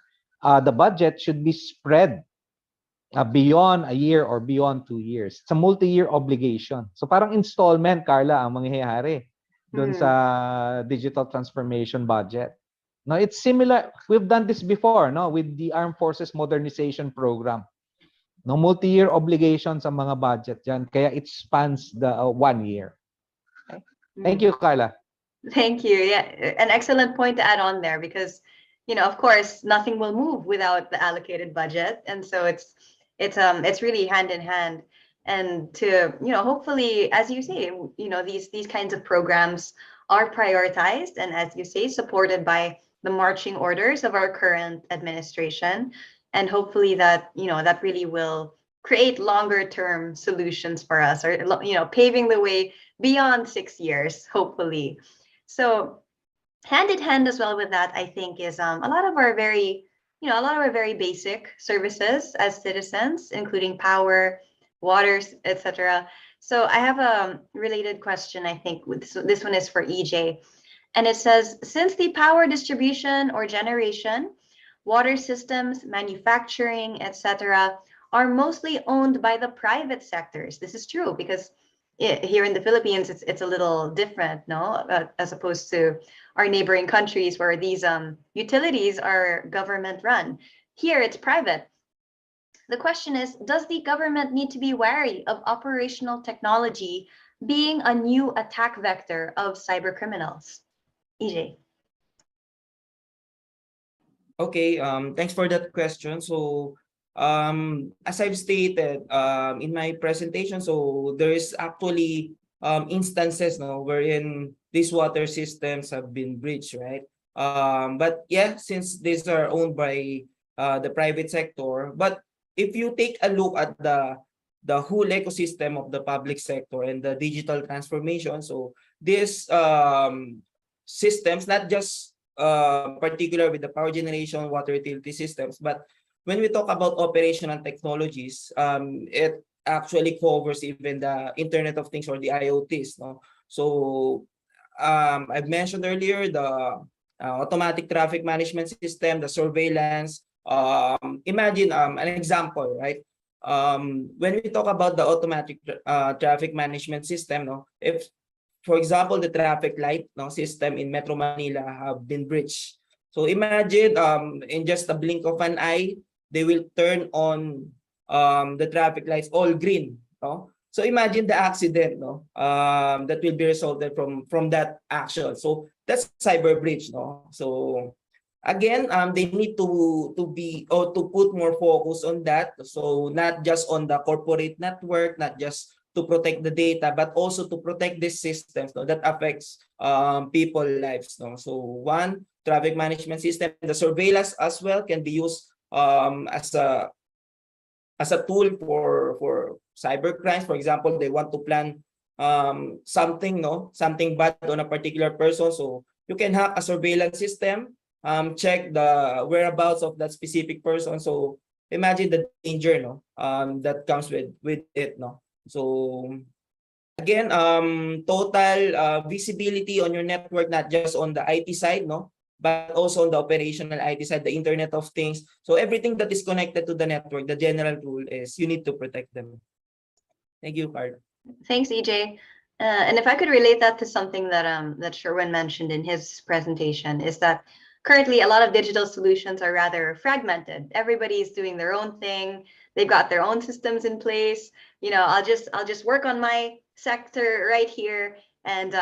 The budget should be spread beyond a year or beyond 2 years. It's a multi-year obligation. So parang installment, Carla, ang mangyayari doon sa digital transformation budget. No, it's similar. We've done this before, no, with the Armed Forces Modernization Program. No, multi-year obligations ang mga budget diyan, kaya it spans the 1 year. Okay? Thank you, Carla. Thank you. Yeah, an excellent point to add on there because, of course, nothing will move without the allocated budget, and so it's really hand in hand. And to hopefully, as you say, these kinds of programs are prioritized, and as you say, supported by the marching orders of our current administration, and hopefully that really will create longer term solutions for us, or paving the way beyond 6 years, hopefully. So hand in hand as well with that, I think, is a lot of our very basic services as citizens, including power, waters, etc. So I have a related question. I think this one is for EJ, and it says, since the power distribution or generation, water systems, manufacturing, etc., are mostly owned by the private sectors. This is true because here in the Philippines, it's a little different, no, as opposed to our neighboring countries where these utilities are government run. Here, it's private. The question is, does the government need to be wary of operational technology being a new attack vector of cyber criminals? EJ. Okay, thanks for that question. So, as I've stated in my presentation, so there is actually instances now wherein these water systems have been breached, right? But yeah, since these are owned by the private sector, but if you take a look at the whole ecosystem of the public sector and the digital transformation, so these systems, not just particular with the power generation, water utility systems, but when we talk about operational technologies, it actually covers even the Internet of Things or the IoTs. No? So I've mentioned earlier the automatic traffic management system, the surveillance. Imagine an example, right? When we talk about the automatic traffic management system, no, if for example, the traffic light system in Metro Manila have been breached. So imagine in just a blink of an eye, they will turn on the traffic lights all green. No? So imagine the accident that will be resulted from that action. So that's cyber breach. No? So again, they need to be or to put more focus on that. So not just on the corporate network, not just to protect the data, but also to protect these systems that affects people lives. So one, traffic management system, the surveillance as well can be used as a tool for cyber crimes. For example, they want to plan something bad on a particular person. So you can hack a surveillance system, check the whereabouts of that specific person. So imagine the danger that comes with it. So again, total visibility on your network, not just on the IT side, but also on the operational IT side, the Internet of Things. So everything that is connected to the network, the general rule is you need to protect them. Thank you, Carla. Thanks, EJ. And if I could relate that to something that Sherwin mentioned in his presentation, is that currently a lot of digital solutions are rather fragmented. Everybody's doing their own thing. They've got their own systems in place. I'll just work on my sector right here, and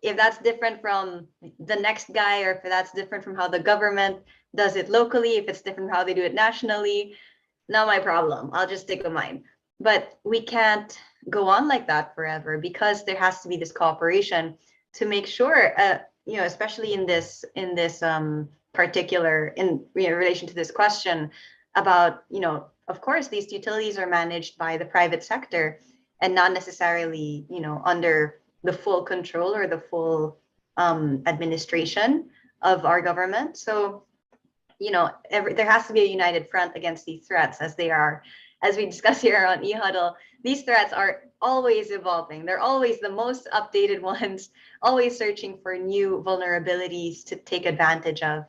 if that's different from the next guy, or if that's different from how the government does it locally, if it's different from how they do it nationally, not my problem. I'll just stick with mine. But we can't go on like that forever, because there has to be this cooperation to make sure, especially in this particular, in relation to this question about, of course, these utilities are managed by the private sector and not necessarily, under the full control or the full administration of our government. So, there has to be a united front against these threats, as we discuss here on eHuddle. These threats are always evolving. They're always the most updated ones, always searching for new vulnerabilities to take advantage of.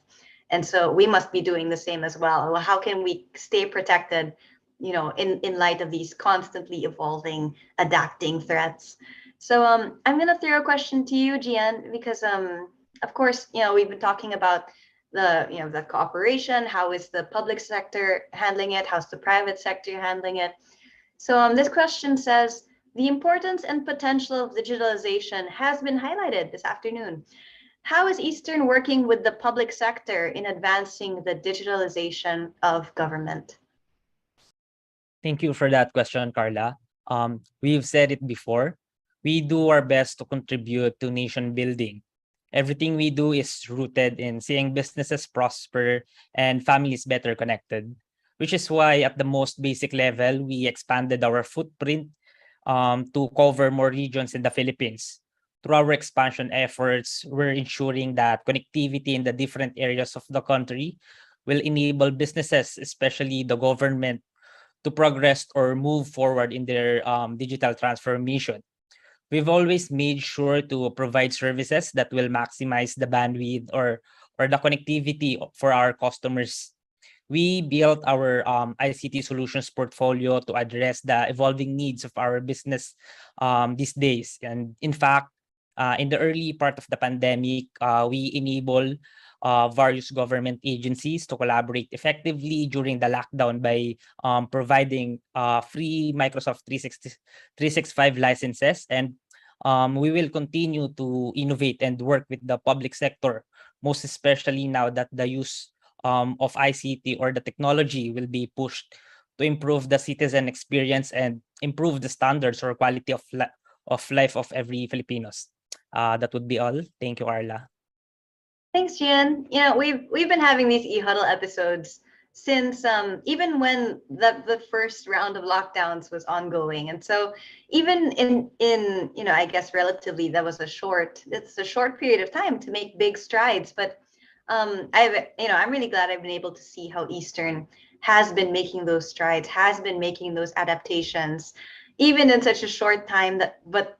And so we must be doing the same as well. Well, how can we stay protected, in light of these constantly evolving, adapting threats? So I'm going to throw a question to you, Gian, because of course, we've been talking about the cooperation. How is the public sector handling it? How's the private sector handling it? So this question says, the importance and potential of digitalization has been highlighted this afternoon. How is Eastern working with the public sector in advancing the digitalization of government? Thank you for that question, Carla. We've said it before. We do our best to contribute to nation building. Everything we do is rooted in seeing businesses prosper and families better connected, which is why at the most basic level, we expanded our footprint to cover more regions in the Philippines. Through our expansion efforts, we're ensuring that connectivity in the different areas of the country will enable businesses, especially the government, to progress or move forward in their digital transformation. We've always made sure to provide services that will maximize the bandwidth or the connectivity for our customers. We built our ICT solutions portfolio to address the evolving needs of our business these days. And in fact, in the early part of the pandemic, we enable various government agencies to collaborate effectively during the lockdown by providing free Microsoft 365 licenses. And we will continue to innovate and work with the public sector, most especially now that the use of ICT or the technology will be pushed to improve the citizen experience and improve the standards or quality of life of every Filipinos. That would be all. Thank you, Carla. Thanks, Gian. We've been having these e-huddle episodes since even when the first round of lockdowns was ongoing, and so even in I guess relatively it's a short period of time to make big strides. But I'm really glad I've been able to see how Eastern has been making those strides, has been making those adaptations, even in such a short time. But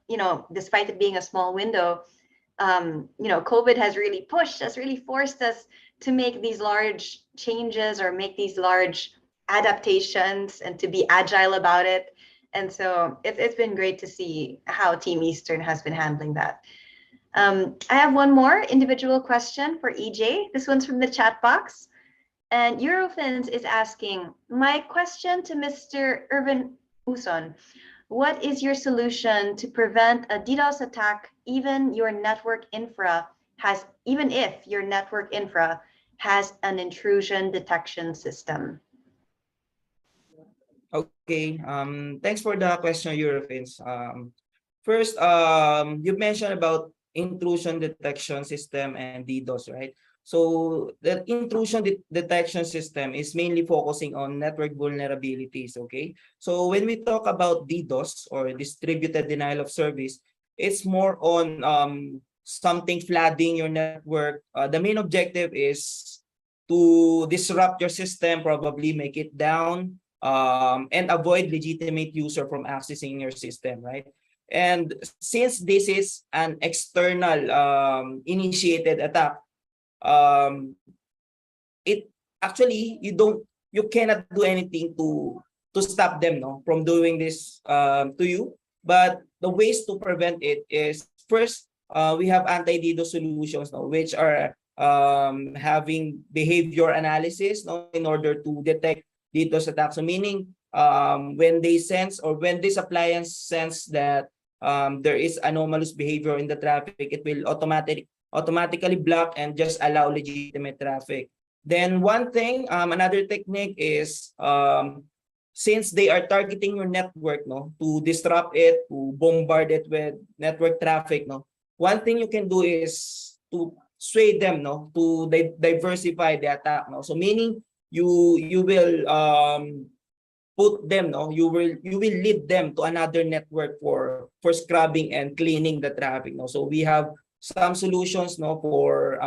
despite it being a small window, COVID has really forced us to make these large changes or make these large adaptations and to be agile about it. And so it's been great to see how Team Eastern has been handling that. I have one more individual question for EJ. This one's from the chat box. And Eurofins is asking, my question to Mr. Irvin Uson, what is your solution to prevent a DDoS attack even if your network infra has an intrusion detection system? Okay. Thanks for the question, Eurofins. First, you mentioned about intrusion detection system and DDoS, right? So the intrusion detection system is mainly focusing on network vulnerabilities, okay? So when we talk about DDoS or distributed denial of service, it's more on something flooding your network. The main objective is to disrupt your system, probably make it down, and avoid legitimate user from accessing your system, right? And since this is an external initiated attack, it actually you cannot do anything to stop them from doing this to you. But the ways to prevent it is first, we have anti-DDoS solutions which are having behavior analysis in order to detect DDoS attacks. So meaning when they sense or when this appliance sense that there is anomalous behavior in the traffic, it will automatically block and just allow legitimate traffic. Then one thing, another technique is since they are targeting your network to disrupt it, to bombard it with network traffic, one thing you can do is to sway them to diversify the attack. So meaning you will put them, you will lead them to another network for scrubbing and cleaning the traffic. So we have some solutions for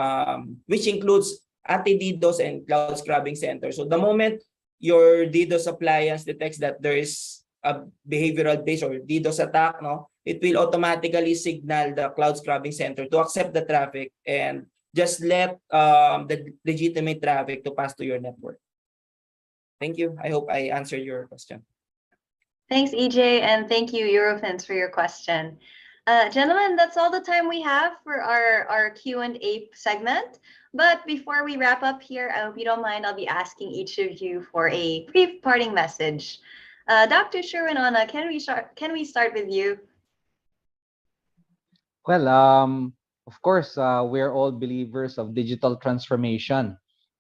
which includes anti-DDoS and cloud scrubbing center. So the moment your DDoS appliance detects that there is a behavioral based or DDoS attack, it will automatically signal the cloud scrubbing center to accept the traffic and just let the legitimate traffic to pass to your network. Thank you. I hope I answered your question. Thanks, EJ, and thank you, Eurofins, for your question. Gentlemen, that's all the time we have for our Q&A segment. But before we wrap up here, I hope you don't mind, I'll be asking each of you for a brief parting message. Dr. Sherwin-Anna, can we start with you? Well, of course, we're all believers of digital transformation.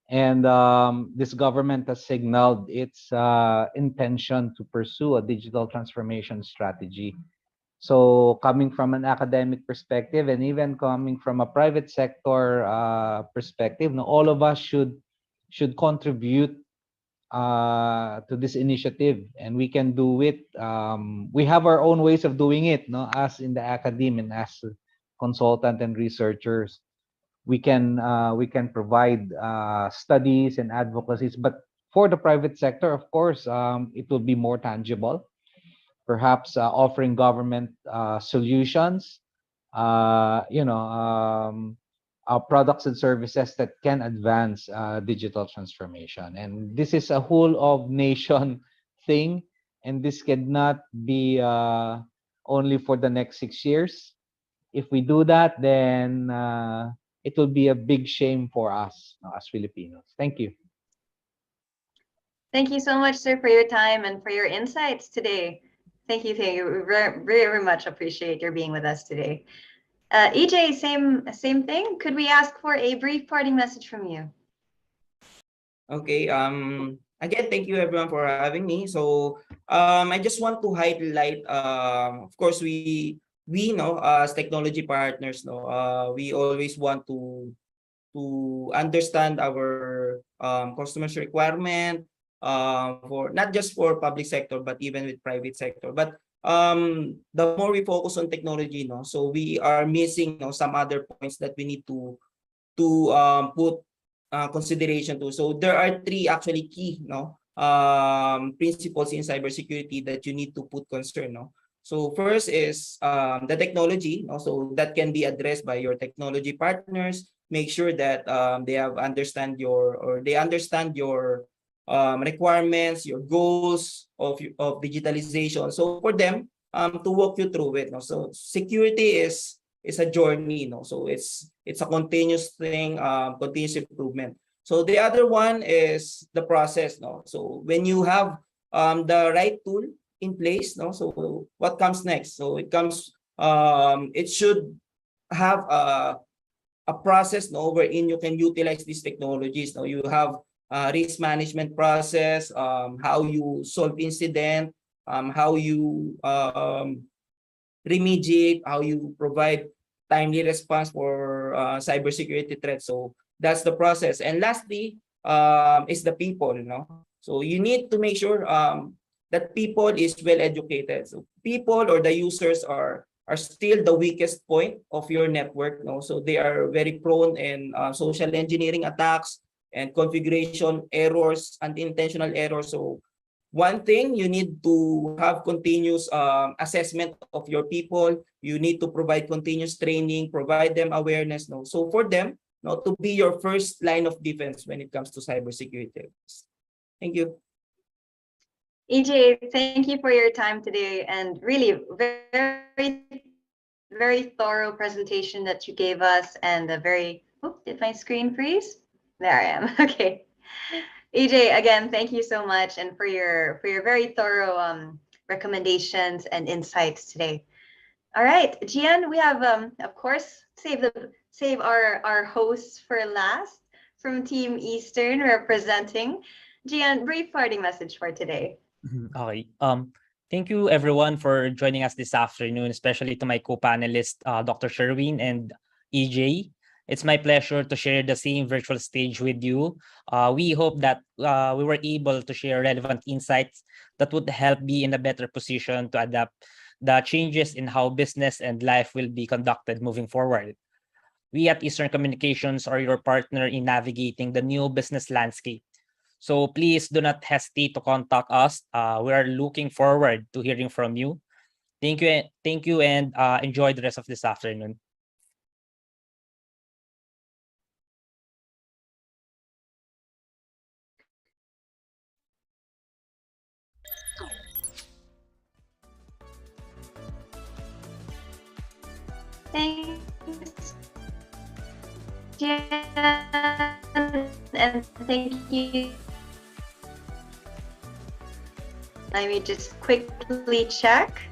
And this government has signaled its intention to pursue a digital transformation strategy. So, coming from an academic perspective and even coming from a private sector perspective, no, all of us should contribute to this initiative, and we can do it. We have our own ways of doing it, no, as in the academe and as consultant and researchers. We can provide studies and advocacies, but for the private sector, of course, it will be more tangible. Perhaps offering government solutions, products and services that can advance digital transformation. And this is a whole of nation thing, and this cannot be only for the next 6 years. If we do that, then it will be a big shame for us, as Filipinos. Thank you. Thank you so much, sir, for your time and for your insights today. Thank you, thank you. We very, very much appreciate your being with us today. EJ, same thing. Could we ask for a brief parting message from you? Okay. Again, thank you everyone for having me. So, I just want to highlight. Of course, we know as technology partners, no, we always want to understand our customers' requirement, for not just for public sector but even with private sector. But the more we focus on technology, no, so we are missing, some other points that we need to put consideration to. So there are three actually key, principles in cybersecurity that you need to put concern, no. So first is the technology, so that can be addressed by your technology partners. Make sure that they understand your requirements, your goals of digitalization. So for them to walk you through it. No? So security is a journey, so it's a continuous thing, continuous improvement. So the other one is the process, no. So when you have the right tool in place, no, so what comes next? So it should have a process, no, wherein you can utilize these technologies. No, you have risk management process, how you solve incident, how you remediate, how you provide timely response for cybersecurity threats. So that's the process. And lastly, is the people. So you need to make sure that people is well educated. So people or the users are still the weakest point of your network. So they are very prone in social engineering attacks and configuration errors, unintentional errors. So one thing, you need to have continuous assessment of your people. You need to provide continuous training, provide them awareness. So for them, to be your first line of defense when it comes to cybersecurity. Thank you. EJ, thank you for your time today, and really very, very thorough presentation that you gave us, and a very, did my screen freeze? There I am. Okay. EJ, again, thank you so much, and for your very thorough recommendations and insights today. All right, Gian, we have of course save our hosts for last from Team Eastern representing. Gian, brief parting message for today. Okay. Thank you everyone for joining us this afternoon, especially to my co-panelists, Dr. Sherwin and EJ. It's my pleasure to share the same virtual stage with you. We hope that we were able to share relevant insights that would help be in a better position to adapt the changes in how business and life will be conducted moving forward. We at Eastern Communications are your partner in navigating the new business landscape. So please do not hesitate to contact us. We are looking forward to hearing from you. Thank you, and enjoy the rest of this afternoon. Thanks, Jan, and thank you Let me just quickly check.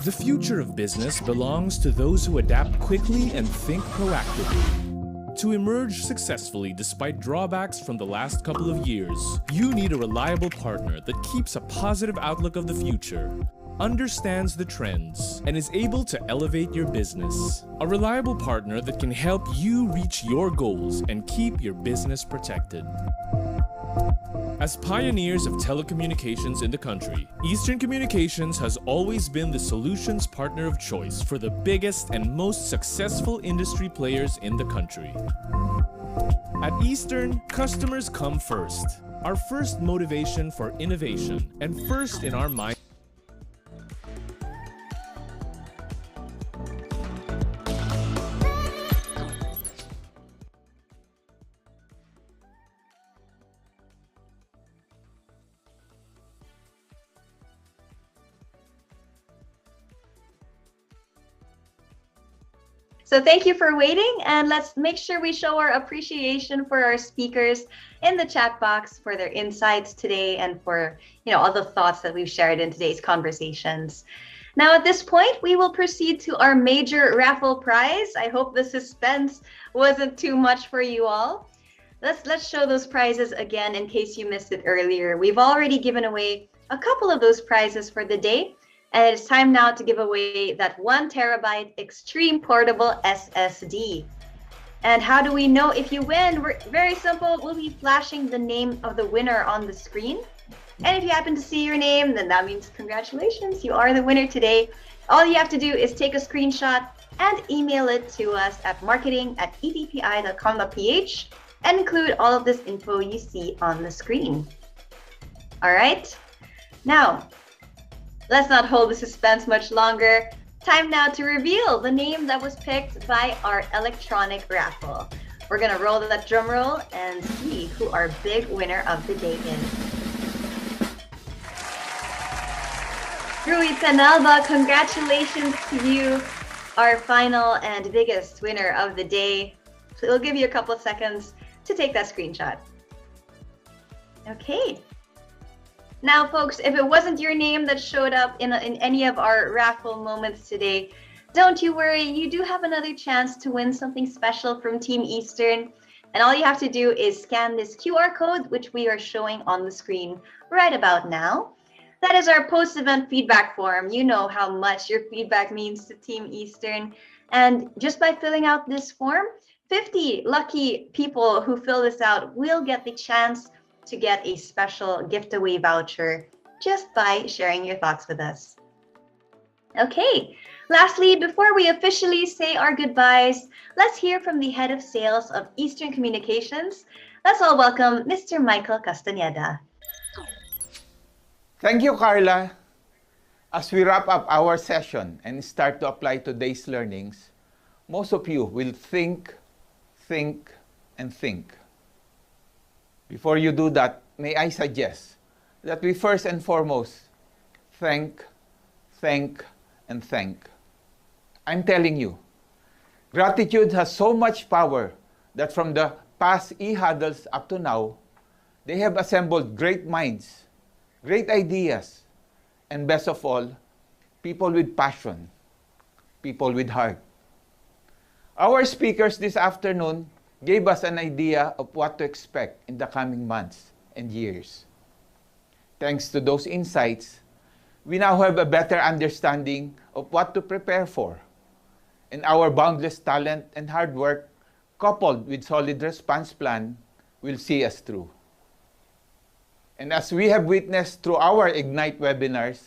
The future of business belongs to those who adapt quickly and think proactively. To emerge successfully despite drawbacks from the last couple of years, you need a reliable partner that keeps a positive outlook of the future, understands the trends, and is able to elevate your business. A reliable partner that can help you reach your goals and keep your business protected. As pioneers of telecommunications in the country, Eastern Communications has always been the solutions partner of choice for the biggest and most successful industry players in the country. At Eastern, customers come first. Our first motivation for innovation and first in our mind. So thank you for waiting, and let's make sure we show our appreciation for our speakers in the chat box for their insights today and for all the thoughts that we've shared in today's conversations. Now at this point, we will proceed to our major raffle prize. I hope the suspense wasn't too much for you all. Let's show those prizes again in case you missed it earlier. We've already given away a couple of those prizes for the day, and it's time now to give away that 1 terabyte extreme portable SSD. And how do we know if you win? We're very simple. We'll be flashing the name of the winner on the screen. And if you happen to see your name, then that means congratulations, you are the winner today. All you have to do is take a screenshot and email it to us at marketing@edpi.com.ph and include all of this info you see on the screen. All right, now let's not hold the suspense much longer. Time now to reveal the name that was picked by our electronic raffle. We're gonna roll that drum roll and see who our big winner of the day is. Rui Penalba, congratulations to you, our final and biggest winner of the day. So we'll give you a couple of seconds to take that screenshot. Okay. Now, folks, if it wasn't your name that showed up in any of our raffle moments today, don't you worry. You do have another chance to win something special from Team Eastern. And all you have to do is scan this QR code, which we are showing on the screen right about now. That is our post-event feedback form. You know how much your feedback means to Team Eastern. And just by filling out this form, 50 lucky people who fill this out will get the chance to get a special giveaway voucher just by sharing your thoughts with us. Okay, lastly, before we officially say our goodbyes, let's hear from the head of sales of Eastern Communications. Let's all welcome Mr. Michael Castañeda. Thank you, Carla. As we wrap up our session and start to apply today's learnings, most of you will think, and think. Before you do that, may I suggest that we first and foremost thank, and thank. I'm telling you, gratitude has so much power that from the past e-huddles up to now, they have assembled great minds, great ideas, and best of all, people with passion, people with heart. Our speakers this afternoon gave us an idea of what to expect in the coming months and years. Thanks to those insights, we now have a better understanding of what to prepare for. And our boundless talent and hard work, coupled with solid response plan, will see us through. And as we have witnessed through our Ignite webinars,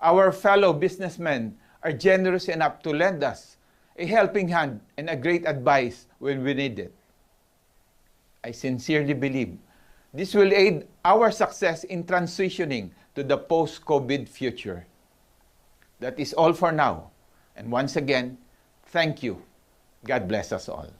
our fellow businessmen are generous enough to lend us a helping hand and a great advice when we need it. I sincerely believe this will aid our success in transitioning to the post-COVID future. That is all for now. And once again, thank you. God bless us all.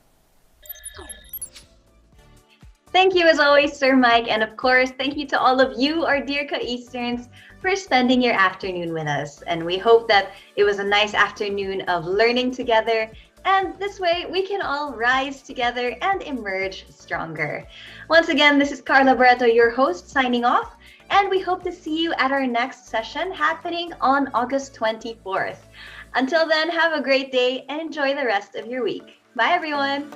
Thank you as always, Sir Mike. And of course, thank you to all of you, our dear Ka-Easterns, for spending your afternoon with us. And we hope that it was a nice afternoon of learning together. And this way, we can all rise together and emerge stronger. Once again, this is Carla Barreto, your host, signing off. And we hope to see you at our next session happening on August 24th. Until then, have a great day and enjoy the rest of your week. Bye, everyone.